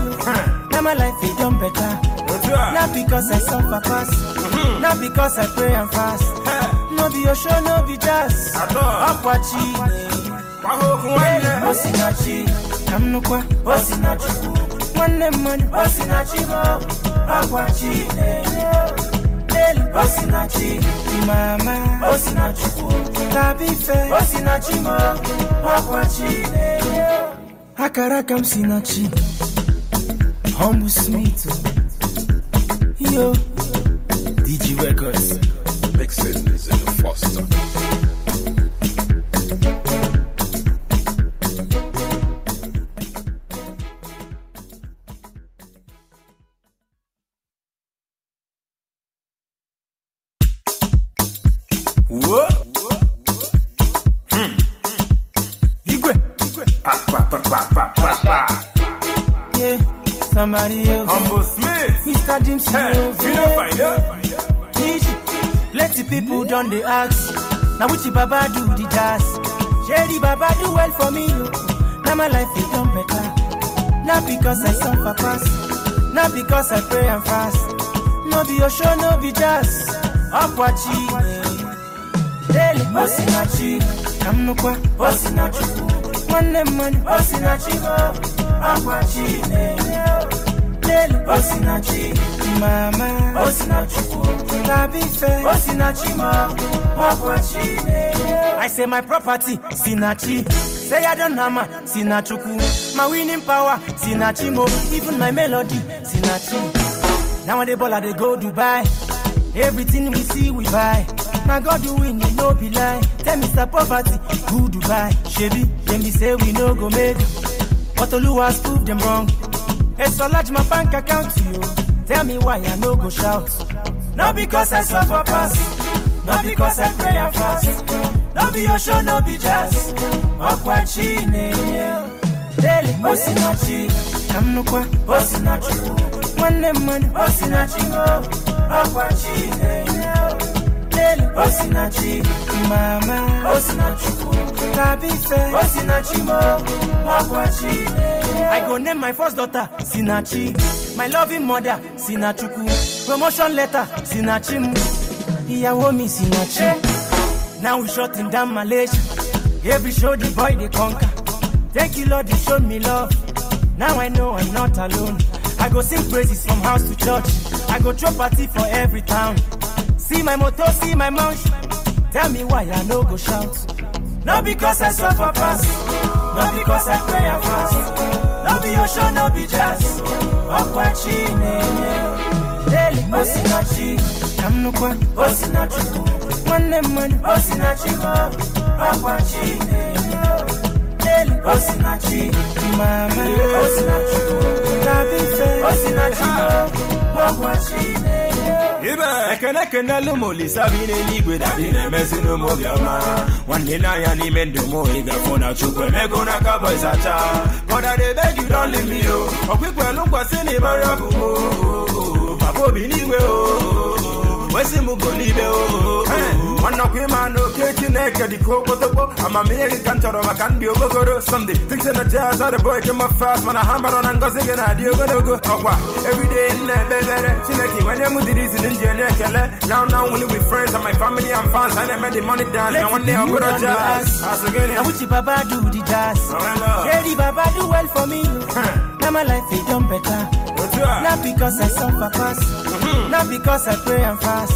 Now my life is done better. Not because I suffer fast, not because I pray and fast. No be your show, no be jazz. Akwachi, Osinachi, Kamnukwa, Osinachi, one man, Osinachi, Akwachi, Osinachi, Mama, Osinachi, Tabife, Osinachi, Akwachi, Akarakam Sinachi, Humble Smith, yo, DG Records. Mixing is in the Foster. What? Yeah, somebody else. Humble Smith. Mr. Dimsy. Plenty people done the ask. Now which Baba do the jazz? Shady Baba do well for me. Now my life is done better. Not because I suffer fast, not because I pray and fast. No be your show, no be jazz. Akwachi, daily Osinachi, Kamnukwa, Osinachi, one man, Osinachi, Akwachi, daily Osinachi, Mama, Osinachi, Tabife, Osinachi, Akwachi. I say my property, Sinachi. Say I don't hammer, Sinachuku. My winning power, Sinachi mo. Even my melody, Sinachi. Now when they ball, they go Dubai. Everything we see, we buy. Now God do win, you know be lie. Tell Mr. Poverty, who Dubai? Chevy, then me say we no go make. But Olu has proved them wrong. It's so large my bank account to you. Tell me why I no go shout. Not because I suffer past, not because I pray and fast. No be your show, no be jazz. Akwachi, daily Osinachi, Kamnukwa, Osinachi, one man, Osinachi, Akwachi, daily Osinachi, Mama, Osinachi, Tabife, Osinachi, Akwachi. I go name my first daughter, Sinachi. My loving mother, Sinachuku. Promotion letter, Sinachi. Iyawo mi Sinachi. Now we shutting down Malaysia. Every show the boy they conquer. Thank you Lord, you showed me love. Now I know I'm not alone. I go sing praises from house to church. I go throw party for every town. See my motto, see my mouth. Tell me why I no go shout. Not because I suffer fast, not because I pray and fast. No be your show, no be jazz. Akwachi, daily Osinachi, Kamnukwa, Osinachi, one man, Osinachi, Akwachi, daily Osinachi, Mama, Osinachi, Tabife, Osinachi, Akwachi. Ekene lumoli sabine ligwe dadine mesino mobiama. One day na yani mendo mo iga fona chukwe mego na kabo isacha. God I beg you don't leave me oh. Okwikwe lungwa sini barabu oh. Papo biniwe oh. Wesi mugolibe oh. One of him and no kitchen naked, the cocoa. I'm American Toro, I can't be over Sunday. Fixing the jazz, the boy came up fast, man. I hammer on and gossip and I do go. Every day in Chinaki, when I'm with the reason in Janet, now only with friends and my family and fans, and I made the money down. And one day I'm going to jazz. I wish Baba do the jazz. Lady Baba do well for me. Now my life is done better. Not because I suffer fast, not because I pray and fast.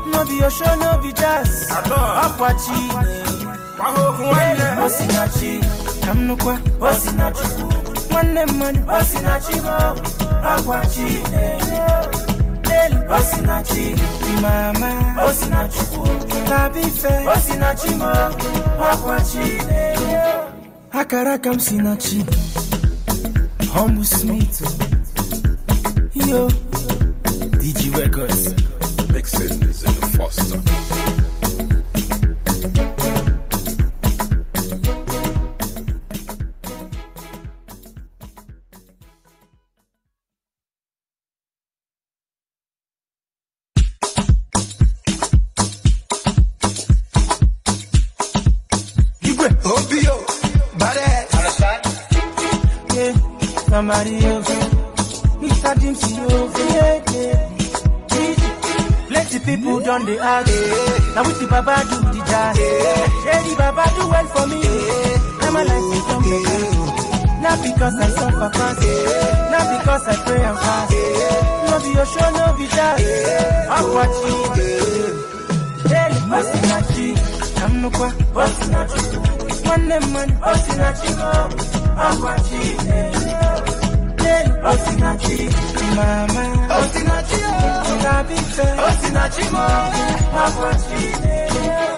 No be your show, no be jazz. Akwachi, Osinachi, Kamnukwa, Osinachi, one man, Osinachi, Akwachi, daily Osinachi, Mama, Osinachi, Tabife, Osinachi, Akwachi, Akarakam Sinachi, Humble Smith, yo, DG Records. Mario, Mr. Jimmy, yeah. Plenty people done the ask. Now with the Baba do the jazz. Yeah, the Baba do well for me. Now my life is done better. Not because I suffer fast. Not because I pray and fast. No be your show, no be jazz. I'm watching. Hey, Osinachi. I'm no kwa, Osinachi. One name man, Osinachi. I'm watching. Osinachi, mama, Osinachi, Osinachi,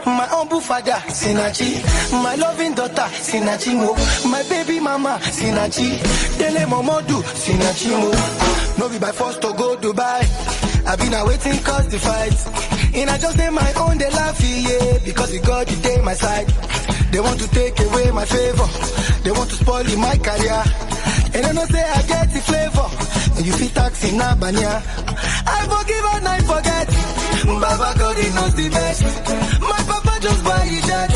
my humble father, Sinachi, my loving daughter, Sinachi, my baby mama, Sinachi, Dele Momodu, Sinachi, no be by force to go Dubai. I've been awaiting cause the fight. And I just did my own, they laugh, yeah, because it got the day my side. They want to take away my favor. They want to spoil my career. And I know say I get the flavor. And you feel taxi na banya. I forgive and I forget. Baba God, he knows the best. My papa just buy the jet.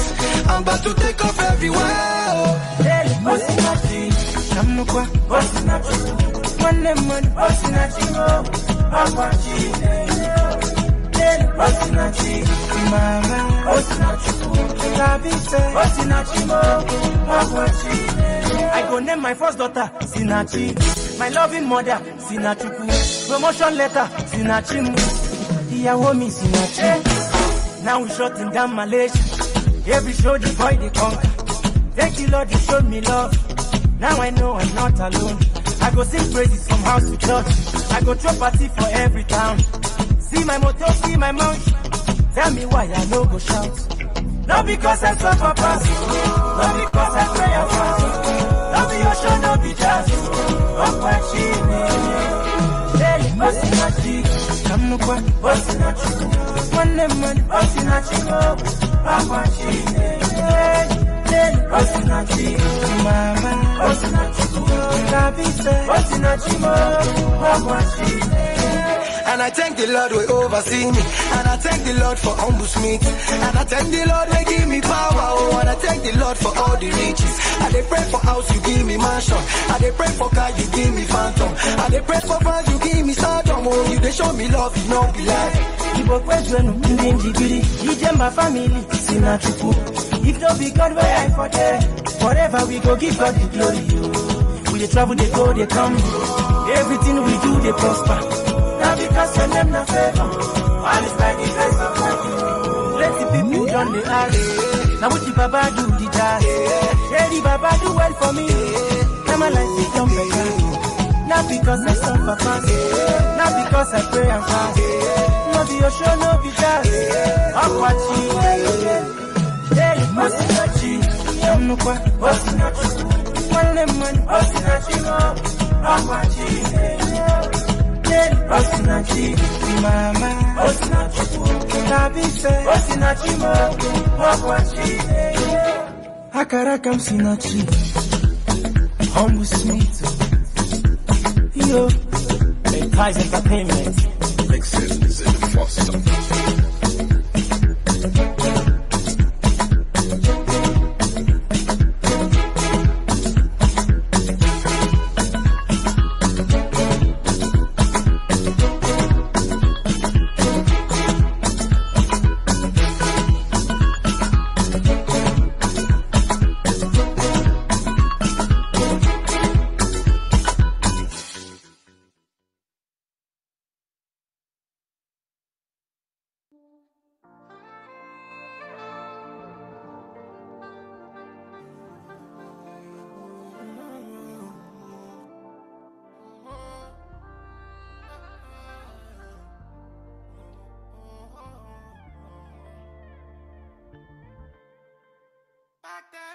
I'm about to take off everywhere. Hey, Osinachi, Namnukwa, Osinachi. One name man, Osinachi, Apache. Hey, Osinachi, mama, Osinachi. Tabitha, Osinachi, Apache. I go name my first daughter, Sinachi. My loving mother, Sinachuku. Promotion letter, Sinachi. Iyawo mi Sinachi. Now we shutting down Malaysia. Every show the boy they conquer. Thank you Lord, you showed me love. Now I know I'm not alone. I go sing praises from house to church. I go throw party for every town. See my motto, see my mouth. Tell me why I no go shout. Not because I suffer past. Not because I pray and fast. Not be your show, not be just. I'm watching it. Hey, Osinachi. I'm no quite Osinachi. One name man, Osinachi. I'm watching it. Hey, Osinachi. Mama, Osinachi. Tabitha, Osinachi. I'm watching it. And I thank the Lord who oversee me. And I thank the Lord for humble smith. And I thank the Lord who give me power. Oh, and I thank the Lord for all the riches. I dey pray for house, you give me mansion. I dey pray for car, you give me phantom. I dey pray for fans, you give me stardom. Oh, you dey show me love, you know be lie. Ibo kwezwenu, ndinjigiri. Ije my family, Sinachuku. If no be God, where I for there. Forever we go give God the glory. We dey travel, they go, they come. Everything we do, they prosper. Now because your name not favor, all is by the grace of God. Plenty people done the ask. Now what the Baba do the jazz. Yeah, the Baba do well for me. Now my life is done better. Not because I suffer fast. Not because I pray and fast. No be your show, no be jazz. I'm watching. Hey, Osinachi. I'm no kwa, Osinachi. One name man, Osinachi. I'm watching. Osinachi, mama, Osinachi, Tabitha, Osinachi, Wakwachi, Akarakam Sinachi, humble smith, yo, a ties entertainment, Mixing is in Foster.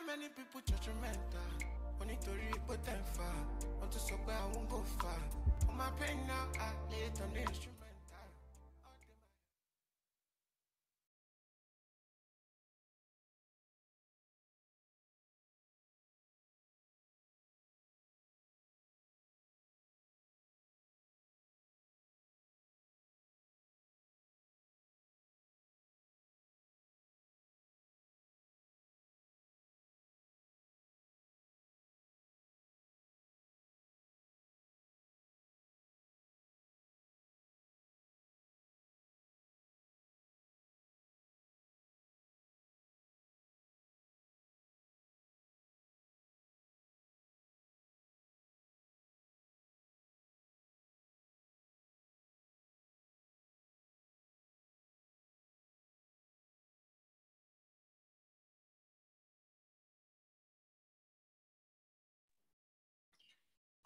Many people judgmental. Only to reap what them far. Want to so I won't go far. For my pain now, I lay it on the instrument.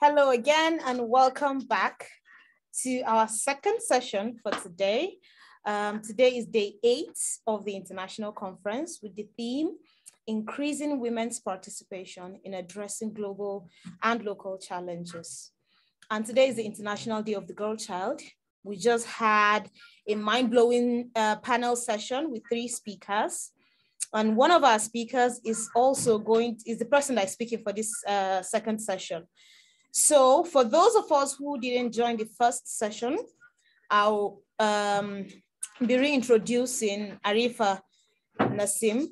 Hello again and welcome back to our second session for today. Today is day 8 of the International Conference with the theme, Increasing Women's Participation in Addressing Global and Local Challenges. And today is the International Day of the Girl Child. We just had a mind-blowing panel session with 3 speakers. And one of our speakers is also the person that's speaking for this second session. So for those of us who didn't join the first session, I'll be reintroducing Arifa, Nasim.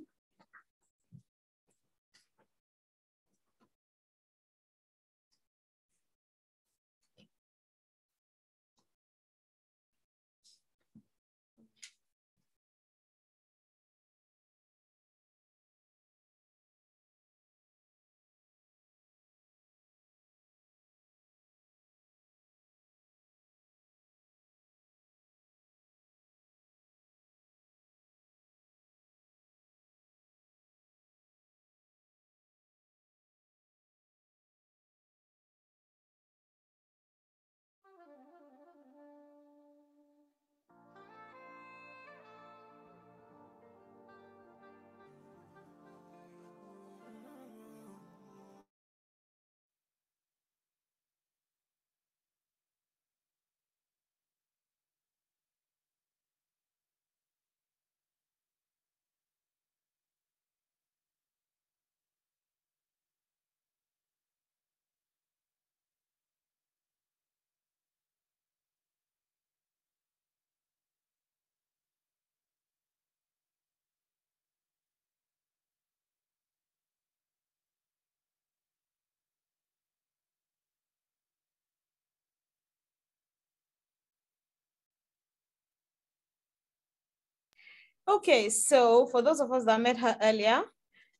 Okay, so for those of us that met her earlier,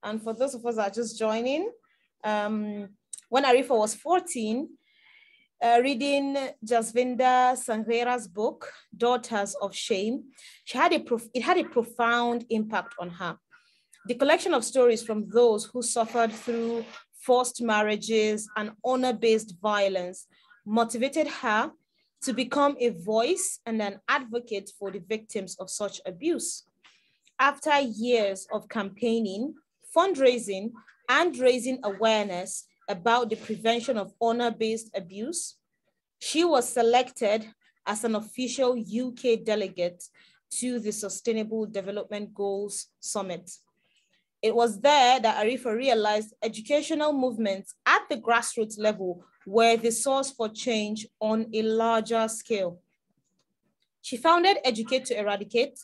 and for those of us that are just joining, when Arifa was 14, reading Jasvinda Sanghera's book, Daughters of Shame, it had a profound impact on her. The collection of stories from those who suffered through forced marriages and honor-based violence motivated her to become a voice and an advocate for the victims of such abuse. After years of campaigning, fundraising, and raising awareness about the prevention of honor-based abuse, she was selected as an official UK delegate to the Sustainable Development Goals Summit. It was there that Arifa realized educational movements at the grassroots level were the source for change on a larger scale. She founded Educate to Eradicate,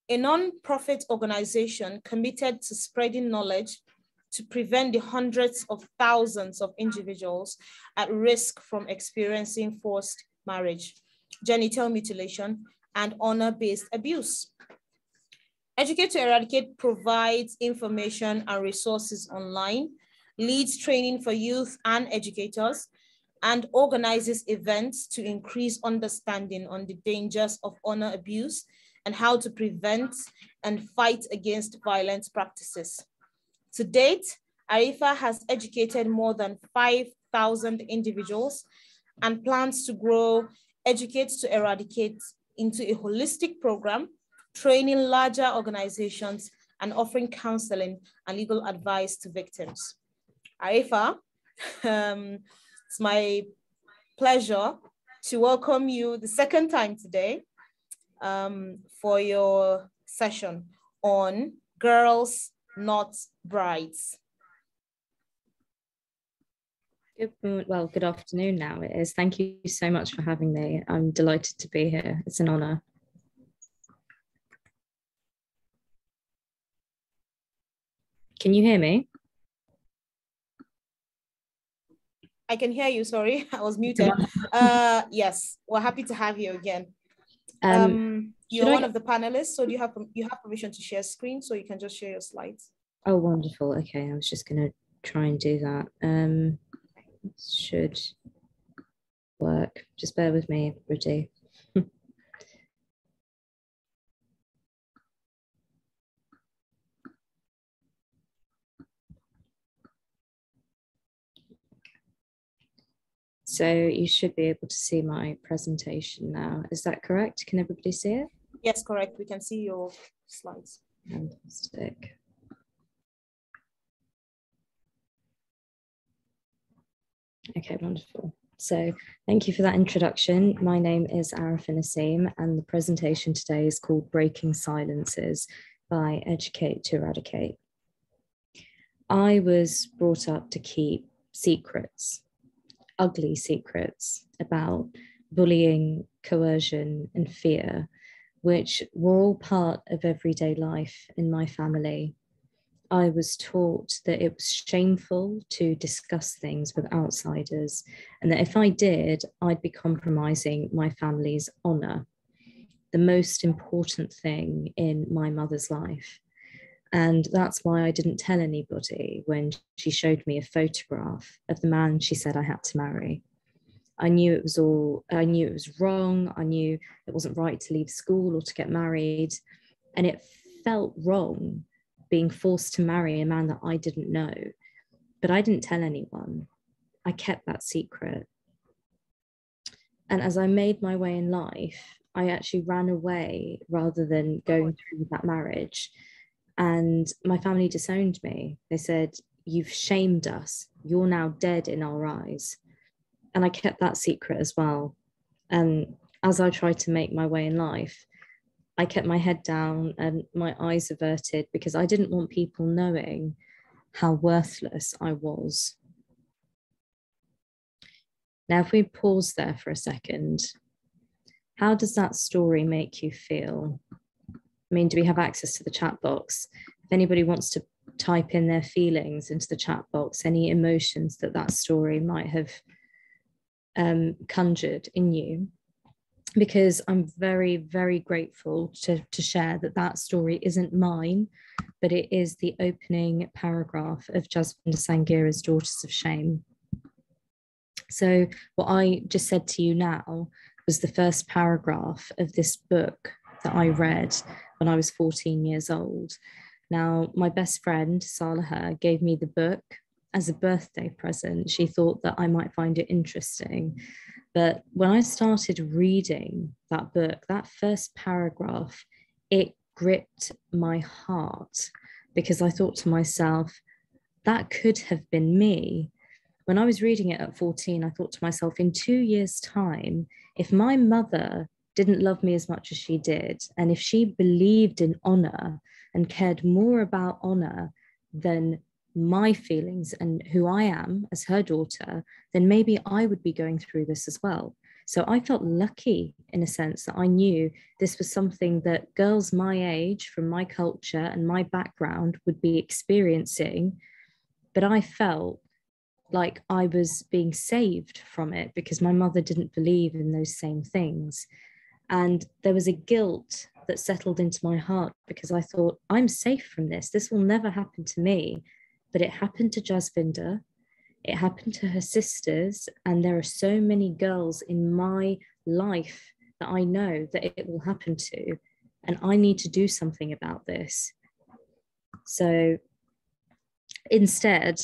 a non-profit organization committed to spreading knowledge to prevent the hundreds of thousands of individuals at risk from experiencing forced marriage, genital mutilation, and honor-based abuse. Educate to Eradicate provides information and resources online, leads training for youth and educators, and organizes events to increase understanding on the dangers of honor abuse and how to prevent and fight against violent practices. To date, Arifa has educated more than 5,000 individuals and plans to grow Educate to Eradicate into a holistic program, training larger organizations and offering counseling and legal advice to victims. Arifa, it's my pleasure to welcome you the second time today for your session on Girls, Not Brides. Good afternoon now it is. Thank you so much for having me. I'm delighted to be here. It's an honor. Can you hear me? I can hear you, sorry, I was muted. Yes, we're happy to have you again. You're one of the panelists, so you have permission to share screen, so you can just share your slides. Oh, wonderful. Okay, I was just going to try and do that. Should work. Just bear with me, everybody. So you should be able to see my presentation now. Is that correct? Can everybody see it? Yes, correct. We can see your slides. Fantastic. Okay, wonderful. So thank you for that introduction. My name is Arifa Nasim, and the presentation today is called Breaking Silences by Educate to Eradicate. I was brought up to keep secrets, ugly secrets about bullying, coercion, and fear, which were all part of everyday life in my family. I was taught that it was shameful to discuss things with outsiders, and that if I did, I'd be compromising my family's honor, the most important thing in my mother's life. And that's why I didn't tell anybody when she showed me a photograph of the man she said I had to marry. I knew it was wrong. I knew it wasn't right to leave school or to get married. And it felt wrong being forced to marry a man that I didn't know. But I didn't tell anyone. I kept that secret. And as I made my way in life, I actually ran away rather than going through with that marriage. And my family disowned me. They said, "You've shamed us. You're now dead in our eyes." And I kept that secret as well. And as I tried to make my way in life, I kept my head down and my eyes averted because I didn't want people knowing how worthless I was. Now, if we pause there for a second, how does that story make you feel? I mean, do we have access to the chat box? If anybody wants to type in their feelings into the chat box, any emotions that that story might have conjured in you, because I'm very, very grateful to share that that story isn't mine, but it is the opening paragraph of Jasvinder Sangira's Daughters of Shame. So what I just said to you now was the first paragraph of this book that I read when I was 14 years old. Now, my best friend, Salaha, gave me the book as a birthday present. She thought that I might find it interesting. But when I started reading that book, that first paragraph, it gripped my heart because I thought to myself, that could have been me. When I was reading it at 14, I thought to myself, in 2 years' time, if my mother didn't love me as much as she did, and if she believed in honor and cared more about honor than my feelings and who I am as her daughter, then maybe I would be going through this as well. So I felt lucky in a sense that I knew this was something that girls my age, from my culture and my background, would be experiencing. But I felt like I was being saved from it because my mother didn't believe in those same things. And there was a guilt that settled into my heart because I thought, I'm safe from this. This will never happen to me. But it happened to Jasvinder, it happened to her sisters, and there are so many girls in my life that I know that it will happen to, and I need to do something about this. So instead,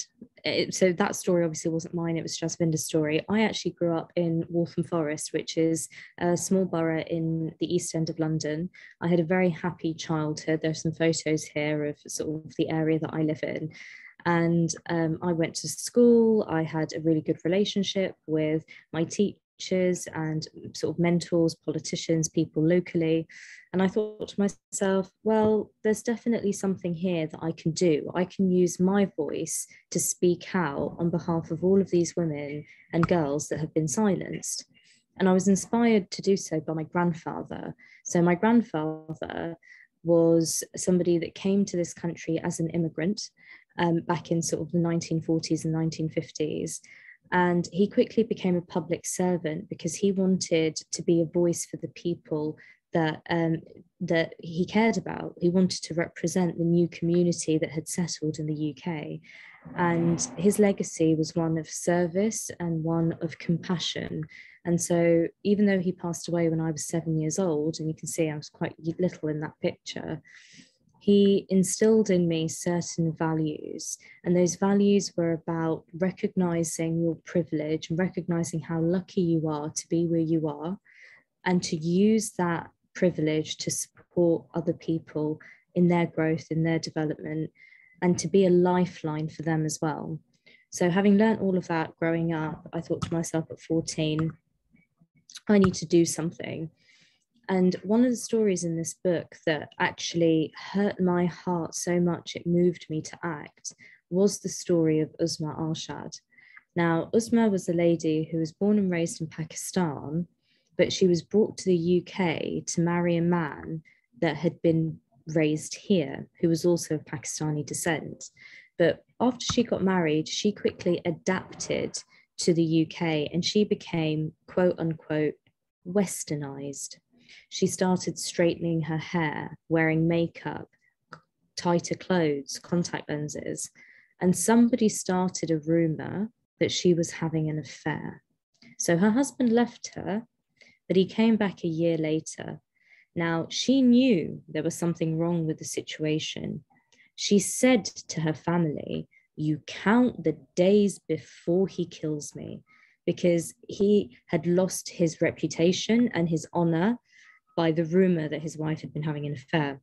so that story obviously wasn't mine, it was Jasvinder's story. I actually grew up in Waltham Forest, which is a small borough in the East End of London. I had a very happy childhood. There's some photos here of sort of the area that I live in. And I went to school. I had a really good relationship with my teachers and sort of mentors, politicians, people locally. And I thought to myself, well, there's definitely something here that I can do. I can use my voice to speak out on behalf of all of these women and girls that have been silenced. And I was inspired to do so by my grandfather. So my grandfather was somebody that came to this country as an immigrant. Back in sort of the 1940s and 1950s. And he quickly became a public servant because he wanted to be a voice for the people that, that he cared about. He wanted to represent the new community that had settled in the UK. And his legacy was one of service and one of compassion. And so even though he passed away when I was 7 years old, and you can see I was quite little in that picture, he instilled in me certain values, and those values were about recognizing your privilege and recognizing how lucky you are to be where you are, and to use that privilege to support other people in their growth, in their development, and to be a lifeline for them as well. So having learned all of that growing up, I thought to myself at 14, I need to do something. And one of the stories in this book that actually hurt my heart so much it moved me to act was the story of Uzma Arshad. Now, Uzma was a lady who was born and raised in Pakistan, but she was brought to the UK to marry a man that had been raised here, who was also of Pakistani descent. But after she got married, she quickly adapted to the UK and she became, quote unquote, westernized. She started straightening her hair, wearing makeup, tighter clothes, contact lenses, and somebody started a rumor that she was having an affair. So her husband left her, but he came back a year later. Now, she knew there was something wrong with the situation. She said to her family, "You count the days before he kills me," because he had lost his reputation and his honor by the rumor that his wife had been having an affair.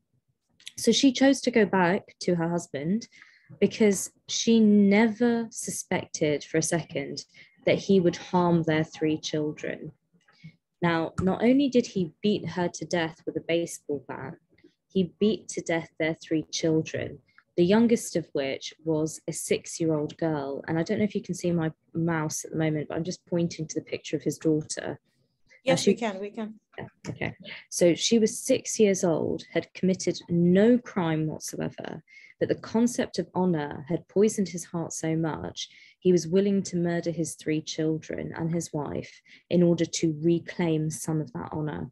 So she chose to go back to her husband because she never suspected for a second that he would harm their 3 children. Now, not only did he beat her to death with a baseball bat, he beat to death their 3 children, the youngest of which was a 6-year-old girl. And I don't know if you can see my mouse at the moment, but I'm just pointing to the picture of his daughter. Yes, we can. Yeah, okay. So she was 6 years old, had committed no crime whatsoever, but the concept of honor had poisoned his heart so much, he was willing to murder his 3 children and his wife in order to reclaim some of that honor.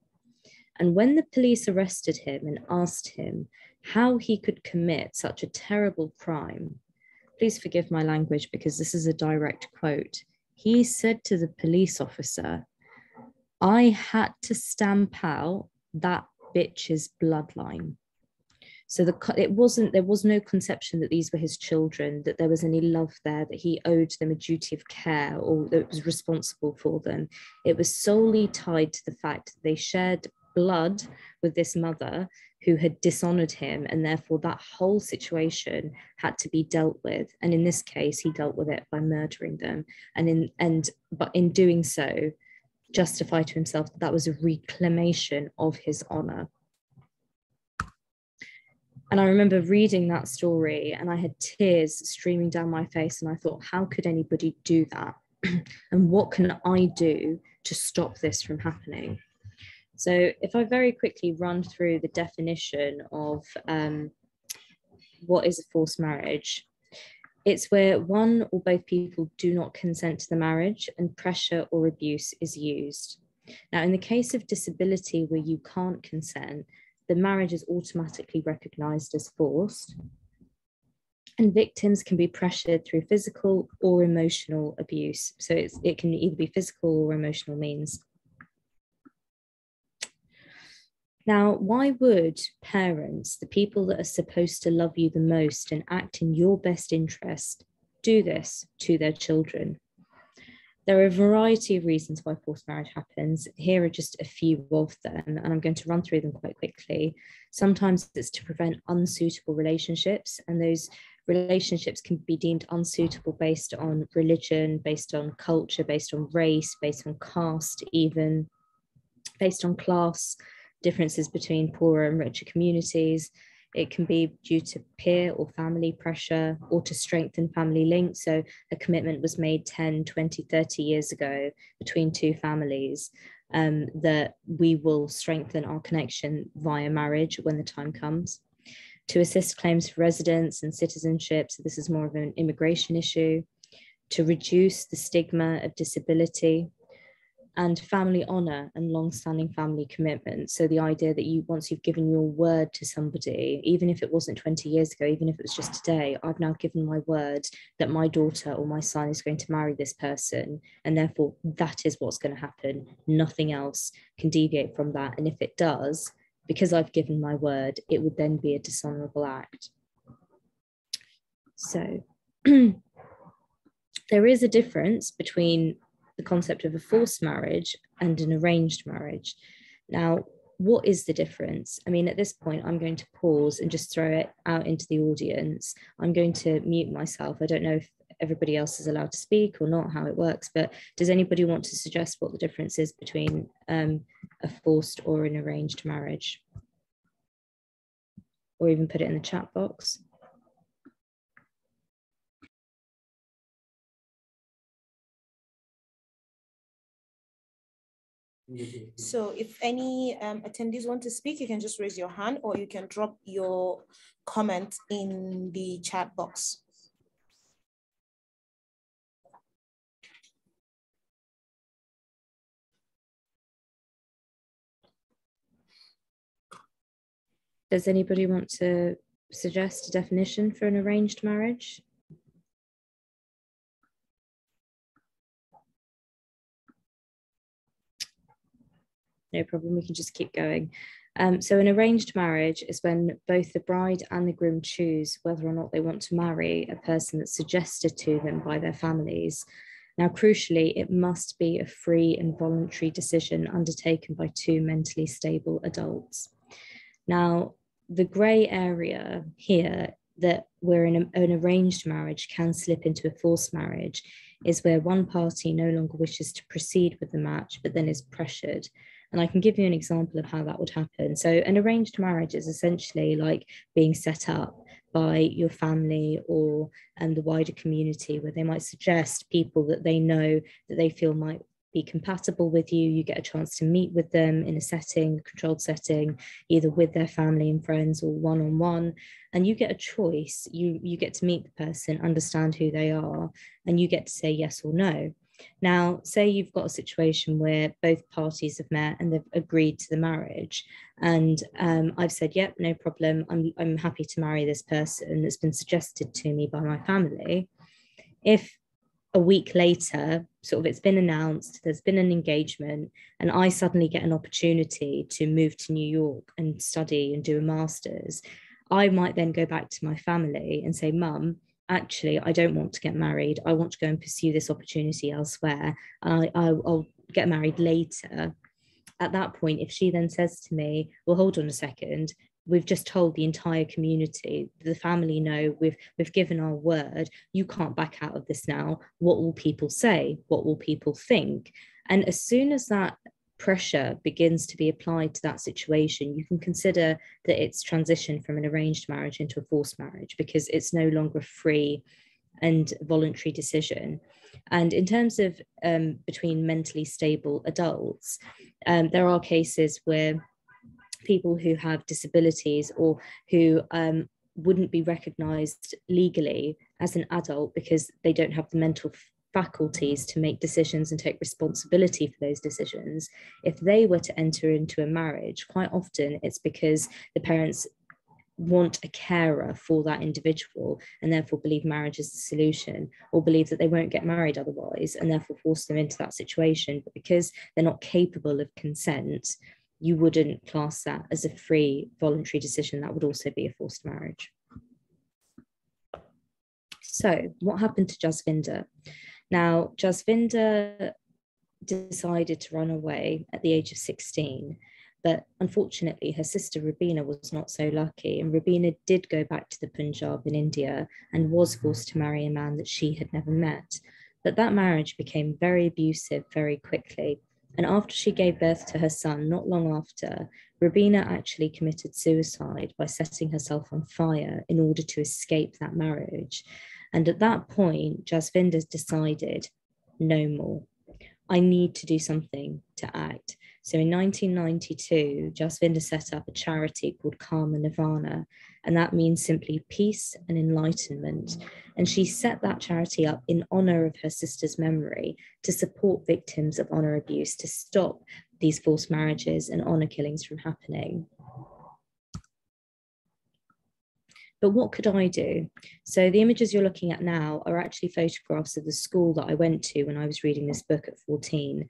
And when the police arrested him and asked him how he could commit such a terrible crime, please forgive my language because this is a direct quote, he said to the police officer, "I had to stamp out that bitch's bloodline." So there was no conception that these were his children, that there was any love there, that he owed them a duty of care or that was responsible for them. It was solely tied to the fact that they shared blood with this mother who had dishonored him, and therefore that whole situation had to be dealt with. And in this case, he dealt with it by murdering them. But in doing so, justify to himself that was a reclamation of his honor. And I remember reading that story and I had tears streaming down my face, and I thought, how could anybody do that? And what can I do to stop this from happening? So if I very quickly run through the definition of what is a forced marriage, it's where one or both people do not consent to the marriage and pressure or abuse is used. Now, in the case of disability where you can't consent, the marriage is automatically recognized as forced. And victims can be pressured through physical or emotional abuse. So it can either be physical or emotional means. Now, why would parents, the people that are supposed to love you the most and act in your best interest, do this to their children? There are a variety of reasons why forced marriage happens. Here are just a few of them, and I'm going to run through them quite quickly. Sometimes it's to prevent unsuitable relationships, and those relationships can be deemed unsuitable based on religion, based on culture, based on race, based on caste, even based on class, differences between poorer and richer communities. It can be due to peer or family pressure or to strengthen family links. So a commitment was made 10, 20, 30 years ago between 2 families that we will strengthen our connection via marriage when the time comes. To assist claims for residence and citizenship, so this is more of an immigration issue. To reduce the stigma of disability. And family honor and long-standing family commitment. So the idea that once you've given your word to somebody, even if it wasn't 20 years ago, even if it was just today, I've now given my word that my daughter or my son is going to marry this person, and therefore that is what's going to happen. Nothing else can deviate from that. And if it does, because I've given my word, it would then be a dishonorable act. So there is a difference between the concept of a forced marriage and an arranged marriage. Now, what is the difference? I mean, at this point, I'm going to pause and just throw it out into the audience. I'm going to mute myself. I don't know if everybody else is allowed to speak or not, how it works, but does anybody want to suggest what the difference is between a forced or an arranged marriage? Or even put it in the chat box. So if any attendees want to speak, you can just raise your hand or you can drop your comment in the chat box. Does anybody want to suggest a definition for an arranged marriage? No problem, we can just keep going. So an arranged marriage is when both the bride and the groom choose whether or not they want to marry a person that's suggested to them by their families. Now, crucially, it must be a free and voluntary decision undertaken by two mentally stable adults. Now, the grey area here that where an arranged marriage can slip into a forced marriage is where one party no longer wishes to proceed with the match, but then is pressured. And I can give you an example of how that would happen. So an arranged marriage is essentially like being set up by your family or the wider community, where they might suggest people that they know that they feel might be compatible with you. You get a chance to meet with them in a setting, controlled setting, either with their family and friends or one-on-one, and you get a choice. You get to meet the person, understand who they are, and you get to say yes or no. Now, say you've got a situation where both parties have met and they've agreed to the marriage, and I've said, yep, no problem, I'm happy to marry this person that's been suggested to me by my family. If a week later, sort of it's been announced, there's been an engagement, and I suddenly get an opportunity to move to New York and study and do a master's, I might then go back to my family and say, Mum, actually, I don't want to get married. I want to go and pursue this opportunity elsewhere. I'll get married later. At that point, if she then says to me, well, hold on a second, we've just told the entire community, the family know, we've given our word, you can't back out of this now. What will people say? What will people think? And as soon as that pressure begins to be applied to that situation, you can consider that it's transitioned from an arranged marriage into a forced marriage, because it's no longer a free and voluntary decision. And in terms of between mentally stable adults, there are cases where people who have disabilities or who wouldn't be recognized legally as an adult because they don't have the mental faculties to make decisions and take responsibility for those decisions. If they were to enter into a marriage, quite often it's because the parents want a carer for that individual and therefore believe marriage is the solution, or believe that they won't get married otherwise and therefore force them into that situation. But because they're not capable of consent, you wouldn't class that as a free voluntary decision. That would also be a forced marriage. So what happened to Jasvinder? Now, Jasvinder decided to run away at the age of 16, but unfortunately her sister Rubina was not so lucky, and Rubina did go back to the Punjab in India and was forced to marry a man that she had never met. But that marriage became very abusive very quickly, and after she gave birth to her son, not long after, Rubina actually committed suicide by setting herself on fire in order to escape that marriage. And at that point, Jasvinder decided, no more. I need to do something to act. So in 1992, Jasvinder set up a charity called Karma Nirvana, and that means simply peace and enlightenment. And she set that charity up in honor of her sister's memory to support victims of honor abuse, to stop these forced marriages and honor killings from happening. But what could I do? So the images you're looking at now are actually photographs of the school that I went to when I was reading this book at 14.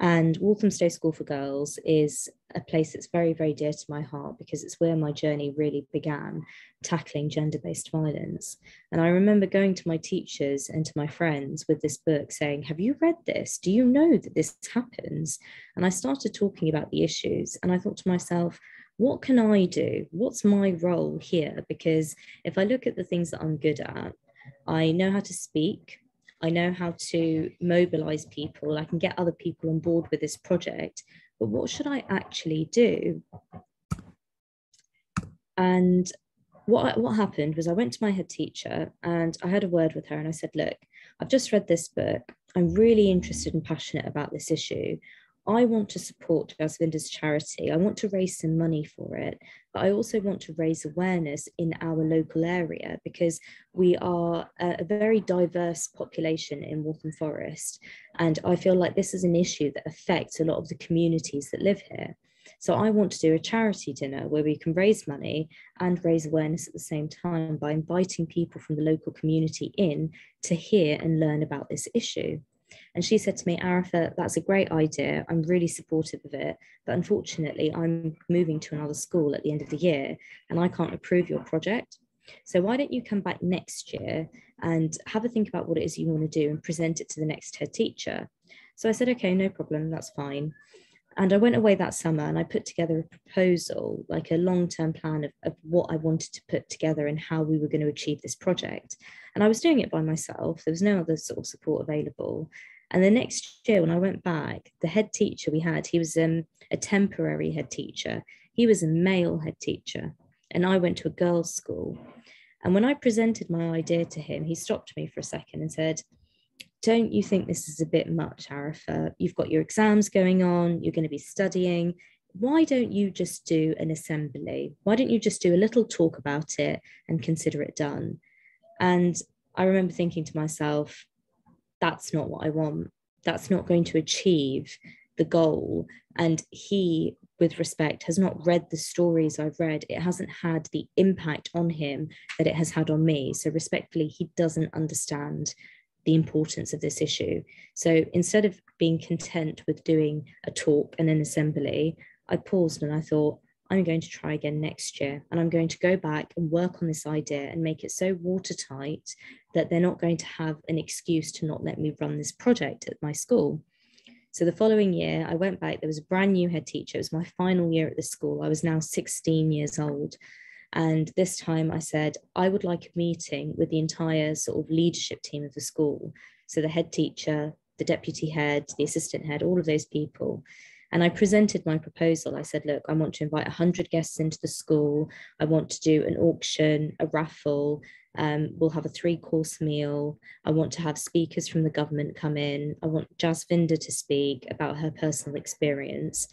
And Walthamstow School for Girls is a place that's very, very dear to my heart because it's where my journey really began, tackling gender-based violence. And I remember going to my teachers and to my friends with this book saying, have you read this? Do you know that this happens? And I started talking about the issues, and I thought to myself, what can I do? What's my role here? Because if I look at the things that I'm good at, I know how to speak, I know how to mobilize people, I can get other people on board with this project, but what should I actually do? And what happened was I went to my head teacher and I had a word with her and I said, look, I've just read this book. I'm really interested and passionate about this issue. I want to support Jasvinder's charity. I want to raise some money for it, but I also want to raise awareness in our local area because we are a very diverse population in Waltham Forest. And I feel like this is an issue that affects a lot of the communities that live here. So I want to do a charity dinner where we can raise money and raise awareness at the same time by inviting people from the local community in to hear and learn about this issue. And she said to me, Arifa, that's a great idea. I'm really supportive of it. But unfortunately, I'm moving to another school at the end of the year and I can't approve your project. So why don't you come back next year and have a think about what it is you want to do and present it to the next head teacher? So I said, okay, no problem, that's fine. And I went away that summer and I put together a proposal, like a long-term plan of what I wanted to put together and how we were going to achieve this project. And I was doing it by myself. There was no other sort of support available. And the next year when I went back, the head teacher we had, he was a temporary head teacher. He was a male head teacher and I went to a girls' school. And when I presented my idea to him, he stopped me for a second and said, don't you think this is a bit much, Arifa? You've got your exams going on, you're going to be studying. Why don't you just do an assembly? Why don't you just do a little talk about it and consider it done? And I remember thinking to myself, that's not what I want. That's not going to achieve the goal. And he, with respect, has not read the stories I've read. It hasn't had the impact on him that it has had on me. So respectfully, he doesn't understand the importance of this issue. So instead of being content with doing a talk and an assembly, I paused and I thought, I'm going to try again next year. And I'm going to go back and work on this idea and make it so watertight that they're not going to have an excuse to not let me run this project at my school. So the following year, I went back. There was a brand new head teacher. It was my final year at the school. I was now 16 years old. And this time I said, I would like a meeting with the entire sort of leadership team of the school. So the head teacher, the deputy head, the assistant head, all of those people. And I presented my proposal. I said, look, I want to invite 100 guests into the school. I want to do an auction, a raffle. We'll have a 3-course meal. I want to have speakers from the government come in. I want Jasvinder to speak about her personal experience.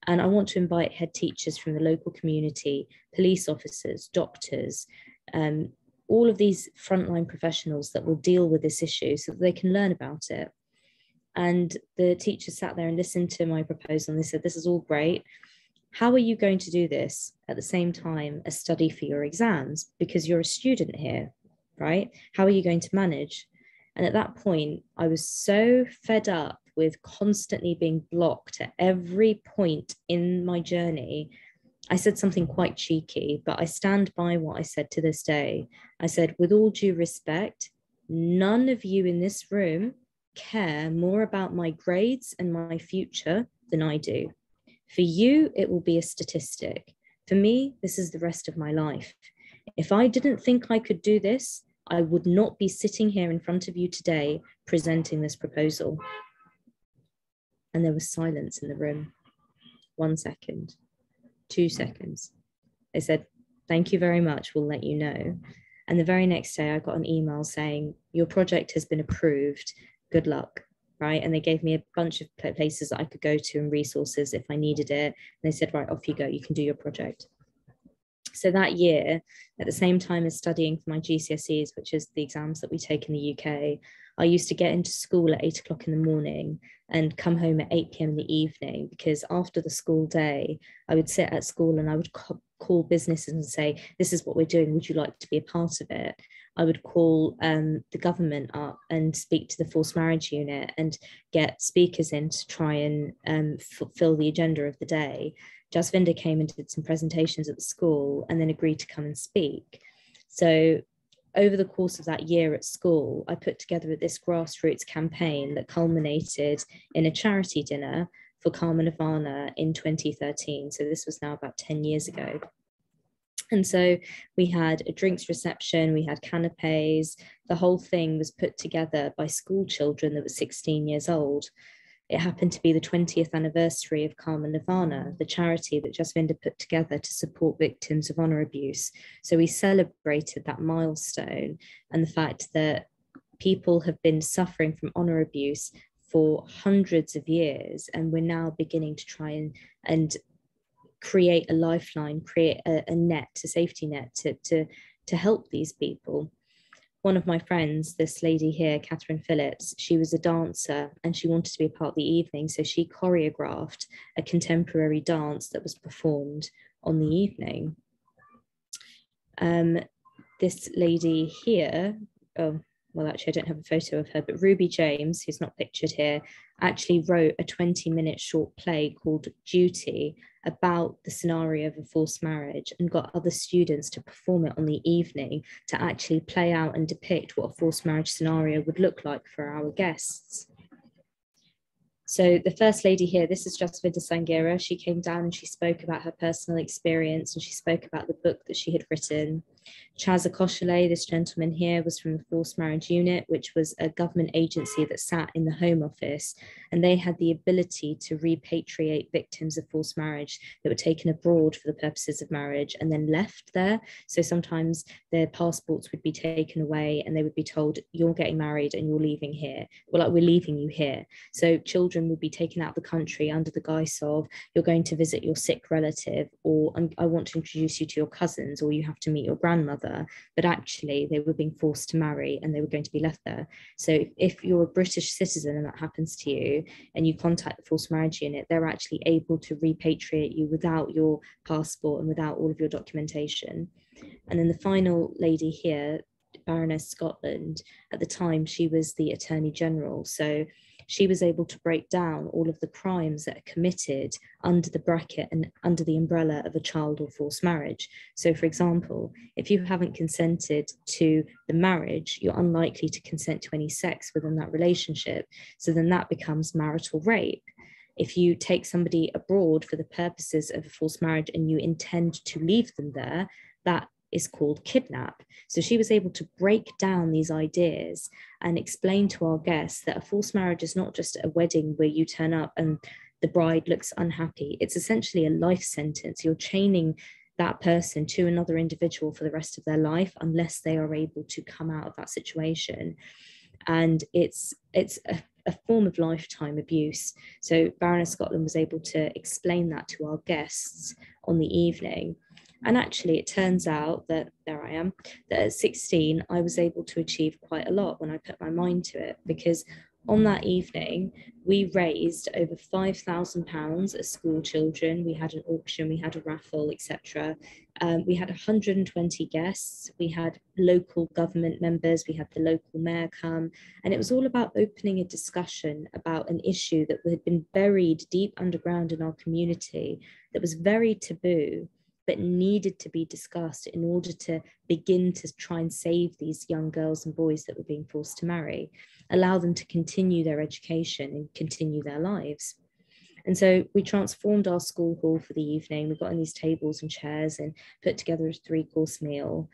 And I want to invite head teachers from the local community, police officers, doctors, all of these frontline professionals that will deal with this issue so that they can learn about it. And the teachers sat there and listened to my proposal and they said, this is all great. How are you going to do this at the same time as study for your exams? Because you're a student here, right? How are you going to manage? And at that point, I was so fed up with constantly being blocked at every point in my journey. I said something quite cheeky, but I stand by what I said to this day. I said, with all due respect, none of you in this room care more about my grades and my future than I do. For you, it will be a statistic. For me, this is the rest of my life. If I didn't think I could do this, I would not be sitting here in front of you today presenting this proposal. And there was silence in the room. 1 second, 2 seconds. They said, thank you very much, we'll let you know. And the very next day I got an email saying, your project has been approved, good luck, right? And they gave me a bunch of places that I could go to and resources if I needed it. And they said, right, off you go, you can do your project. So that year, at the same time as studying for my GCSEs, which is the exams that we take in the UK, I used to get into school at 8 o'clock in the morning and come home at 8 p.m. in the evening, because after the school day, I would sit at school and I would call businesses and say, this is what we're doing, would you like to be a part of it? I would call the government up and speak to the forced marriage unit and get speakers in to try and fulfill the agenda of the day. Jasvinder came and did some presentations at the school and then agreed to come and speak. So over the course of that year at school, I put together this grassroots campaign that culminated in a charity dinner for Karma Nirvana in 2013. So this was now about 10 years ago. And so we had a drinks reception, we had canapes, the whole thing was put together by school children that were 16 years old. It happened to be the 20th anniversary of Karma Nirvana, the charity that Jasvinder put together to support victims of honor abuse. So we celebrated that milestone and the fact that people have been suffering from honor abuse for hundreds of years, and we're now beginning to try and create a lifeline, create a net, a safety net to help these people. One of my friends, this lady here, Catherine Phillips, she was a dancer and she wanted to be a part of the evening. So she choreographed a contemporary dance that was performed on the evening. This lady here, well, actually, I don't have a photo of her, but Ruby James, who's not pictured here, actually wrote a 20-minute short play called Duty about the scenario of a forced marriage and got other students to perform it on the evening to actually play out and depict what a forced marriage scenario would look like for our guests. So the first lady here, this is Jasvinder Sangira. She came down and she spoke about her personal experience and she spoke about the book that she had written. Chaza Koshale, this gentleman here, was from the Forced Marriage Unit, which was a government agency that sat in the Home Office, and they had the ability to repatriate victims of forced marriage that were taken abroad for the purposes of marriage and then left there. So sometimes their passports would be taken away and they would be told, you're getting married and you're leaving here. Well, like, we're leaving you here. So children would be taken out of the country under the guise of, you're going to visit your sick relative, or I want to introduce you to your cousins, or you have to meet your grandmother, but actually they were being forced to marry and they were going to be left there. So if you're a British citizen and that happens to you and you contact the forced marriage unit, they're actually able to repatriate you without your passport and without all of your documentation. And then the final lady here, Baroness Scotland, at the time she was the Attorney General, so she was able to break down all of the crimes that are committed under the bracket and under the umbrella of a child or forced marriage. So for example, if you haven't consented to the marriage, you're unlikely to consent to any sex within that relationship. So then that becomes marital rape. If you take somebody abroad for the purposes of a forced marriage and you intend to leave them there, that is called kidnap. So she was able to break down these ideas and explain to our guests that a forced marriage is not just a wedding where you turn up and the bride looks unhappy. It's essentially a life sentence. You're chaining that person to another individual for the rest of their life unless they are able to come out of that situation. And it's a form of lifetime abuse. So Baroness Scotland was able to explain that to our guests on the evening. And actually, it turns out that, there I am, that at 16, I was able to achieve quite a lot when I put my mind to it, because on that evening, we raised over £5,000 as school children. We had an auction, we had a raffle, etc. We had 120 guests. We had local government members. We had the local mayor come. And it was all about opening a discussion about an issue that had been buried deep underground in our community, that was very taboo, but needed to be discussed in order to begin to try and save these young girls and boys that were being forced to marry, allow them to continue their education and continue their lives. And so we transformed our school hall for the evening. We got on these tables and chairs and put together a 3-course meal.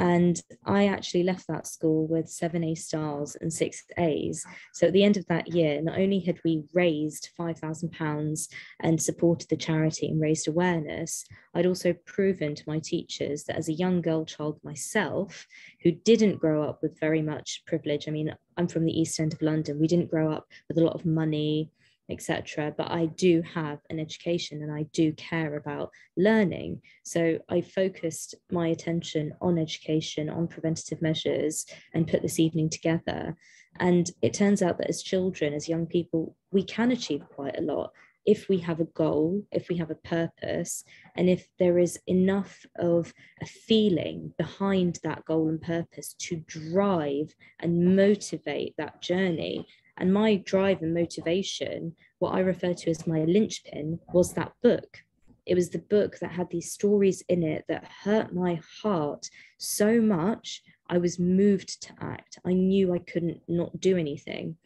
And I actually left that school with 7 A stars and 6 A's. So at the end of that year, not only had we raised £5,000 and supported the charity and raised awareness, I'd also proven to my teachers that as a young girl child myself, who didn't grow up with very much privilege, I mean, I'm from the East End of London, we didn't grow up with a lot of money, etc. But I do have an education and I do care about learning. So I focused my attention on education, on preventative measures, and put this evening together. And it turns out that as children, as young people, we can achieve quite a lot. if we have a goal, if we have a purpose, and if there is enough of a feeling behind that goal and purpose to drive and motivate that journey. And my drive and motivation, what I refer to as my linchpin, was that book. It was the book that had these stories in it that hurt my heart so much, I was moved to act. I knew I couldn't not do anything.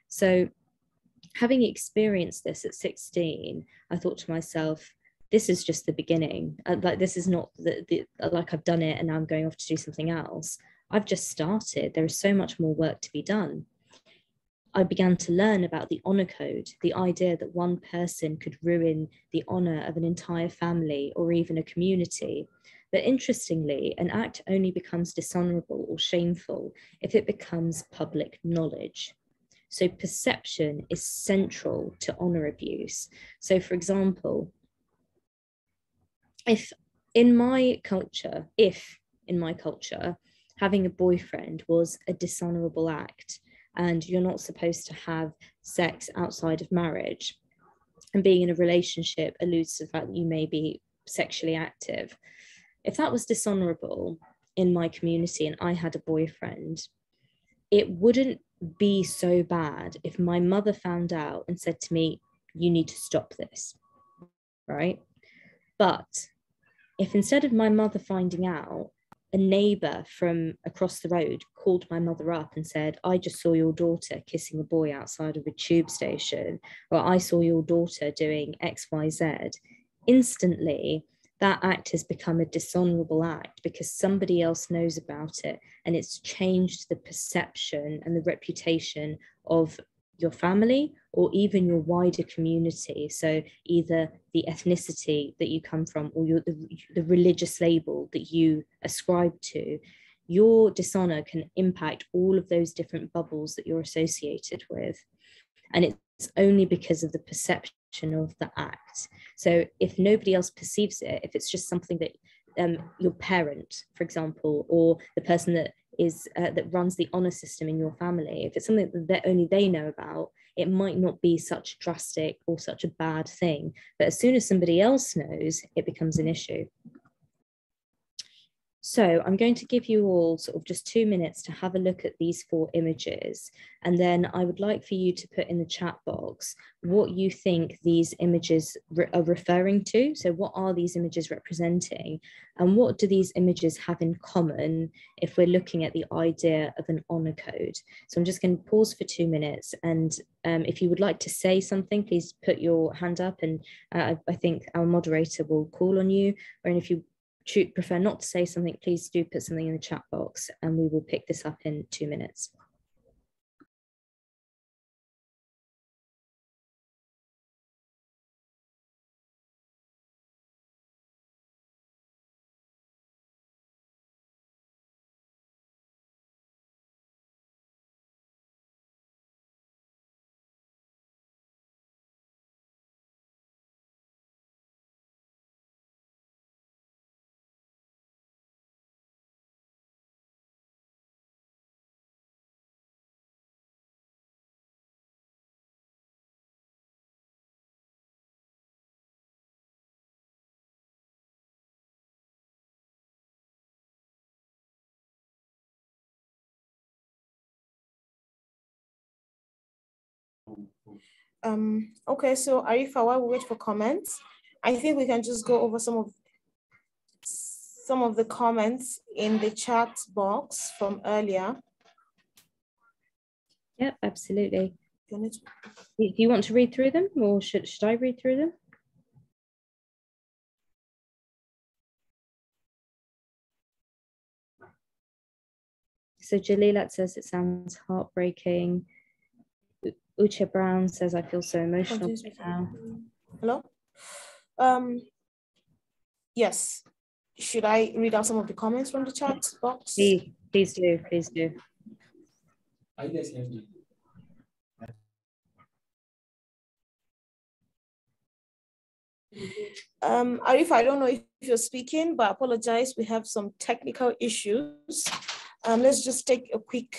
So having experienced this at 16, I thought to myself, this is just the beginning. Like, this is not like I've done it and now I'm going off to do something else. I've just started. There is so much more work to be done. I began to learn about the honor code, the idea that one person could ruin the honor of an entire family or even a community. But interestingly, an act only becomes dishonorable or shameful if it becomes public knowledge. So perception is central to honor abuse. So for example, if in my culture, having a boyfriend was a dishonorable act, and you're not supposed to have sex outside of marriage, and being in a relationship alludes to the fact that you may be sexually active. If that was dishonorable in my community and I had a boyfriend, it wouldn't be so bad if my mother found out and said to me, you need to stop this, right? But if instead of my mother finding out, a neighbor from across the road called my mother up and said, I just saw your daughter kissing a boy outside of a tube station, or I saw your daughter doing XYZ, instantly that act has become a dishonorable act because somebody else knows about it, and it's changed the perception and the reputation of your family or even your wider community. So either the ethnicity that you come from or the religious label that you ascribe to. Your dishonor can impact all of those different bubbles that you're associated with. And it's only because of the perception of the act. So if nobody else perceives it, if it's just something that your parent, for example, or the person that is that runs the honor system in your family, if it's something that only they know about, it might not be such drastic or such a bad thing. But as soon as somebody else knows, it becomes an issue. So I'm going to give you all sort of just 2 minutes to have a look at these 4 images. And then I would like for you to put in the chat box what you think these images are referring to. So what are these images representing? And what do these images have in common if we're looking at the idea of an honor code? So I'm just going to pause for 2 minutes. And if you would like to say something, please put your hand up, and I think our moderator will call on you. And if you prefer not to say something, please do put something in the chat box and we will pick this up in 2 minutes. Okay, so Arifa, while we wait for comments, I think we can just go over some of the comments in the chat box from earlier. Yep, absolutely. Do you want to read through them, or should I read through them? So Jalilat says it sounds heartbreaking. Uche Brown says, I feel so emotional right now. Hello? Yes. Should I read out some of the comments from the chat box? Please do, please do. Arifa, I don't know if you're speaking, but I apologize. We have some technical issues. Let's just take a quick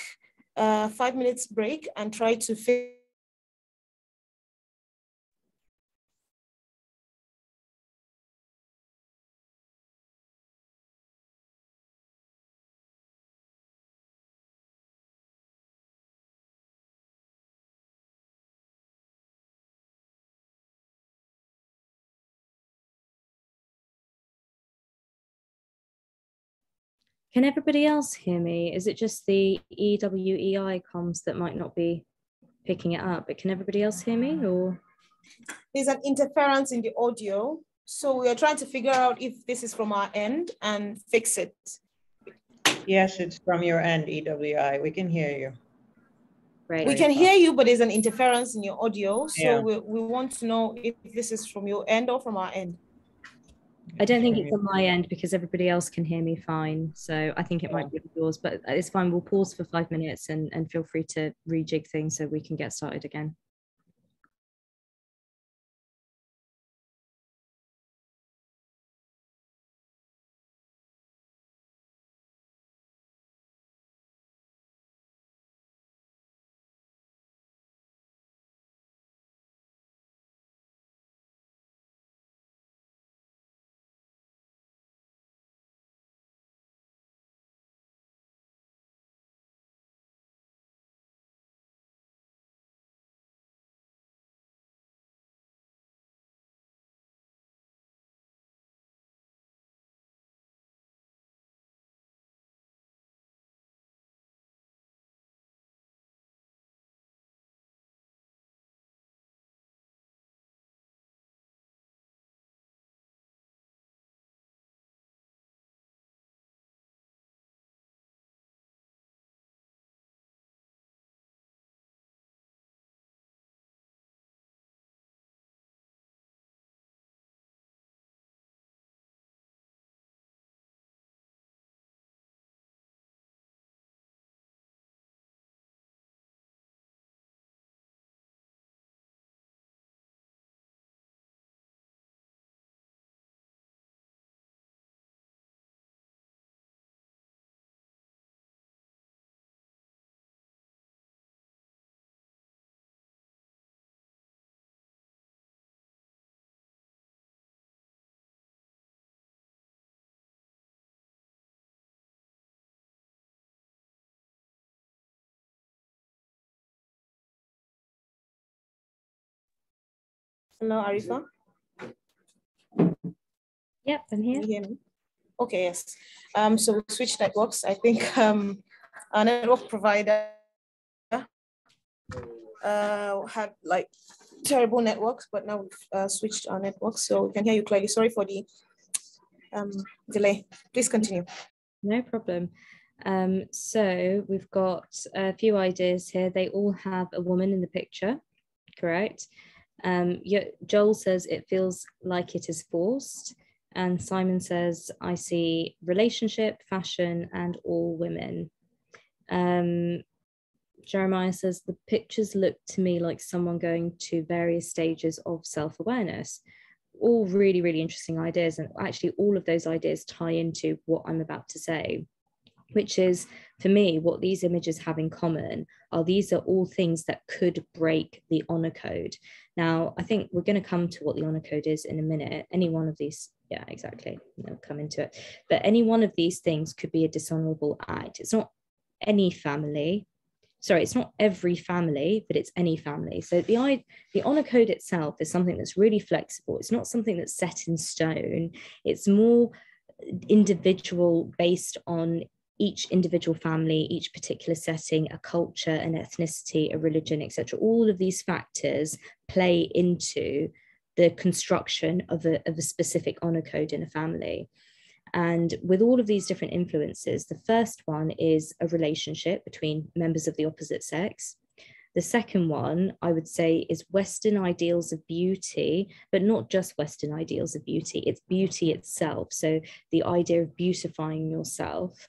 5 minutes break and try to fix Can everybody else hear me? Is it just the EWEI comms that might not be picking it up? But can everybody else hear me? Or there's an interference in the audio, so we are trying to figure out if this is from our end and fix it. Yes, it's from your end, EWI. We can hear you. Right. We can hear you, but there's an interference in your audio. So Yeah. we want to know if this is from your end or from our end. I don't think it's on my end because everybody else can hear me fine. So I think it might be yours, but it's fine. We'll pause for 5 minutes and feel free to rejig things so we can get started again. Hello, Arifa. Yep, I'm here. Can you hear me? Okay, yes. So we switched networks. I think our network provider had like terrible networks, but now we've switched our networks, so we can hear you clearly. Sorry for the delay. Please continue. No problem. So we've got a few ideas here. They all have a woman in the picture, correct? Joel says it feels like it is forced. And Simon says, I see relationship, fashion, and all women. Jeremiah says, the pictures look to me like someone going to various stages of self-awareness. All really, really interesting ideas. And actually all of those ideas tie into what I'm about to say, which is, for me, what these images have in common are these are all things that could break the honor code. Now, I think we're going to come to what the honor code is in a minute. Any one of these, yeah, exactly, we'll come into it. But any one of these things could be a dishonorable act. It's not any family. Sorry, it's not every family, but it's any family. So the honor code itself is something that's really flexible. It's not something that's set in stone. It's more individual, based on each individual family, each particular setting, a culture, an ethnicity, a religion, etc. All of these factors play into the construction of a specific honor code in a family. And with all of these different influences, the first one is a relationship between members of the opposite sex. The second one, I would say, is Western ideals of beauty, but not just Western ideals of beauty, it's beauty itself. So the idea of beautifying yourself.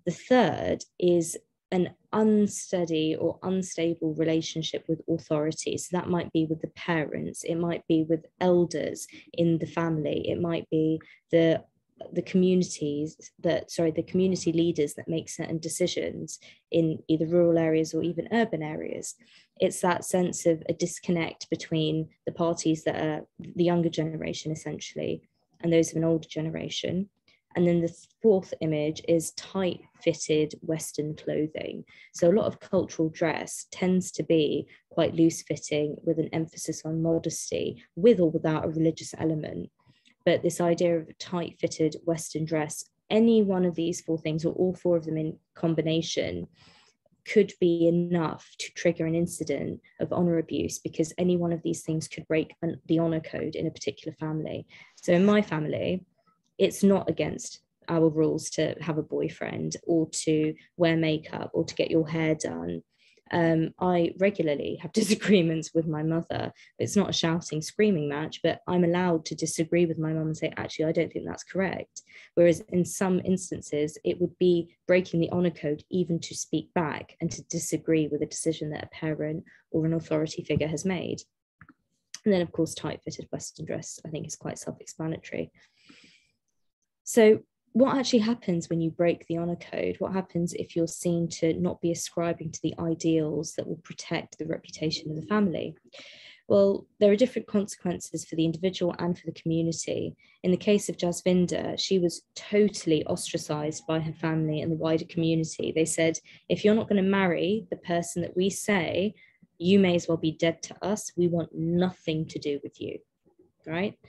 The third is an unsteady or unstable relationship with authority. So that might be with the parents, it might be with elders in the family, it might be the community leaders that make certain decisions in either rural areas or even urban areas. It's that sense of a disconnect between the parties that are the younger generation, essentially, and those of an older generation. And then the fourth image is tight-fitted Western clothing. So a lot of cultural dress tends to be quite loose-fitting with an emphasis on modesty, with or without a religious element. But this idea of a tight-fitted Western dress any one of these four things, or all four of them in combination, could be enough to trigger an incident of honor abuse, because any one of these things could break the honor code in a particular family. So in my family, it's not against our rules to have a boyfriend or to wear makeup or to get your hair done. I regularly have disagreements with my mother. It's not a shouting, screaming match, but I'm allowed to disagree with my mum and say, actually, I don't think that's correct. Whereas in some instances, it would be breaking the honor code even to speak back and to disagree with a decision that a parent or an authority figure has made. And then, of course, tight-fitted Western dress, I think, is quite self-explanatory. So what actually happens when you break the honor code? What happens if you're seen to not be ascribing to the ideals that will protect the reputation of the family? Well, there are different consequences for the individual and for the community. In the case of Jasvinder, she was totally ostracized by her family and the wider community. They said, if you're not going to marry the person that we say, you may as well be dead to us. We want nothing to do with you, right?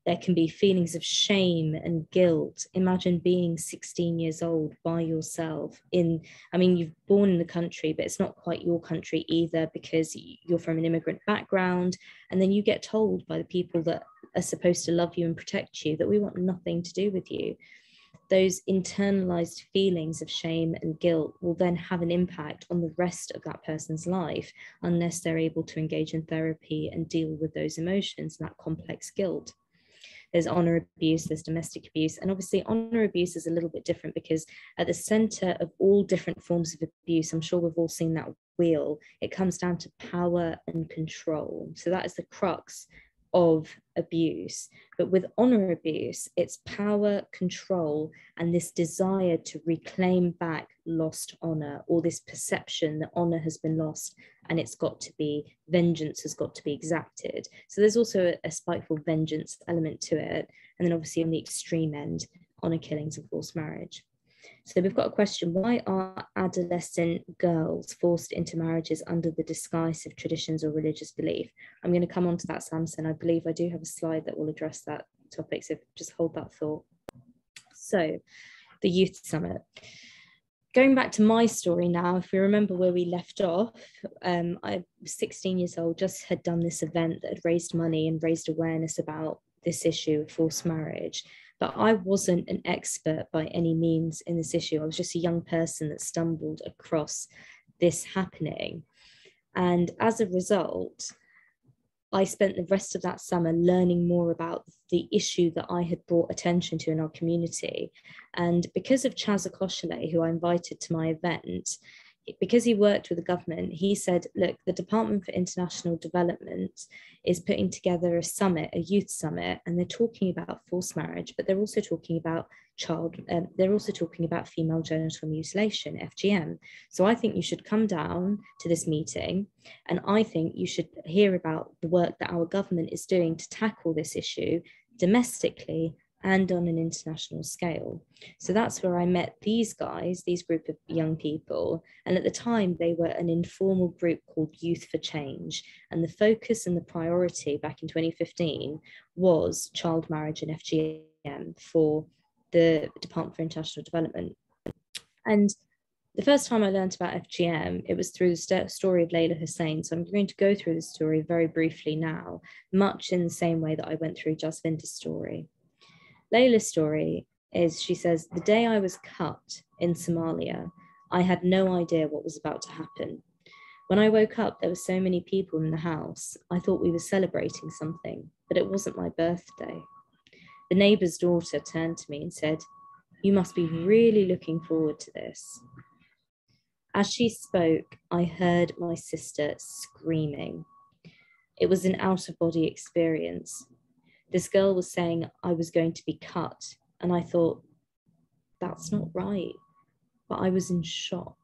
There can be feelings of shame and guilt. Imagine being 16 years old by yourself you've born in the country, but it's not quite your country either, because you're from an immigrant background. And then you get told by the people that are supposed to love you and protect you that we want nothing to do with you. Those internalized feelings of shame and guilt will then have an impact on the rest of that person's life unless they're able to engage in therapy and deal with those emotions and that complex guilt. There's honor abuse, there's domestic abuse, and obviously honor abuse is a little bit different, because at the center of all different forms of abuse, I'm sure we've all seen that wheel, it comes down to power and control. So that is the crux of abuse. But with honor abuse, it's power, control, and this desire to reclaim back lost honor, or this perception that honor has been lost and it's got to be, vengeance has got to be exacted. So there's also a spiteful vengeance element to it. And then obviously on the extreme end, honor killings and forced marriage. So we've got a question: why are adolescent girls forced into marriages under the disguise of traditions or religious belief? I'm going to come on to that, Samson. I believe I do have a slide that will address that topic, so just hold that thought. So the youth summit. Going back to my story now, if we remember where we left off, I was 16 years old, just had done this event that had raised money and raised awareness about this issue of forced marriage. But I wasn't an expert by any means in this issue. I was just a young person that stumbled across this happening. And as a result, I spent the rest of that summer learning more about the issue that I had brought attention to in our community. And because of Chaz Akoshale, who I invited to my event, because he worked with the government, he said, look, the Department for International Development is putting together a summit, a youth summit, and they're talking about forced marriage, but they're also talking about female genital mutilation, FGM. So I think you should come down to this meeting, and I think you should hear about the work that our government is doing to tackle this issue domestically and on an international scale. So that's where I met these guys, these group of young people. And at the time, they were an informal group called Youth for Change. And the focus and the priority back in 2015 was child marriage and FGM for the Department for International Development. And the first time I learned about FGM, it was through the story of Layla Hussein. So I'm going to go through the story very briefly now, much in the same way that I went through Jasvinder's story. Layla's story is, she says, the day I was cut in Somalia, I had no idea what was about to happen. When I woke up, there were so many people in the house. I thought we were celebrating something, but it wasn't my birthday. The neighbour's daughter turned to me and said, you must be really looking forward to this. As she spoke, I heard my sister screaming. It was an out-of-body experience. This girl was saying I was going to be cut, and I thought, that's not right. But I was in shock.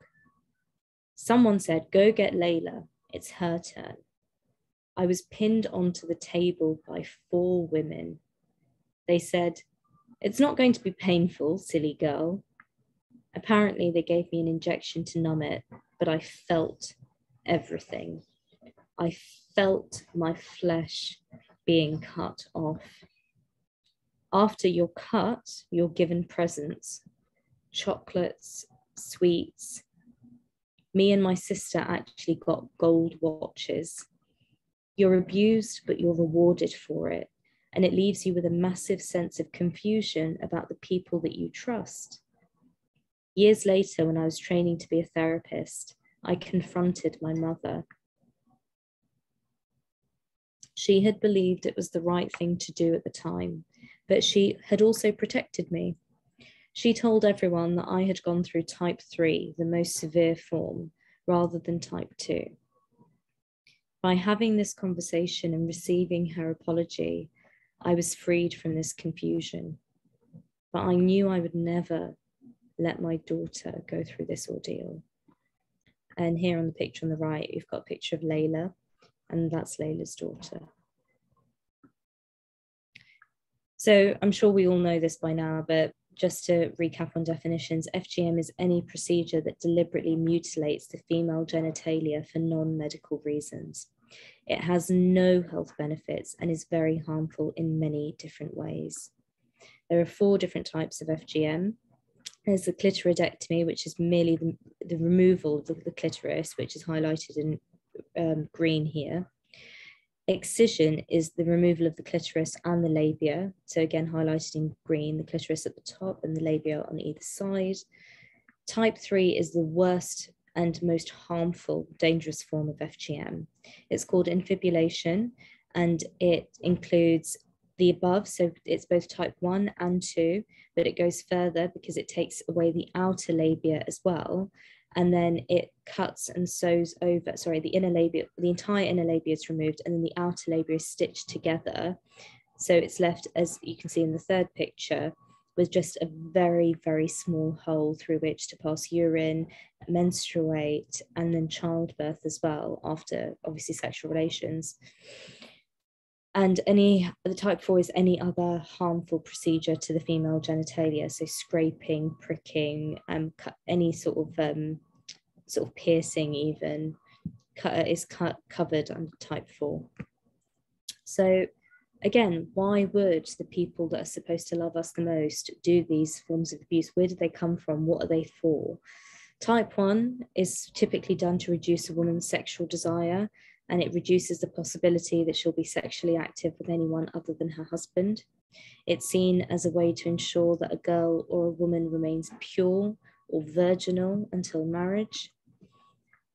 Someone said, go get Layla, it's her turn. I was pinned onto the table by 4 women. They said, it's not going to be painful, silly girl. Apparently they gave me an injection to numb it, but I felt everything. I felt my flesh being cut off. After you're cut, you're given presents, chocolates, sweets. Me and my sister actually got gold watches. You're abused, but you're rewarded for it. And it leaves you with a massive sense of confusion about the people that you trust. Years later, when I was training to be a therapist, I confronted my mother. She had believed it was the right thing to do at the time, but she had also protected me. She told everyone that I had gone through type 3, the most severe form, rather than type 2. By having this conversation and receiving her apology, I was freed from this confusion. But I knew I would never let my daughter go through this ordeal. And here on the picture on the right, you've got a picture of Layla, and that's Layla's daughter. So I'm sure we all know this by now, but just to recap on definitions, FGM is any procedure that deliberately mutilates the female genitalia for non-medical reasons. It has no health benefits and is very harmful in many different ways. There are 4 different types of FGM. There's the clitoridectomy, which is merely the removal of the clitoris, which is highlighted in green here. Excision is the removal of the clitoris and the labia. So again, highlighted in green, the clitoris at the top and the labia on either side. Type 3 is the worst and most harmful, dangerous form of FGM. It's called infibulation, and it includes the above. So it's both type 1 and 2, but it goes further because it takes away the outer labia as well. And then it cuts and sews over, the inner labia, the entire inner labia is removed, and then the outer labia is stitched together. So it's left, as you can see in the third picture, with just a very, very small hole through which to pass urine, menstruate, and then childbirth as well, after obviously sexual relations. And the type 4 is any other harmful procedure to the female genitalia, so scraping, pricking, any sort of piercing even is covered under type 4. So again, why would the people that are supposed to love us the most do these forms of abuse? Where did they come from? What are they for? Type 1 is typically done to reduce a woman's sexual desire, and it reduces the possibility that she'll be sexually active with anyone other than her husband. It's seen as a way to ensure that a girl or a woman remains pure or virginal until marriage.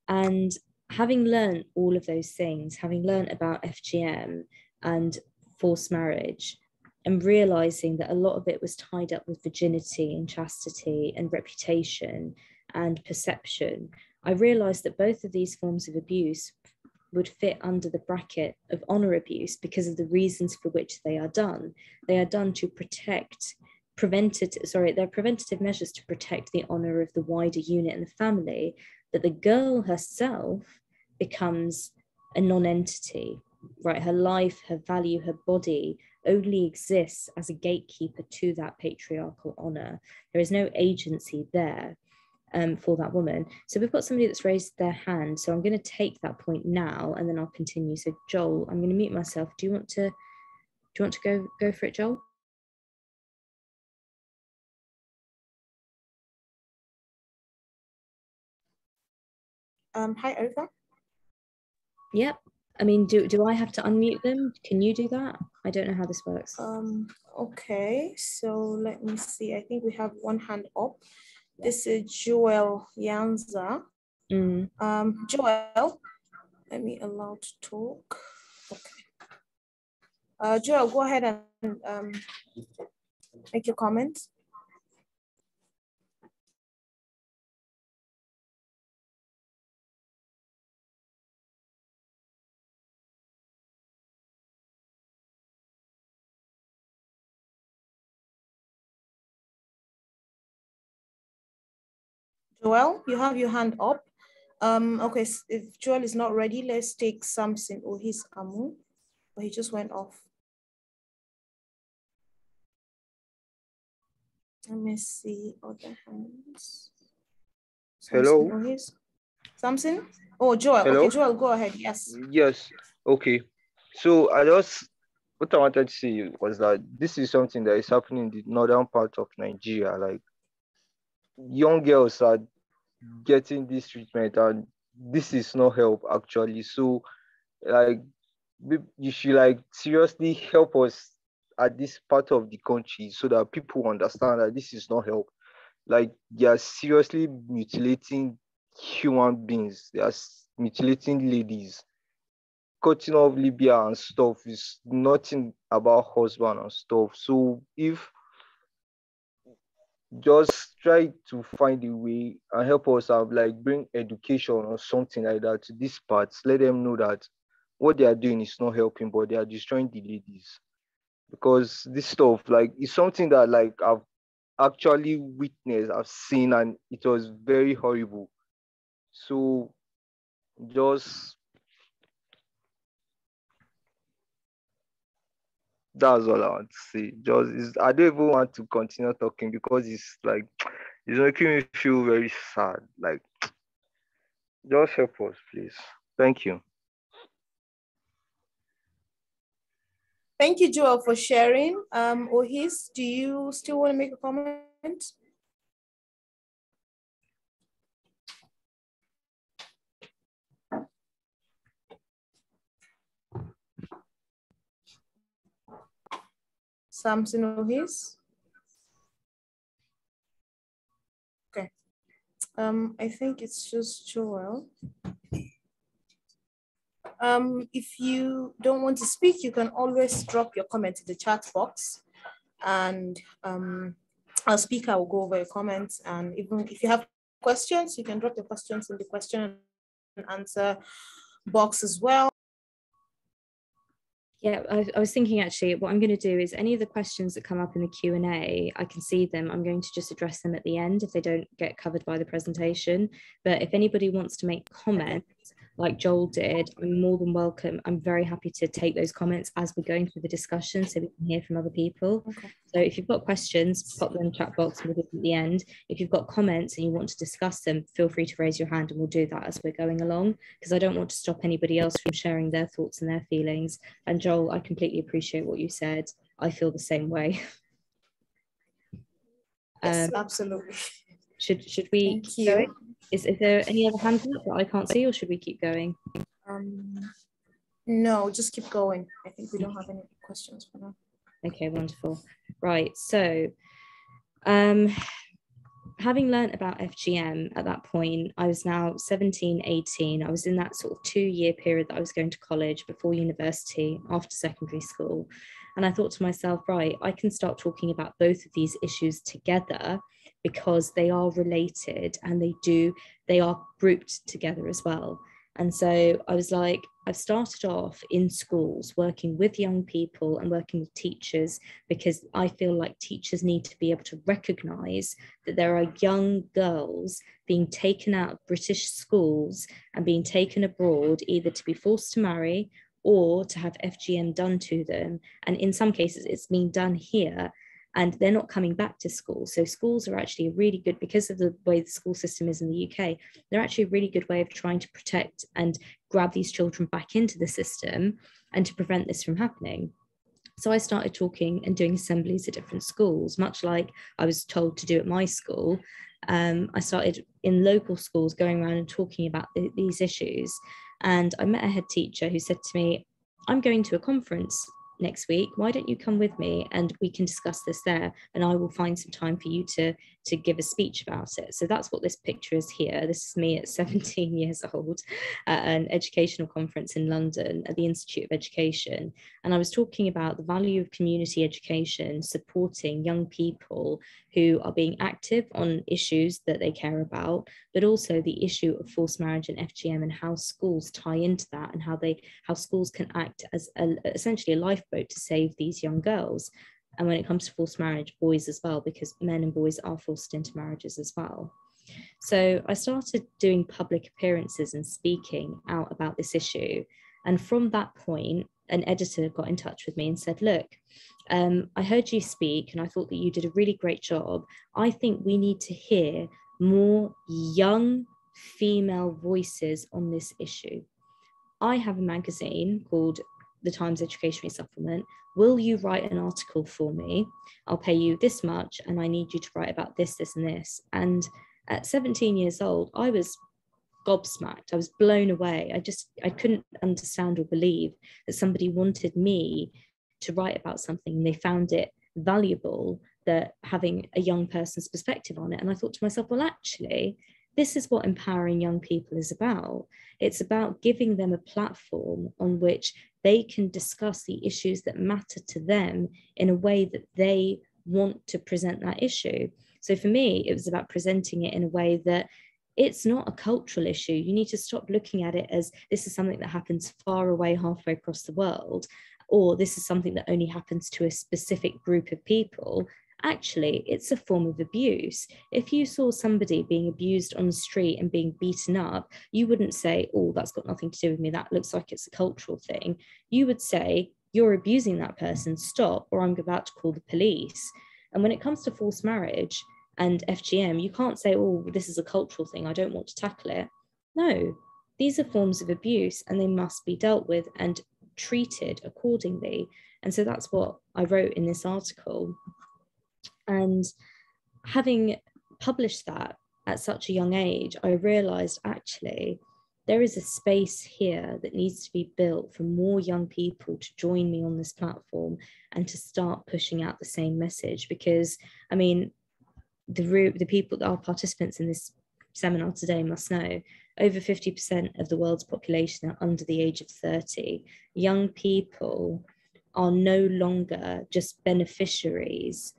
And having learned all of those things, having learned about FGM and forced marriage, and realizing that a lot of it was tied up with virginity and chastity and reputation and perception, I realized that both of these forms of abuse would fit under the bracket of honor abuse because of the reasons for which they are done. They are done to they're preventative measures to protect the honor of the wider unit and the family, that the girl herself becomes a non-entity, right? Her life, her value, her body only exists as a gatekeeper to that patriarchal honor. There is no agency there for that woman. So we've got somebody that's raised their hand. So I'm going to take that point now, and then I'll continue. So Joel, I'm going to mute myself. Do you want to go for it, Joel? Hi, Arifa. Yep. I mean, do I have to unmute them? Can you do that? I don't know how this works. Okay, so let me see. I think we have one hand up. This is Joel Yanza. Joel, let me allow to talk. Okay. Joel, go ahead and make your comments. Joel, you have your hand up. Okay, if Joel is not ready, let's take Samson. Oh, he's Amu, but he just went off. Let me see other hands. Hello. Samson? Oh, Joel. Hello? Okay, Joel, go ahead. Yes. Yes. Okay. So I just what I wanted to say was that this is something that is happening in the northern part of Nigeria. Like, young girls are getting this treatment, and this is not help actually. So, like, you should like seriously help us at this part of the country so that people understand that this is not help. Like, they are seriously mutilating human beings. They are mutilating ladies. Cutting off Libya and stuff is nothing about husband and stuff. So if just try to find a way and help us have like bring education or something like that to these parts, let them know that what they are doing is not helping, but they are destroying the ladies. Because this stuff like it's something that like I've actually witnessed, I've seen, and it was very horrible. So just that's all I want to say. Just I don't even want to continue talking because it's like it's making me feel very sad. Like, just help us, please. Thank you. Thank you, Joel, for sharing. Ohis, do you still want to make a comment? Samson Ohis? Okay. I think it's just Joel. If you don't want to speak, you can always drop your comment in the chat box, and our speaker will go over your comments. And even if you have questions, you can drop your questions in the question and answer box as well. Yeah, I was thinking actually what I'm going to do is any of the questions that come up in the Q&A, I can see them. I'm going to just address them at the end if they don't get covered by the presentation. But if anybody wants to make comments like Joel did, I'm more than welcome. I'm very happy to take those comments as we're going through the discussion so we can hear from other people. Okay. So if you've got questions, pop them in the chat box and we'll do them at the end. If you've got comments and you want to discuss them, feel free to raise your hand and we'll do that as we're going along, because I don't want to stop anybody else from sharing their thoughts and their feelings. And Joel, I completely appreciate what you said. I feel the same way. Yes, absolutely. Should we keep going? Is there any other hands up that I can't see, or should we keep going? No, just keep going. I think we don't have any questions for now. Okay, wonderful. Right, so having learned about FGM at that point, I was now 17, 18. I was in that sort of 2-year period that I was going to college before university, after secondary school. And I thought to myself, right, I can start talking about both of these issues together because they are related and they are grouped together as well. And so I was like, I've started off in schools working with young people and working with teachers because I feel like teachers need to be able to recognise that there are young girls being taken out of British schools and being taken abroad either to be forced to marry or to have FGM done to them. And in some cases, it's being done here and they're not coming back to school. So schools are actually really good, because of the way the school system is in the UK, they're actually a really good way of trying to protect and grab these children back into the system and to prevent this from happening. So I started talking and doing assemblies at different schools, much like I was told to do at my school. I started in local schools going around and talking about these issues. And I met a head teacher who said to me, I'm going to a conference next week, why don't you come with me and we can discuss this there, and I will find some time for you to give a speech about it. So that's what this picture is here. This is me at 17 years old at an educational conference in London at the Institute of Education, and I was talking about the value of community education, supporting young people who are being active on issues that they care about, but also the issue of forced marriage and FGM and how schools tie into that, and how schools can act as essentially a lifeboat to save these young girls. And when it comes to forced marriage, boys as well, because men and boys are forced into marriages as well. So I started doing public appearances and speaking out about this issue. And from that point, an editor got in touch with me and said, look, I heard you speak and I thought that you did a really great job. I think we need to hear more young female voices on this issue. I have a magazine called the Times Educational Supplement, will you write an article for me? I'll pay you this much and I need you to write about this, this and this. And at 17 years old, I was gobsmacked. I was blown away. I couldn't understand or believe that somebody wanted me to write about something and they found it valuable, that having a young person's perspective on it. And I thought to myself, well, actually, this is what empowering young people is about. It's about giving them a platform on which they can discuss the issues that matter to them in a way that they want to present that issue. So for me, it was about presenting it in a way that it's not a cultural issue. You need to stop looking at it as this is something that happens far away, halfway across the world, or this is something that only happens to a specific group of people. Actually, it's a form of abuse. If you saw somebody being abused on the street and being beaten up, you wouldn't say, oh, that's got nothing to do with me, that looks like it's a cultural thing. You would say, you're abusing that person, stop, or I'm about to call the police. And when it comes to forced marriage and FGM, you can't say, oh, this is a cultural thing, I don't want to tackle it. No, these are forms of abuse and they must be dealt with and treated accordingly. And so that's what I wrote in this article. And having published that at such a young age, I realized actually there is a space here that needs to be built for more young people to join me on this platform and to start pushing out the same message. Because, I mean, the people that are participants in this seminar today must know over 50% of the world's population are under the age of 30. Young people are no longer just beneficiaries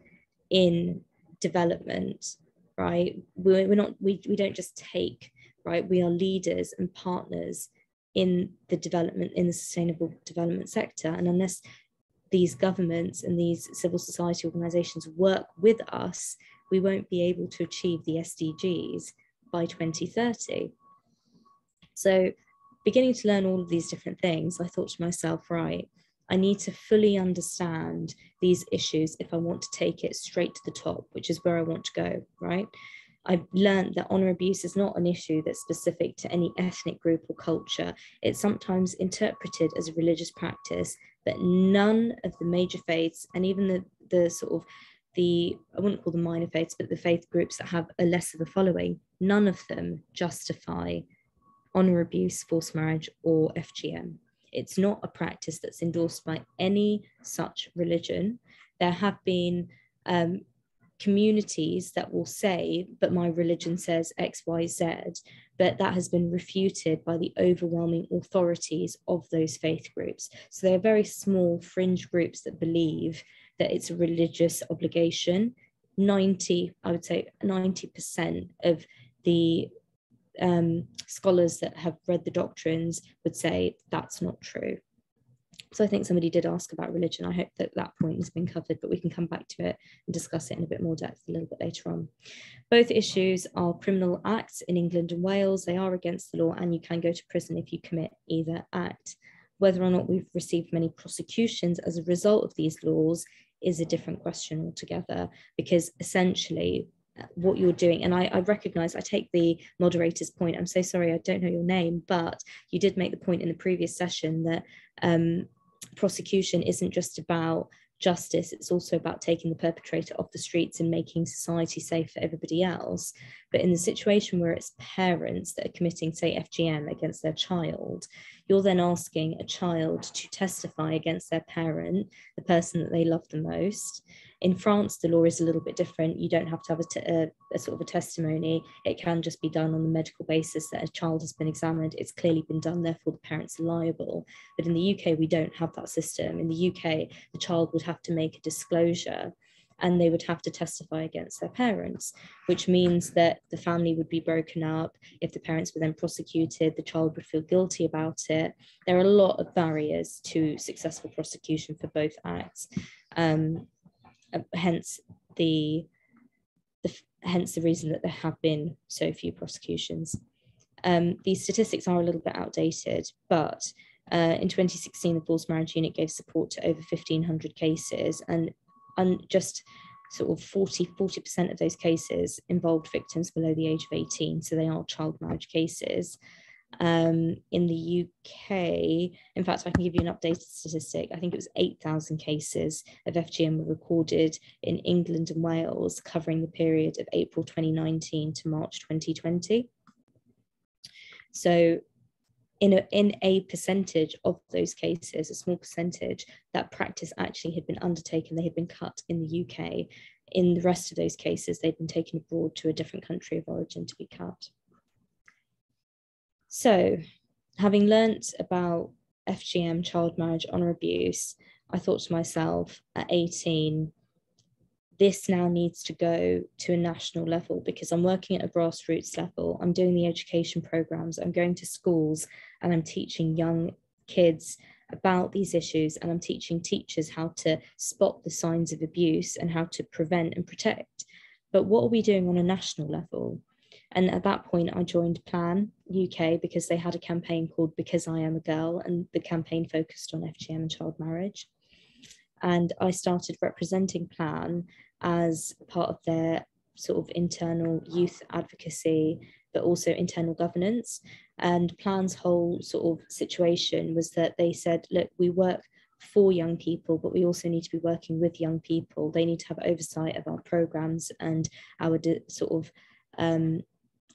in development, right? We don't just take, right? We are leaders and partners in the development, in the sustainable development sector. And unless these governments and these civil society organizations work with us, we won't be able to achieve the SDGs by 2030. So beginning to learn all of these different things, I thought to myself, right, I need to fully understand these issues if I want to take it straight to the top, which is where I want to go, right? I've learned that honor abuse is not an issue that's specific to any ethnic group or culture. It's sometimes interpreted as a religious practice, but none of the major faiths and even the sort of I wouldn't call them minor faiths, but the faith groups that have a less of a following, none of them justify honor abuse, forced marriage, or FGM. It's not a practice that's endorsed by any such religion. There have been communities that will say, but my religion says X, Y, Z, but that has been refuted by the overwhelming authorities of those faith groups. So they're very small fringe groups that believe that it's a religious obligation. I would say 90% of the scholars that have read the doctrines would say that's not true. So I think somebody did ask about religion. I hope that that point has been covered, but we can come back to it and discuss it in a bit more depth a little bit later on. Both issues are criminal acts in England and Wales. They are against the law and you can go to prison if you commit either act. Whether or not we've received many prosecutions as a result of these laws is a different question altogether, because essentially what you're doing, and I recognize, I take the moderator's point, I'm so sorry I don't know your name, but you did make the point in the previous session that prosecution isn't just about justice, it's also about taking the perpetrator off the streets and making society safe for everybody else. But in the situation where it's parents that are committing, say, FGM against their child, you're then asking a child to testify against their parent, the person that they love the most. In France, the law is a little bit different. You don't have to have a sort of a testimony. It can just be done on the medical basis that a child has been examined. It's clearly been done, therefore the parents are liable. But in the UK, we don't have that system. In the UK, the child would have to make a disclosure and they would have to testify against their parents, which means that the family would be broken up. If the parents were then prosecuted, the child would feel guilty about it. There are a lot of barriers to successful prosecution for both acts. Hence the reason that there have been so few prosecutions. These statistics are a little bit outdated, but in 2016, the Forced Marriage Unit gave support to over 1,500 cases, and just sort of 40% of those cases involved victims below the age of 18, so they are child marriage cases. In the UK, in fact, I can give you an updated statistic. I think it was 8,000 cases of FGM were recorded in England and Wales, covering the period of April 2019 to March 2020. So in a percentage of those cases, a small percentage, that practice actually had been undertaken, they had been cut in the UK. In the rest of those cases, they'd been taken abroad to a different country of origin to be cut. So, having learnt about FGM, child marriage, honour abuse, I thought to myself at 18, this now needs to go to a national level because I'm working at a grassroots level. I'm doing the education programs, I'm going to schools and I'm teaching young kids about these issues, and I'm teaching teachers how to spot the signs of abuse and how to prevent and protect. But what are we doing on a national level? And at that point, I joined Plan UK because they had a campaign called Because I Am a Girl, and the campaign focused on FGM and child marriage. And I started representing Plan as part of their sort of internal youth advocacy, but also internal governance. And Plan's whole sort of situation was that they said, look, we work for young people, but we also need to be working with young people. They need to have oversight of our programs and our sort of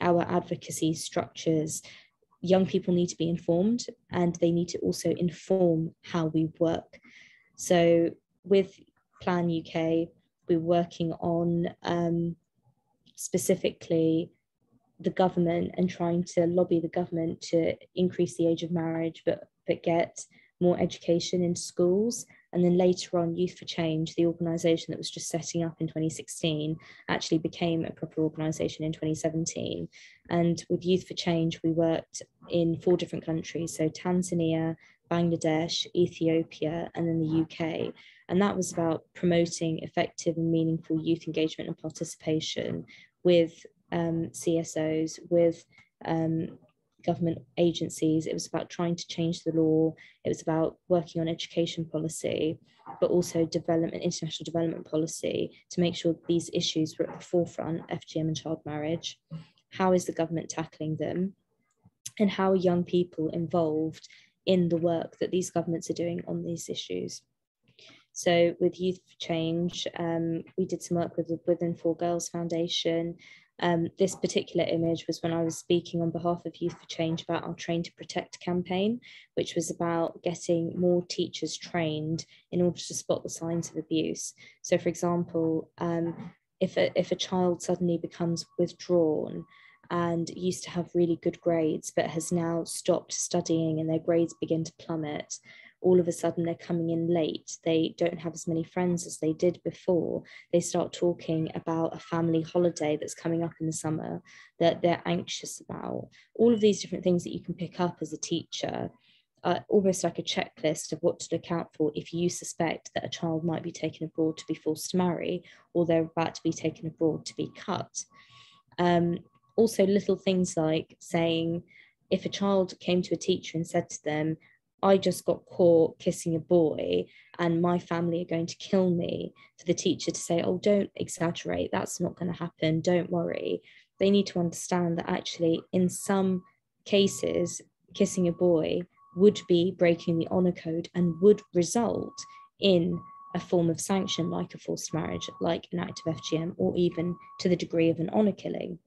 our advocacy structures. Young people need to be informed, and they need to also inform how we work. So with Plan UK, we're working on specifically the government and trying to lobby the government to increase the age of marriage, but get more education in schools. And then later on, Youth for Change, the organisation that was just setting up in 2016, actually became a proper organisation in 2017. And with Youth for Change, we worked in 4 different countries, so Tanzania, Bangladesh, Ethiopia, and then the UK. And that was about promoting effective and meaningful youth engagement and participation with CSOs, with government agencies. It was about trying to change the law. It was about working on education policy, but also development, international development policy, to make sure these issues were at the forefront, FGM and child marriage. How is the government tackling them? And how are young people involved in the work that these governments are doing on these issues? So with Youth for Change, we did some work with the Within 4 Girls Foundation. This particular image was when I was speaking on behalf of Youth for Change about our Train to Protect campaign, which was about getting more teachers trained in order to spot the signs of abuse. So for example, if a child suddenly becomes withdrawn and used to have really good grades, but has now stopped studying and their grades begin to plummet, all of a sudden they're coming in late, they don't have as many friends as they did before, they start talking about a family holiday that's coming up in the summer that they're anxious about. All of these different things that you can pick up as a teacher, almost like a checklist of what to look out for if you suspect that a child might be taken abroad to be forced to marry, or they're about to be taken abroad to be cut. Also little things like saying, if a child came to a teacher and said to them, I just got caught kissing a boy and my family are going to kill me, for the teacher to say, oh, don't exaggerate, that's not going to happen, don't worry. They need to understand that actually in some cases, kissing a boy would be breaking the honour code and would result in a form of sanction like a forced marriage, like an act of FGM, or even to the degree of an honour killing.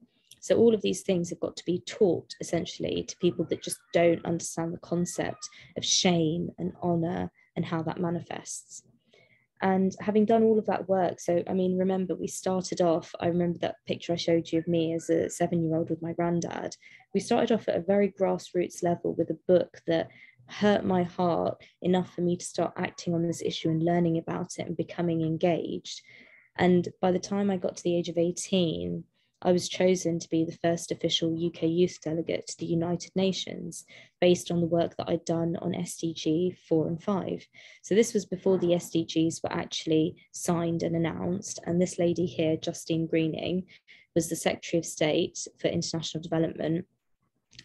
So all of these things have got to be taught essentially to people that just don't understand the concept of shame and honour and how that manifests. And having done all of that work, so I mean, remember we started off, I remember that picture I showed you of me as a 7-year-old with my granddad. We started off at a very grassroots level with a book that hurt my heart enough for me to start acting on this issue and learning about it and becoming engaged. And by the time I got to the age of 18, I was chosen to be the first official UK youth delegate to the United Nations based on the work that I'd done on SDG 4 and 5. So this was before the SDGs were actually signed and announced. And this lady here, Justine Greening, was the Secretary of State for International Development.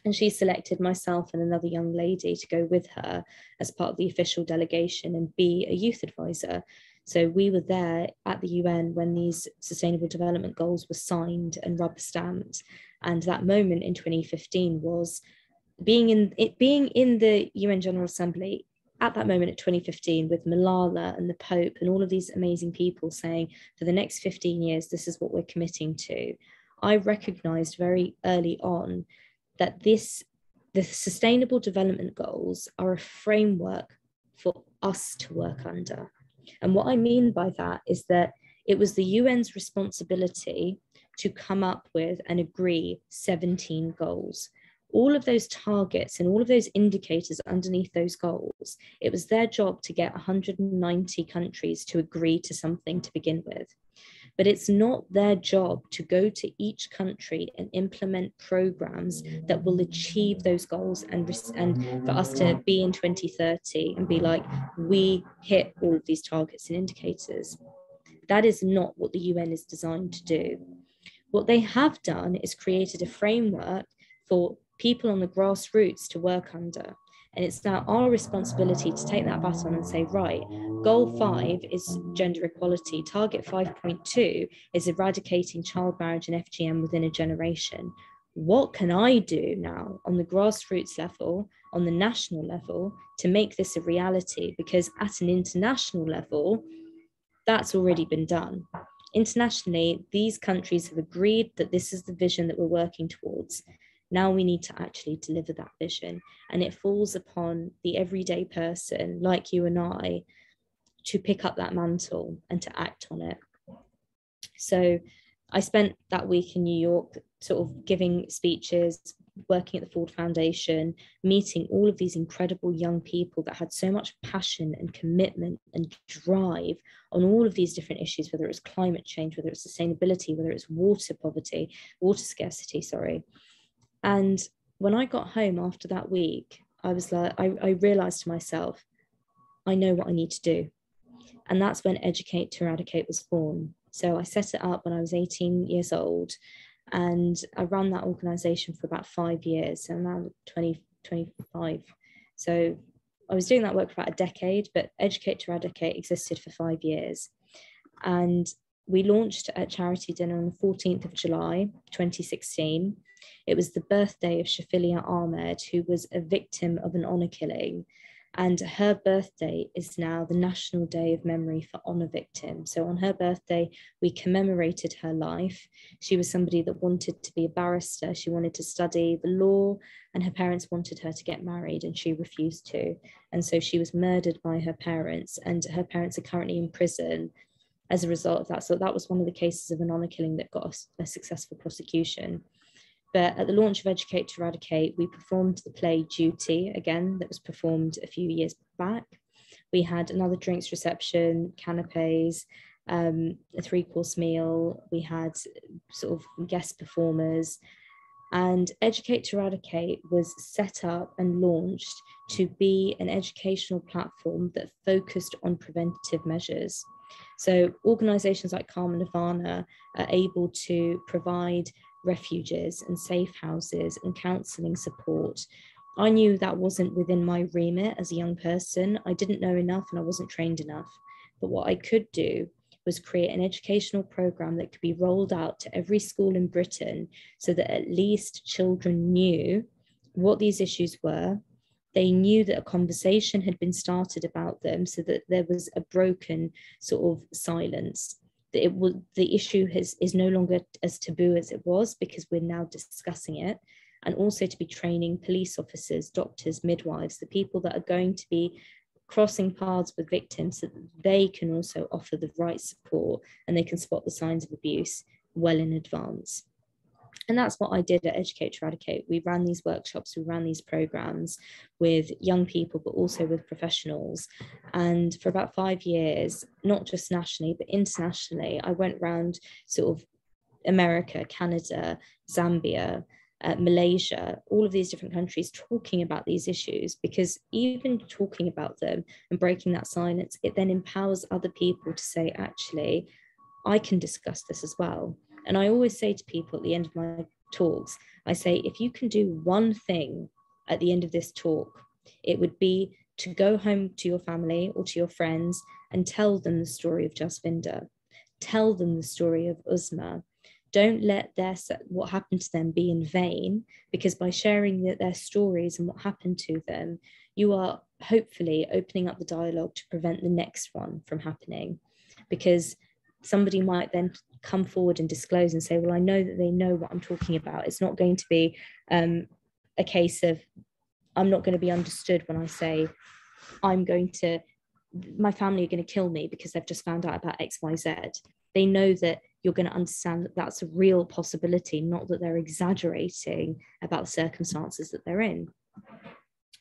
And she selected myself and another young lady to go with her as part of the official delegation and be a youth advisor. So we were there at the UN when these Sustainable Development Goals were signed and rubber stamped. And that moment in 2015 was being in the UN General Assembly at that moment at 2015 with Malala and the Pope and all of these amazing people saying for the next 15 years, this is what we're committing to. I recognized very early on that the Sustainable Development Goals are a framework for us to work under. And what I mean by that is that it was the UN's responsibility to come up with and agree 17 goals. All of those targets and all of those indicators underneath those goals, it was their job to get 190 countries to agree to something to begin with. But it's not their job to go to each country and implement programs that will achieve those goals and for us to be in 2030 and be like, we hit all of these targets and indicators. That is not what the UN is designed to do. What they have done is created a framework for people on the grassroots to work under. And it's now our responsibility to take that baton and say, right, goal 5 is gender equality. Target 5.2 is eradicating child marriage and FGM within a generation. What can I do now on the grassroots level, on the national level, to make this a reality? Because at an international level, that's already been done. Internationally, these countries have agreed that this is the vision that we're working towards. Now we need to actually deliver that vision. And it falls upon the everyday person like you and I to pick up that mantle and to act on it. So I spent that week in New York sort of giving speeches, working at the Ford Foundation, meeting all of these incredible young people that had so much passion and commitment and drive on all of these different issues, whether it was climate change, whether it's sustainability, whether it's water scarcity. And when I got home after that week, I was like, I realized to myself, I know what I need to do. And that's when Educate to Eradicate was born. So I set it up when I was 18 years old, and I ran that organization for about 5 years. So I'm now 25. So I was doing that work for about a decade, but Educate to Eradicate existed for 5 years. And we launched a charity dinner on the 14th of July, 2016. It was the birthday of Shafilia Ahmed, who was a victim of an honor killing. And her birthday is now the National Day of Memory for Honor Victims. So on her birthday, we commemorated her life. She was somebody that wanted to be a barrister. She wanted to study the law, and her parents wanted her to get married, and she refused to. And so she was murdered by her parents, and her parents are currently in prison as a result of that. So that was one of the cases of an honor killing that got a successful prosecution. But at the launch of Educate to Eradicate, we performed the play Duty again, that was performed a few years back. We had another drinks reception, canapes, a 3-course meal. We had sort of guest performers. And Educate to Eradicate was set up and launched to be an educational platform that focused on preventative measures. So organizations like Karma Nirvana are able to provide refuges and safe houses and counseling support. I knew that wasn't within my remit as a young person. I didn't know enough and I wasn't trained enough. But what I could do was create an educational program that could be rolled out to every school in Britain so that at least children knew what these issues were. They knew that a conversation had been started about them so that there was a broken sort of silence. The issue is no longer as taboo as it was because we're now discussing it, and also to be training police officers, doctors, midwives, the people that are going to be crossing paths with victims so that they can also offer the right support and they can spot the signs of abuse well in advance. And that's what I did at Educate to Eradicate. We ran these workshops, we ran these programs with young people, but also with professionals. And for about 5 years, not just nationally, but internationally, I went around sort of America, Canada, Zambia, Malaysia, all of these different countries talking about these issues, because even talking about them and breaking that silence, it then empowers other people to say, actually, I can discuss this as well. And I always say to people at the end of my talks, I say, if you can do one thing at the end of this talk, it would be to go home to your family or to your friends and tell them the story of Jasvinder, tell them the story of Uzma, Don't let what happened to them be in vain, because by sharing their stories and what happened to them, you are hopefully opening up the dialogue to prevent the next one from happening. Because somebody might then come forward and disclose and say, well, I know that they know what I'm talking about. It's not going to be a case of, I'm not going to be understood when I say my family are going to kill me because they've just found out about XYZ. They know that you're going to understand that that's a real possibility, not that they're exaggerating about the circumstances that they're in.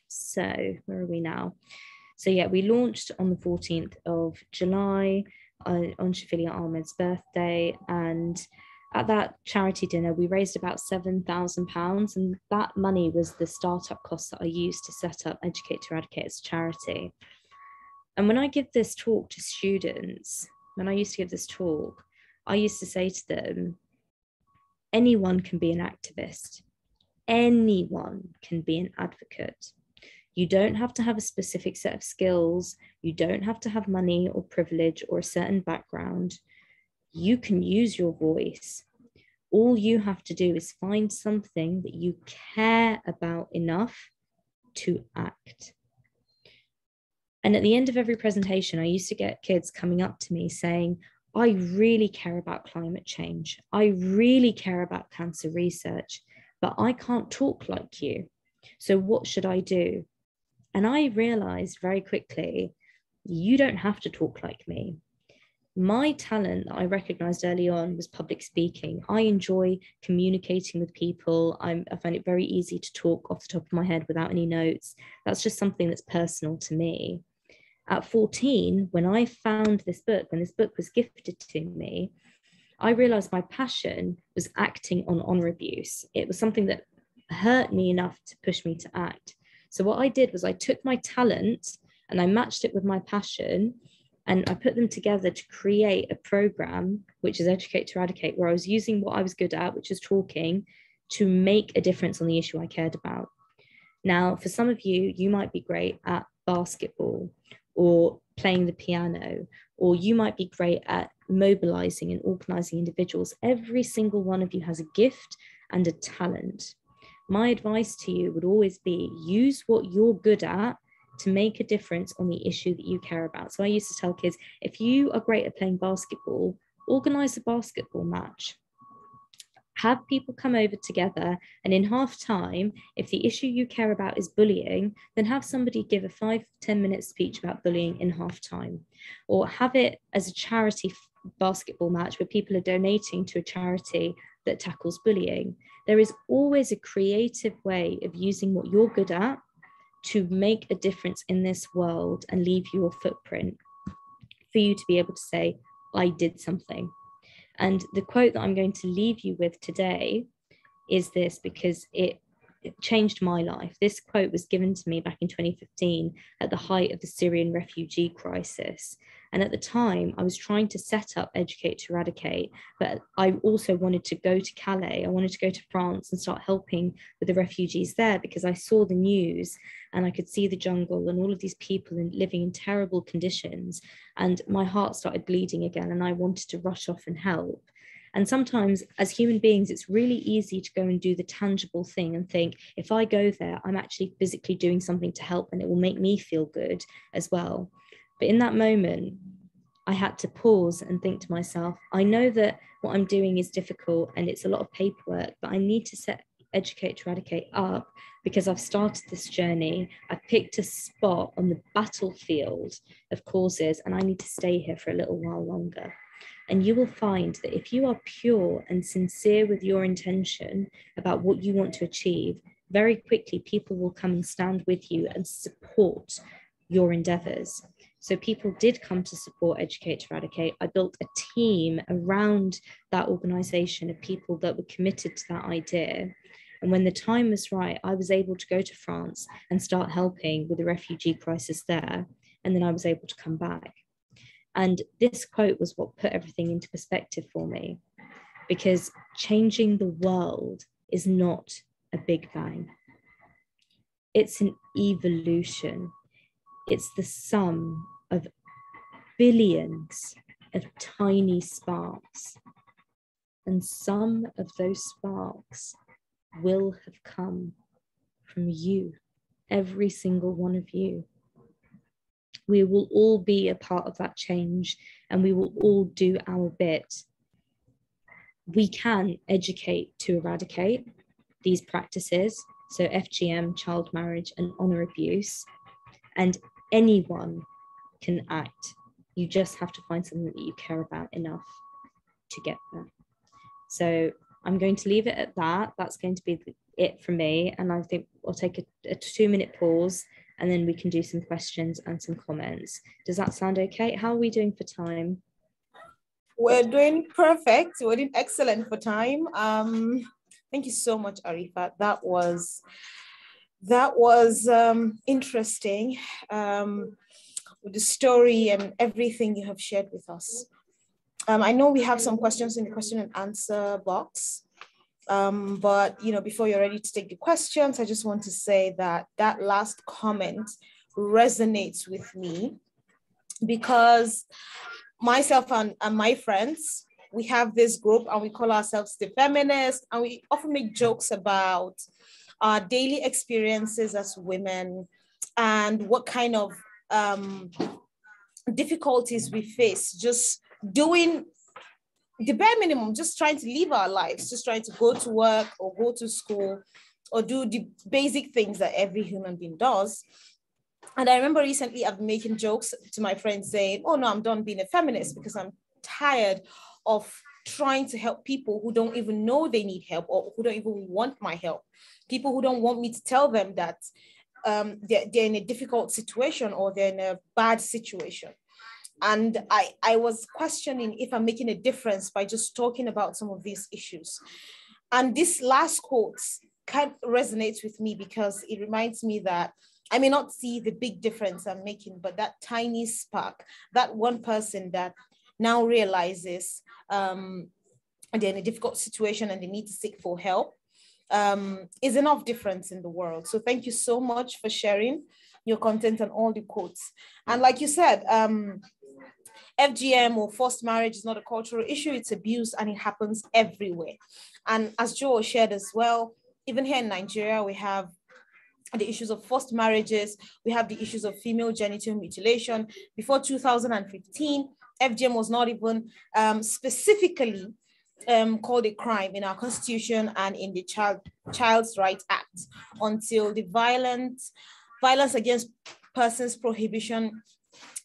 So where are we now? So yeah, we launched on the 14th of July on Shafilia Ahmed's birthday, and at that charity dinner we raised about £7,000, and that money was the startup costs that I used to set up Educate to Eradicate as a charity. And when I give this talk to students, when I used to give this talk, I used to say to them, anyone can be an activist, anyone can be an advocate. You don't have to have a specific set of skills. You don't have to have money or privilege or a certain background. You can use your voice. All you have to do is find something that you care about enough to act. And at the end of every presentation, I used to get kids coming up to me saying, I really care about climate change. I really care about cancer research, but I can't talk like you. So what should I do? And I realized very quickly, you don't have to talk like me. My talent that I recognized early on was public speaking. I enjoy communicating with people. I find it very easy to talk off the top of my head without any notes. That's just something that's personal to me. At 14, when I found this book, when this book was gifted to me, I realized my passion was acting on honor abuse. It was something that hurt me enough to push me to act. So what I did was I took my talent and I matched it with my passion, and I put them together to create a program, which is Educate to Eradicate, where I was using what I was good at, which is talking, to make a difference on the issue I cared about. Now, for some of you, you might be great at basketball or playing the piano, or you might be great at mobilizing and organizing individuals. Every single one of you has a gift and a talent. My advice to you would always be, use what you're good at to make a difference on the issue that you care about. So I used to tell kids, if you are great at playing basketball, organize a basketball match. Have people come over together, and in half time, if the issue you care about is bullying, then have somebody give a 5-10 minute speech about bullying in half time, or have it as a charity basketball match where people are donating to a charity that tackles bullying. There is always a creative way of using what you're good at to make a difference in this world and leave your footprint for you to be able to say, I did something. And the quote that I'm going to leave you with today is this, because it changed my life. This quote was given to me back in 2015 at the height of the Syrian refugee crisis. And at the time, I was trying to set up Educate to Eradicate, but I also wanted to go to Calais. I wanted to go to France and start helping with the refugees there, because I saw the news and I could see the jungle and all of these people living in terrible conditions. And my heart started bleeding again, and I wanted to rush off and help. And sometimes as human beings, it's really easy to go and do the tangible thing and think, if I go there, I'm actually physically doing something to help and it will make me feel good as well. But in that moment, I had to pause and think to myself, I know that what I'm doing is difficult and it's a lot of paperwork, but I need to set Educate to Eradicate up because I've started this journey. I picked a spot on the battlefield of causes, and I need to stay here for a little while longer. And you will find that if you are pure and sincere with your intention about what you want to achieve, very quickly people will come and stand with you and support your endeavors. So people did come to support Educate to Eradicate. I built a team around that organization of people that were committed to that idea. And when the time was right, I was able to go to France and start helping with the refugee crisis there. And then I was able to come back. And this quote was what put everything into perspective for me, because changing the world is not a big bang. It's an evolution. It's the sum of billions of tiny sparks. And some of those sparks will have come from you, every single one of you. We will all be a part of that change, and we will all do our bit. We can educate to eradicate these practices, so FGM, child marriage, and honor abuse, and anyone can act. You just have to find something that you care about enough to get there. So I'm going to leave it at that. That's going to be it for me. And I think I'll take a 2-minute pause, and then we can do some questions and some comments. Does that sound okay? How are we doing for time? We're doing perfect. We're doing excellent for time. Thank you so much, Arifa. That was interesting, with the story and everything you have shared with us. I know we have some questions in the question and answer box, but before you're ready to take the questions, I just want to say that that last comment resonates with me, because myself and my friends, we have this group and we call ourselves the feminists, and we often make jokes about our daily experiences as women and what kind of difficulties we face just doing the bare minimum, just trying to live our lives, just trying to go to work or go to school or do the basic things that every human being does. And I remember recently I've been making jokes to my friends saying, oh no, I'm done being a feminist because I'm tired of trying to help people who don't even know they need help or who don't even want my help. People who don't want me to tell them that they're in a difficult situation or they're in a bad situation. And I was questioning if I'm making a difference by just talking about some of these issues. And this last quote kind of resonates with me because it reminds me that I may not see the big difference I'm making, but that tiny spark, that one person that now realizes they're in a difficult situation and they need to seek for help, is enough difference in the world. So thank you so much for sharing your content and all the quotes. And like you said, FGM or forced marriage is not a cultural issue, it's abuse, and it happens everywhere. And as Joe shared as well, even here in Nigeria, we have the issues of forced marriages, we have the issues of female genital mutilation. Before 2015, FGM was not even specifically called a crime in our constitution and in the Child's Rights Act until the Violence Against Persons Prohibition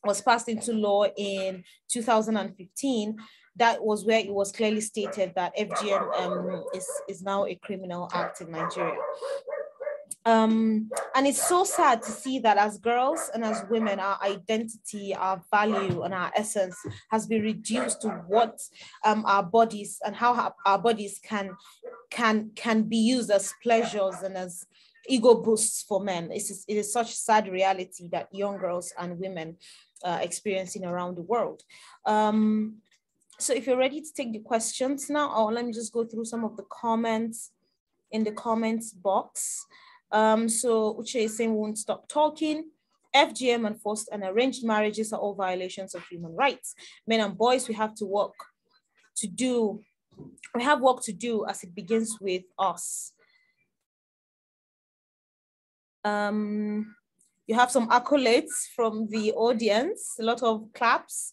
was passed into law in 2015. That was where it was clearly stated that FGM is now a criminal act in Nigeria. And it's so sad to see that as girls and as women, our identity, our value, and our essence has been reduced to what our bodies and how our bodies can be used as pleasures and as ego boosts for men. It is such sad reality that young girls and women are experiencing around the world. So if you're ready to take the questions now, let me just go through some of the comments in the comments box. So Uche is saying we won't stop talking. FGM and forced and arranged marriages are all violations of human rights. Men and boys, we have work to do as it begins with us. You have some accolades from the audience, a lot of claps.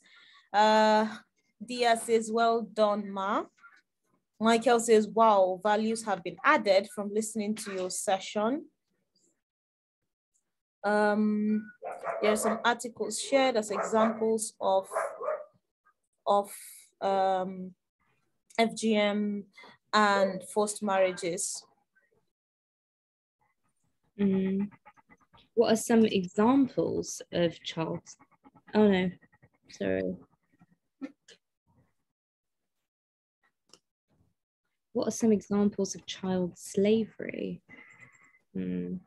Dia says, well done, Ma. Michael says, wow, values have been added from listening to your session. There are some articles shared as examples of FGM and forced marriages. What are some examples of child? Oh no, sorry. What are some examples of child slavery? I'm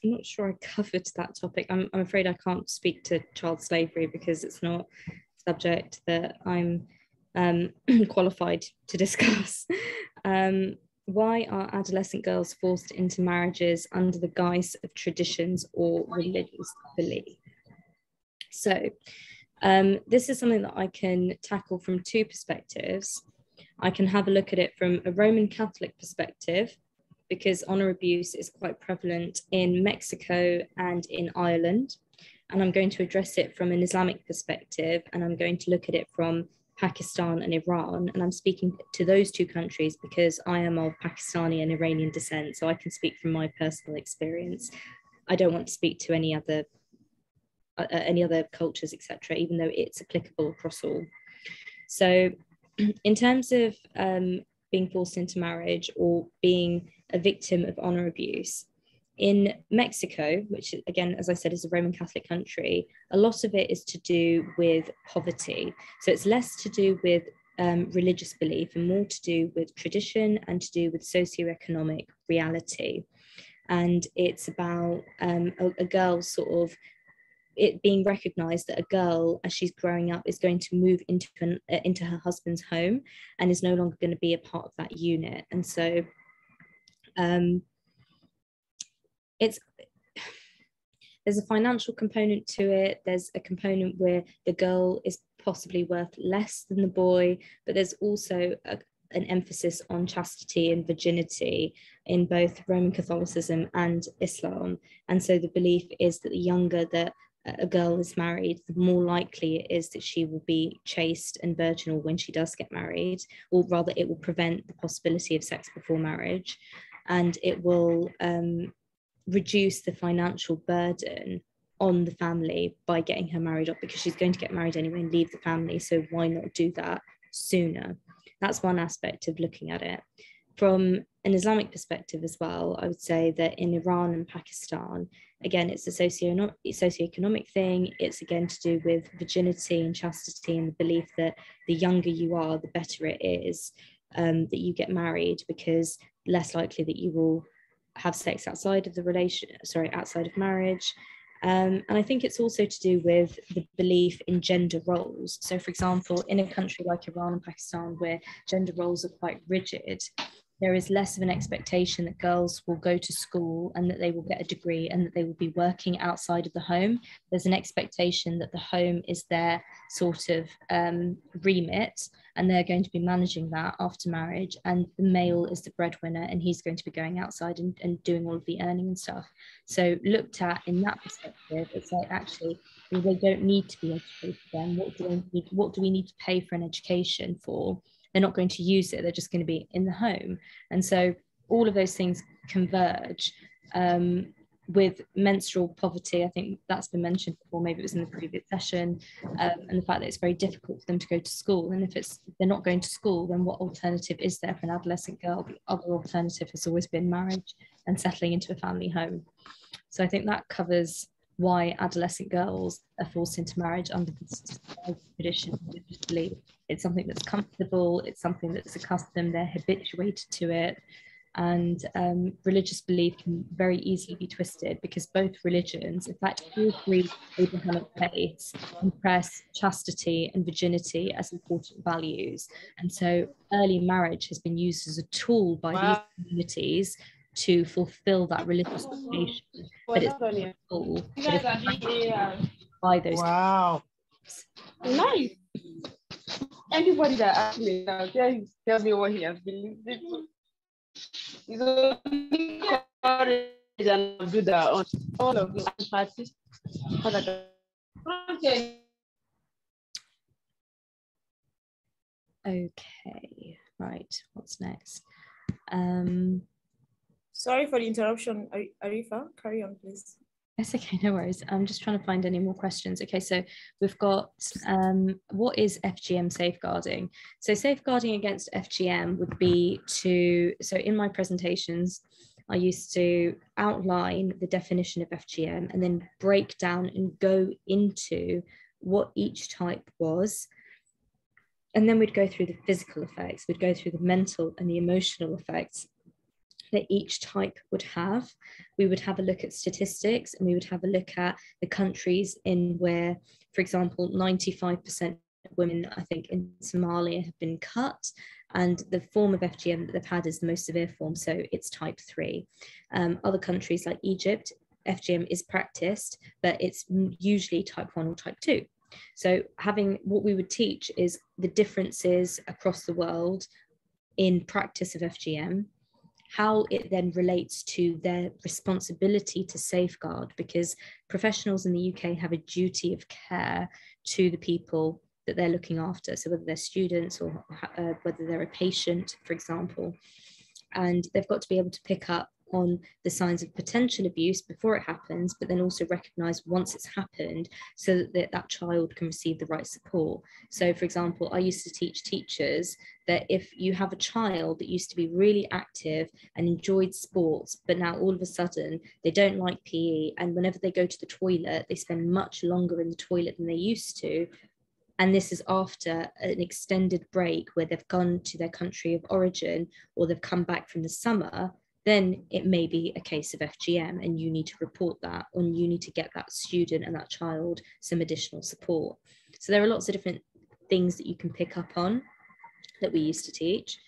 not sure I covered that topic. I'm afraid I can't speak to child slavery because it's not a subject that I'm qualified to discuss. Why are adolescent girls forced into marriages under the guise of traditions or religious belief? So This is something that I can tackle from two perspectives. I can have a look at it from a Roman Catholic perspective, because honor abuse is quite prevalent in Mexico and in Ireland. And I'm going to address it from an Islamic perspective, and I'm going to look at it from Pakistan and Iran. And I'm speaking to those two countries because I am of Pakistani and Iranian descent, so I can speak from my personal experience. I don't want to speak to any other cultures, etc., even though it's applicable across all. So in terms of being forced into marriage or being a victim of honor abuse, in Mexico, which again, as I said, is a Roman Catholic country, a lot of it is to do with poverty. So it's less to do with religious belief and more to do with tradition and to do with socioeconomic reality. And it's about a girl sort of it being recognized that a girl, as she's growing up, is going to move into her husband's home and is no longer going to be a part of that unit. And so there's a financial component to it. There's a component where the girl is possibly worth less than the boy, but there's also an emphasis on chastity and virginity in both Roman Catholicism and Islam. And so the belief is that the younger that a girl is married, the more likely it is that she will be chaste and virginal when she does get married, or rather it will prevent the possibility of sex before marriage, and it will reduce the financial burden on the family by getting her married up, because she's going to get married anyway and leave the family, so why not do that sooner? That's one aspect of looking at it. From an Islamic perspective as well, I would say that in Iran and Pakistan, again, it's a socioeconomic thing. It's again to do with virginity and chastity and the belief that the younger you are, the better it is that you get married, because less likely that you will have sex outside of outside of marriage. And I think it's also to do with the belief in gender roles. So for example, in a country like Iran and Pakistan, where gender roles are quite rigid, there is less of an expectation that girls will go to school and that they will get a degree and that they will be working outside of the home. There's an expectation that the home is their sort of remit, and they're going to be managing that after marriage. And the male is the breadwinner, and he's going to be going outside and doing all of the earning and stuff. So looked at in that perspective, it's like, actually, well, they don't need to be educated then. What do we need to pay for an education for? They're not going to use it, they're just going to be in the home. And so all of those things converge. With menstrual poverty, I think that's been mentioned before, maybe it was in the previous session, and the fact that it's very difficult for them to go to school. And if they're not going to school, then what alternative is there for an adolescent girl? The other alternative has always been marriage and settling into a family home. So I think that covers why adolescent girls are forced into marriage under the tradition of religious belief. It's something that's comfortable, it's something that's accustomed, they're habituated to it. And religious belief can very easily be twisted, because both religions, in fact, all three Abrahamic faiths, impress chastity and virginity as important values. And so early marriage has been used as a tool by these communities to fulfill that religious obligation, but it's not a tool by those. Wow. Nice. Anybody that asks me now, tell me what he has been listening to. He's only courage and do that on all of the parties. Okay, right, what's next? Sorry for the interruption, Arifa, carry on, please. That's okay, no worries. I'm just trying to find any more questions. Okay, so we've got, what is FGM safeguarding? So safeguarding against FGM would be so in my presentations, I used to outline the definition of FGM and then break down and go into what each type was. And then we'd go through the physical effects, we'd go through the mental and the emotional effects that each type would have. We would have a look at statistics, and we would have a look at the countries in where, for example, 95% of women, I think, in Somalia have been cut, and the form of FGM that they've had is the most severe form, so it's type 3. Other countries like Egypt, FGM is practiced, but it's usually type 1 or type 2. So what we would teach is the differences across the world in practice of FGM, how it then relates to their responsibility to safeguard, because professionals in the UK have a duty of care to the people that they're looking after. So whether they're students or whether they're a patient, for example, and they've got to be able to pick up on the signs of potential abuse before it happens, but then also recognize once it's happened so that that child can receive the right support. So for example, I used to teach teachers that if you have a child that used to be really active and enjoyed sports, but now all of a sudden they don't like PE, and whenever they go to the toilet, they spend much longer in the toilet than they used to, and this is after an extended break where they've gone to their country of origin or they've come back from the summer, then it may be a case of FGM, and you need to report that, or you need to get that student and that child some additional support. So there are lots of different things that you can pick up on that we used to teach.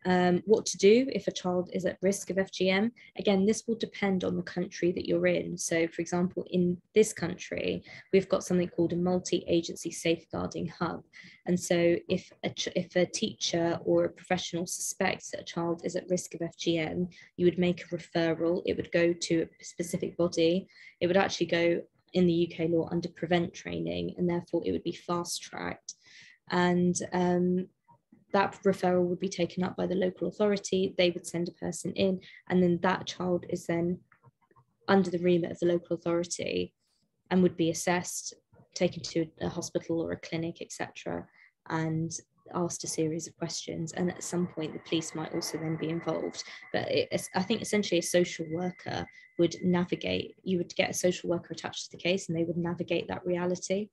What to do if a child is at risk of FGM. Again, this will depend on the country that you're in. So for example, in this country, we've got something called a multi-agency safeguarding hub. And so if a teacher or a professional suspects that a child is at risk of FGM, you would make a referral. It would go to a specific body. It would actually go in the UK law under prevent training, and therefore it would be fast-tracked. And that referral would be taken up by the local authority. They would send a person in, and then that child is then under the remit of the local authority and would be assessed, taken to a hospital or a clinic, etc., and asked a series of questions. And at some point, the police might also then be involved. But I think essentially a social worker would navigate, you would get a social worker attached to the case, and they would navigate that reality.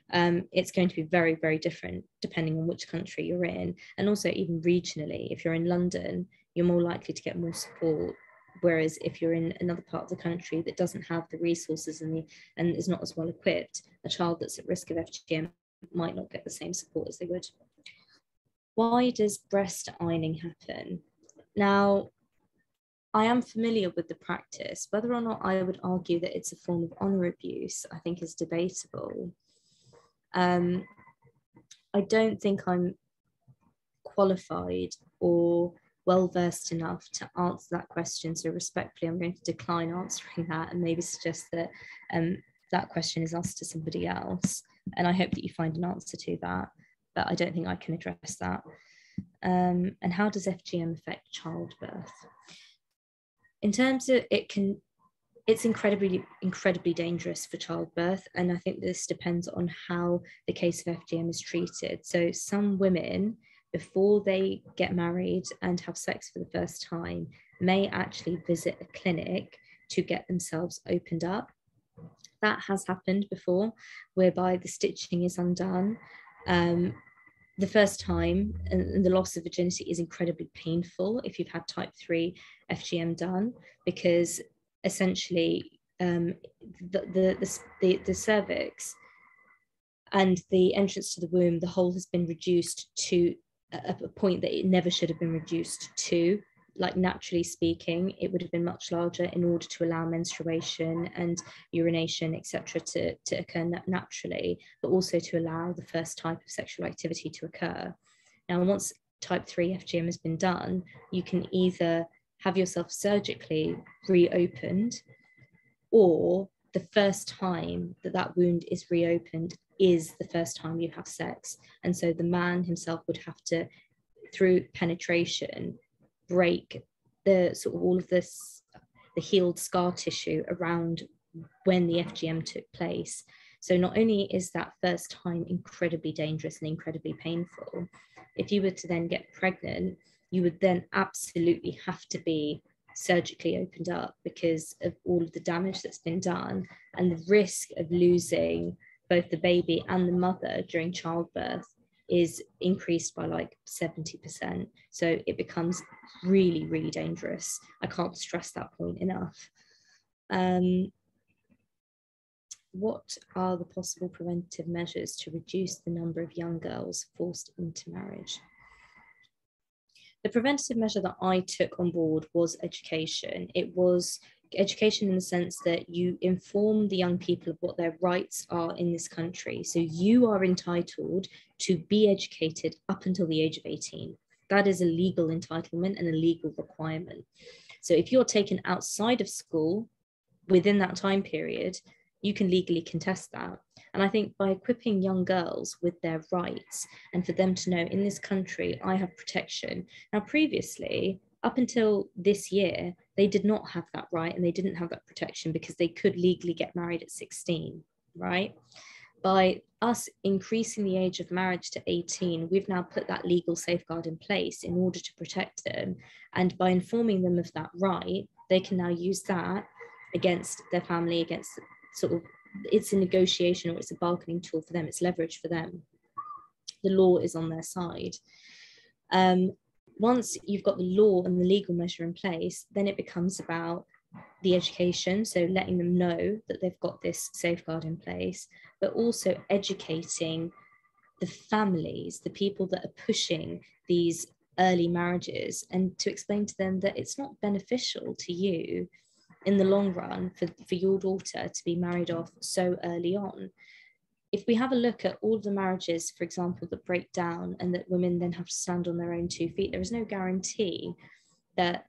It's going to be very, very different depending on which country you're in, and also even regionally. If you're in London, you're more likely to get more support, whereas if you're in another part of the country that doesn't have the resources and is not as well equipped, a child that's at risk of FGM might not get the same support as they would. Why does breast ironing happen? Now, I am familiar with the practice. Whether or not I would argue that it's a form of honour abuse, I think is debatable. I don't think I'm qualified or well-versed enough to answer that question. So respectfully, I'm going to decline answering that and maybe suggest that that question is asked to somebody else. And I hope that you find an answer to that, but I don't think I can address that. And how does FGM affect childbirth? In terms of it's incredibly dangerous for childbirth. And I think this depends on how the case of FGM is treated. So some women, before they get married and have sex for the first time, may actually visit a clinic to get themselves opened up. That has happened before, whereby the stitching is undone. The first time, and the loss of virginity is incredibly painful if you've had type 3 FGM done, because essentially the cervix and the entrance to the womb, the hole has been reduced to a point that it never should have been reduced to. Like, naturally speaking, it would have been much larger in order to allow menstruation and urination, etc., to occur naturally, but also to allow the first type of sexual activity to occur. Now, once type 3 FGM has been done, you can either have yourself surgically reopened, or the first time that wound is reopened is the first time you have sex. And so the man himself would have to, through penetration, break the sort of all of this, the healed scar tissue around when the FGM took place. So not only is that first time incredibly dangerous and incredibly painful, if you were to then get pregnant, you would then absolutely have to be surgically opened up because of all of the damage that's been done, and the risk of losing both the baby and the mother during childbirth is increased by like 70%. So it becomes really, really dangerous. I can't stress that point enough. What are the possible preventive measures to reduce the number of young girls forced into marriage? The preventative measure that I took on board was education. It was education in the sense that you inform the young people of what their rights are in this country. So you are entitled to be educated up until the age of 18. That is a legal entitlement and a legal requirement. So if you're taken outside of school within that time period, you can legally contest that. And I think by equipping young girls with their rights and for them to know in this country, I have protection. Now, previously, up until this year, they did not have that right and they didn't have that protection because they could legally get married at 16, right? By us increasing the age of marriage to 18, we've now put that legal safeguard in place in order to protect them. And by informing them of that right, they can now use that against their family, against sort of, it's a negotiation or it's a bargaining tool for them, it's leverage for them. The law is on their side. Once you've got the law and the legal measure in place, then it becomes about the education, so letting them know that they've got this safeguard in place, but also educating the families, the people that are pushing these early marriages, and to explain to them that it's not beneficial to you in the long run for your daughter to be married off so early on. If we have a look at all of the marriages, for example, that break down and that women then have to stand on their own 2 feet, there is no guarantee that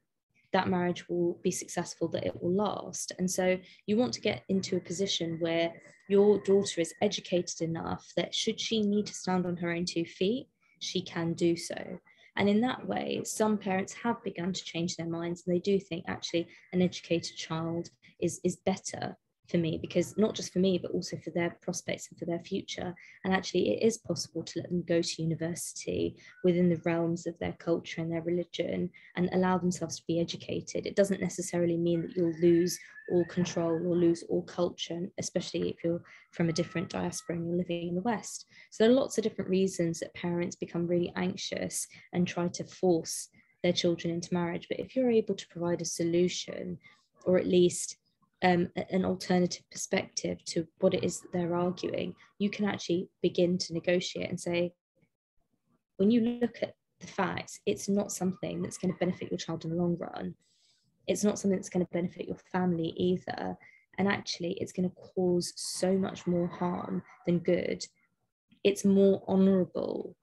that marriage will be successful, that it will last. And so you want to get into a position where your daughter is educated enough that should she need to stand on her own 2 feet, she can do so. And in that way, some parents have begun to change their minds and they do think actually an educated child is better for me, because not just for me, but also for their prospects and for their future. And actually it is possible to let them go to university within the realms of their culture and their religion and allow themselves to be educated. It doesn't necessarily mean that you'll lose all control or lose all culture, especially if you're from a different diaspora and you're living in the West. So there are lots of different reasons that parents become really anxious and try to force their children into marriage. But if you're able to provide a solution, or at least an alternative perspective to what it is that they're arguing, you can actually begin to negotiate and say, when you look at the facts, it's not something that's going to benefit your child in the long run. It's not something that's going to benefit your family either. And actually, it's going to cause so much more harm than good. It's more honourable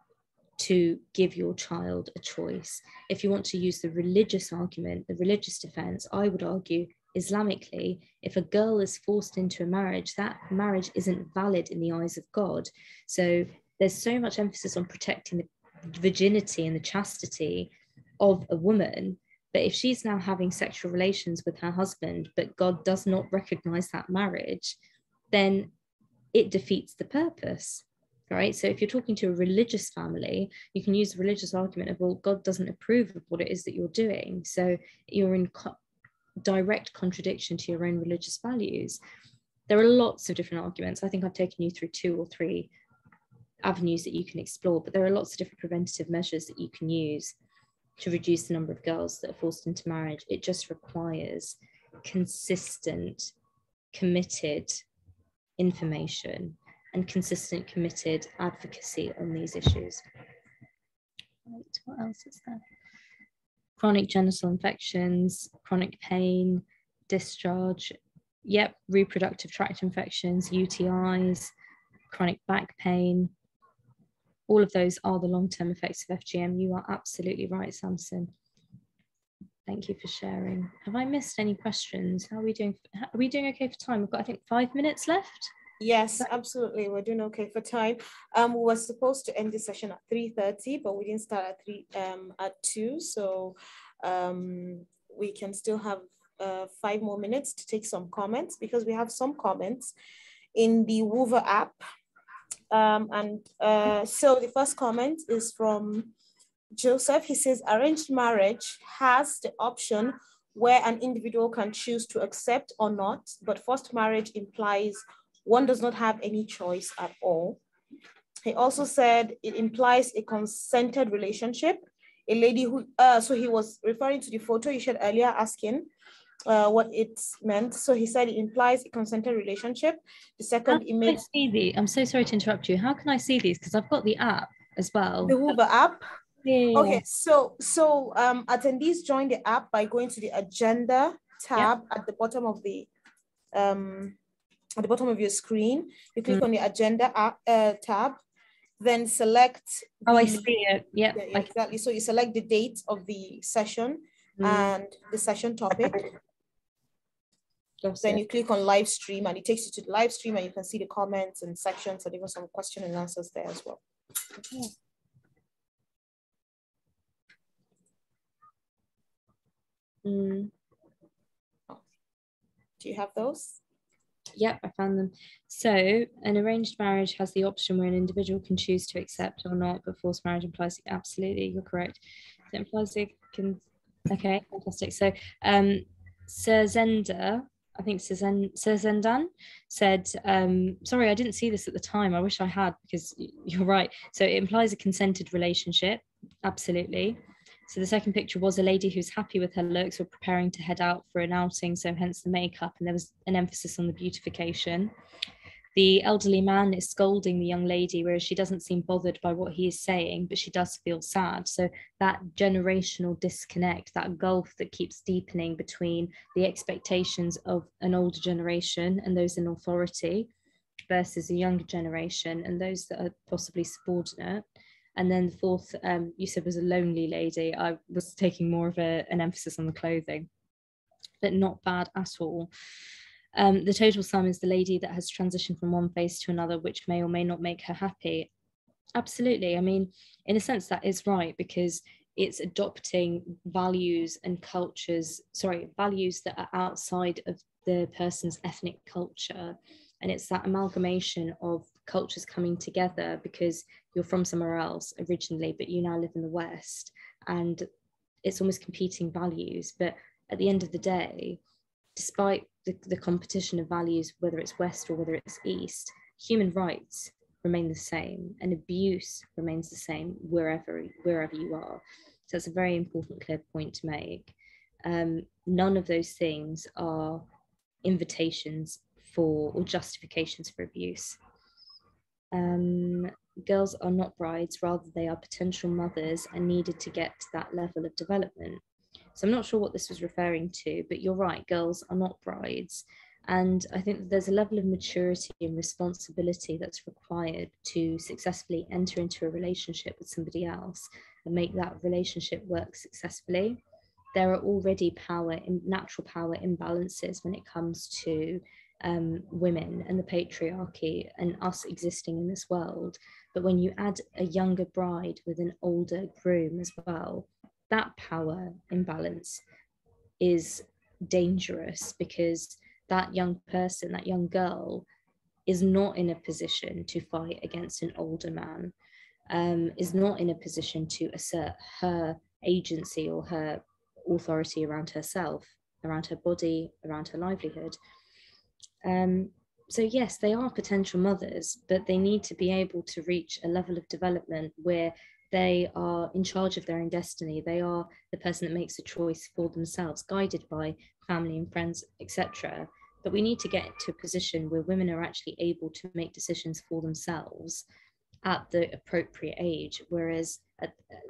to give your child a choice. If you want to use the religious argument, the religious defence, I would argue Islamically, if a girl is forced into a marriage, that marriage isn't valid in the eyes of God. So there's so much emphasis on protecting the virginity and the chastity of a woman. But if she's now having sexual relations with her husband, but God does not recognize that marriage, then it defeats the purpose, right? So if you're talking to a religious family, you can use the religious argument of, well, God doesn't approve of what it is that you're doing. So you're in direct contradiction to your own religious values. There are lots of different arguments. I think I've taken you through 2 or 3 avenues that you can explore, but there are lots of different preventative measures that you can use to reduce the number of girls that are forced into marriage. It just requires consistent, committed information and consistent, committed advocacy on these issues. Right, what else is there? Chronic genital infections, chronic pain, discharge, yep, reproductive tract infections, UTIs, chronic back pain. All of those are the long-term effects of FGM. You are absolutely right, Samson. Thank you for sharing. Have I missed any questions? How are we doing? Are we doing okay for time? We've got, I think, 5 minutes left. Yes, absolutely. We're doing okay for time. We were supposed to end this session at 3:30, but we didn't start at 2. So we can still have 5 more minutes to take some comments, because we have some comments in the Woover app. So the first comment is from Joseph. He says, arranged marriage has the option where an individual can choose to accept or not, but forced marriage implies one does not have any choice at all. He also said it implies a consented relationship. A lady who, so he was referring to the photo you shared earlier, asking what it meant. So he said it implies a consented relationship. The second image. I'm so sorry to interrupt you. How can I see these? Because I've got the app as well. The Hoover app? Yeah. Okay, so attendees join the app by going to the agenda tab at the bottom of the your screen. You click on the agenda tab, then select. I see it. Yeah, exactly. So you select the date of the session and the session topic. Then you click on live stream and it takes you to the live stream, and you can see the comments and sections and even some question and answers there as well. Okay. Do you have those? Yep, I found them. So an arranged marriage has the option where an individual can choose to accept or not, but forced marriage implies, absolutely, you're correct. It implies they can, okay, fantastic. So Sir Zenda, I think Sir Zendan said, sorry, I didn't see this at the time. I wish I had, because you're right. So it implies a consented relationship, absolutely. So the second picture was a lady who's happy with her looks or preparing to head out for an outing, so hence the makeup, and there was an emphasis on the beautification. The elderly man is scolding the young lady, whereas she doesn't seem bothered by what he is saying, but she does feel sad. So that generational disconnect, that gulf that keeps deepening between the expectations of an older generation and those in authority versus a younger generation and those that are possibly subordinate. And then the fourth, you said, was a lonely lady. I was taking more of an emphasis on the clothing, but not bad at all. The total sum is the lady that has transitioned from one phase to another, which may or may not make her happy. Absolutely. I mean, in a sense, that is right, because it's adopting values and cultures, values that are outside of the person's ethnic culture. And it's that amalgamation of cultures coming together because you're from somewhere else originally, but you now live in the West, and it's almost competing values. But at the end of the day, despite the competition of values, whether it's West or whether it's East, human rights remain the same and abuse remains the same wherever you are. So it's a very important, clear point to make. None of those things are invitations for or justifications for abuse. Girls are not brides, rather they are potential mothers and needed to get to that level of development. So I'm not sure what this was referring to, but you're right, girls are not brides. And I think that there's a level of maturity and responsibility that's required to successfully enter into a relationship with somebody else and make that relationship work successfully. There are already natural power imbalances when it comes to women and the patriarchy and us existing in this world. But when you add a younger bride with an older groom as well, that power imbalance is dangerous, because that young person, that young girl, is not in a position to fight against an older man, is not in a position to assert her agency or her authority around herself, around her body, around her livelihood. So yes, they are potential mothers, but they need to be able to reach a level of development where they are in charge of their own destiny. They are the person that makes a choice for themselves, guided by family and friends, etc. But we need to get to a position where women are actually able to make decisions for themselves at the appropriate age, whereas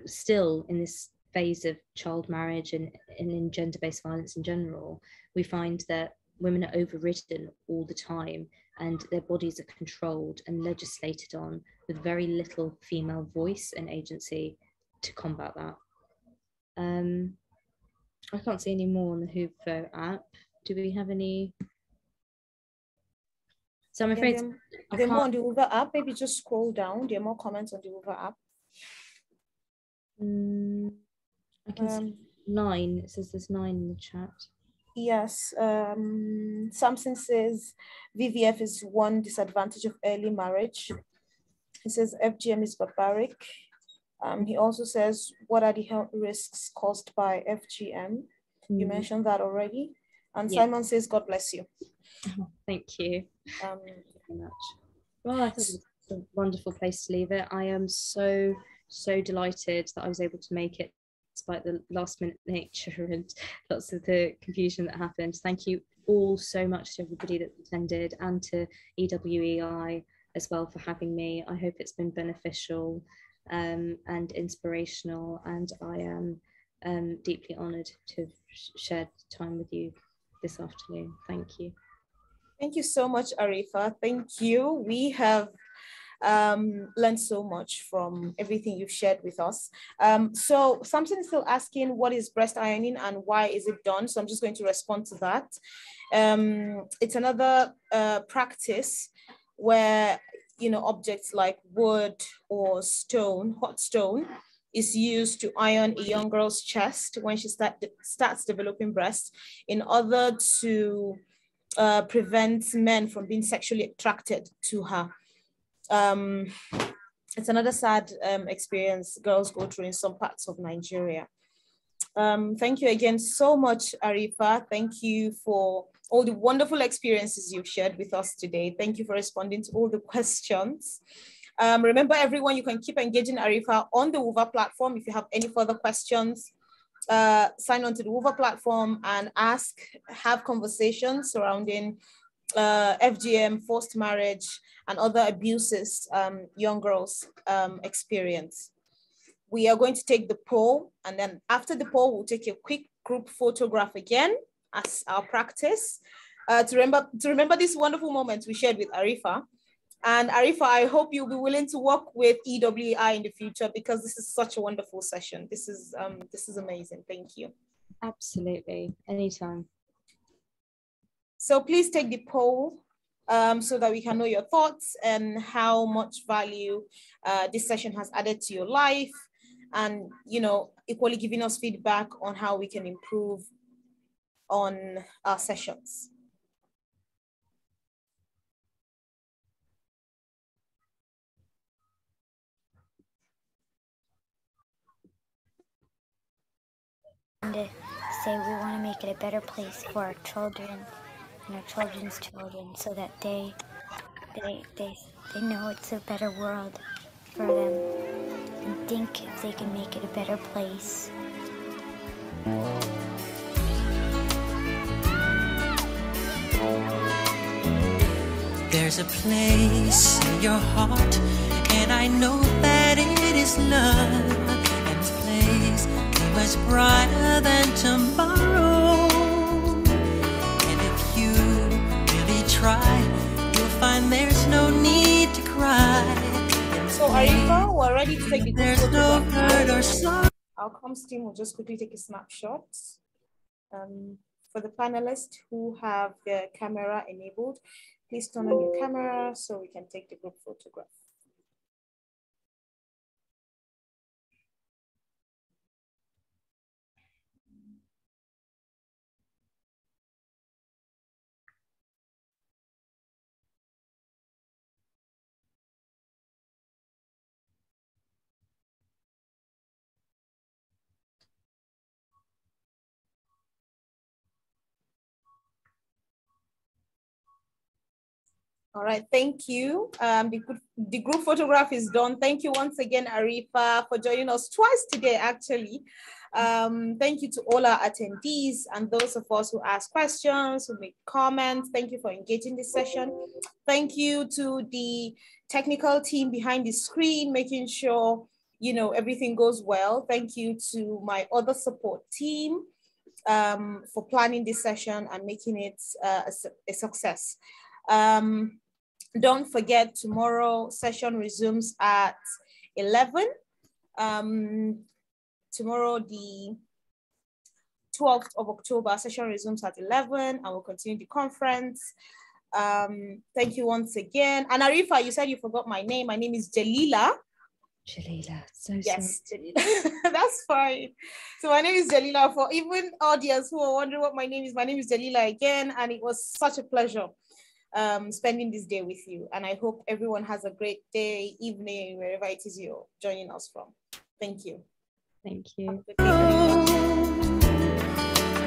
still in this phase of child marriage and in gender-based violence in general, we find that women are overridden all the time and their bodies are controlled and legislated on with very little female voice and agency to combat that. I can't see any more on the Hoover app. Do we have any? So I'm afraid there are more on the Hoover app. Maybe just scroll down. There are more comments on the Hoover app. I can see 9. It says there's 9 in the chat. Yes, Samson says VVF is one disadvantage of early marriage. He says FGM is barbaric. He also says, what are the health risks caused by FGM? You mentioned that already. And yeah. Simon says, God bless you. Thank you very much. Well, I think it's a wonderful place to leave it. I am so delighted that I was able to make it, despite the last minute nature and lots of the confusion that happened. Thank you all so much to everybody that attended, and to EWEI as well for having me. I hope it's been beneficial and inspirational, and I am deeply honoured to have shared time with you this afternoon. Thank you. Thank you so much, Arifa. Thank you. We have learned so much from everything you've shared with us. So Samson is still asking, what is breast ironing and why is it done? So I'm just going to respond to that. It's another practice where, you know, objects like wood or stone, hot stone, is used to iron a young girl's chest when she starts developing breasts in order to prevent men from being sexually attracted to her. It's another sad experience girls go through in some parts of Nigeria. Thank you again so much, Arifa. Thank you for all the wonderful experiences you've shared with us today. Thank you for responding to all the questions. Remember, everyone, you can keep engaging Arifa on the WUVA platform. If you have any further questions, sign on to the WUVA platform and have conversations surrounding FGM, forced marriage, and other abuses young girls experience. We are going to take the poll, and then after the poll, we'll take a quick group photograph again as our practice to remember these wonderful moments we shared with Arifa. And Arifa, I hope you'll be willing to work with EWEI in the future, because this is such a wonderful session. This is amazing. Thank you. Absolutely, anytime. So please take the poll so that we can know your thoughts and how much value this session has added to your life, and, you know, equally giving us feedback on how we can improve on our sessions. To say we want to make it a better place for our children and our children's children, so that they know it's a better world for them, and think if they can make it a better place. There's a place in your heart, and I know that it is love, and this place much brighter than tomorrow. And if you really try, you'll find there's no need to cry. So Arifa, we're ready to take the There's no hurt or sorrow. Our comms team will just quickly take a snapshot. For the panelists who have their camera enabled, please turn on your camera so we can take the group photograph. All right, thank you. The group photograph is done. Thank you once again, Arifa, for joining us twice today, actually. Thank you to all our attendees and those of us who ask questions, who make comments. Thank you for engaging this session. Thank you to the technical team behind the screen, making sure, you know, everything goes well. Thank you to my other support team for planning this session and making it a success. Don't forget, tomorrow session resumes at 11. Tomorrow, the 12th of October, session resumes at 11 and we'll continue the conference. Thank you once again. And Arifa, you said you forgot my name. My name is Jalila. Jalila, yes, Jalila. That's fine. So my name is Jalila. For even audience who are wondering what my name is Jalila again, and it was such a pleasure spending this day with you. And I hope everyone has a great day, evening, wherever it is you're joining us from. Thank you. Thank you.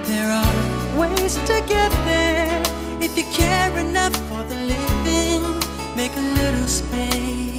There are ways to get there if you care enough for the living. Make a little space.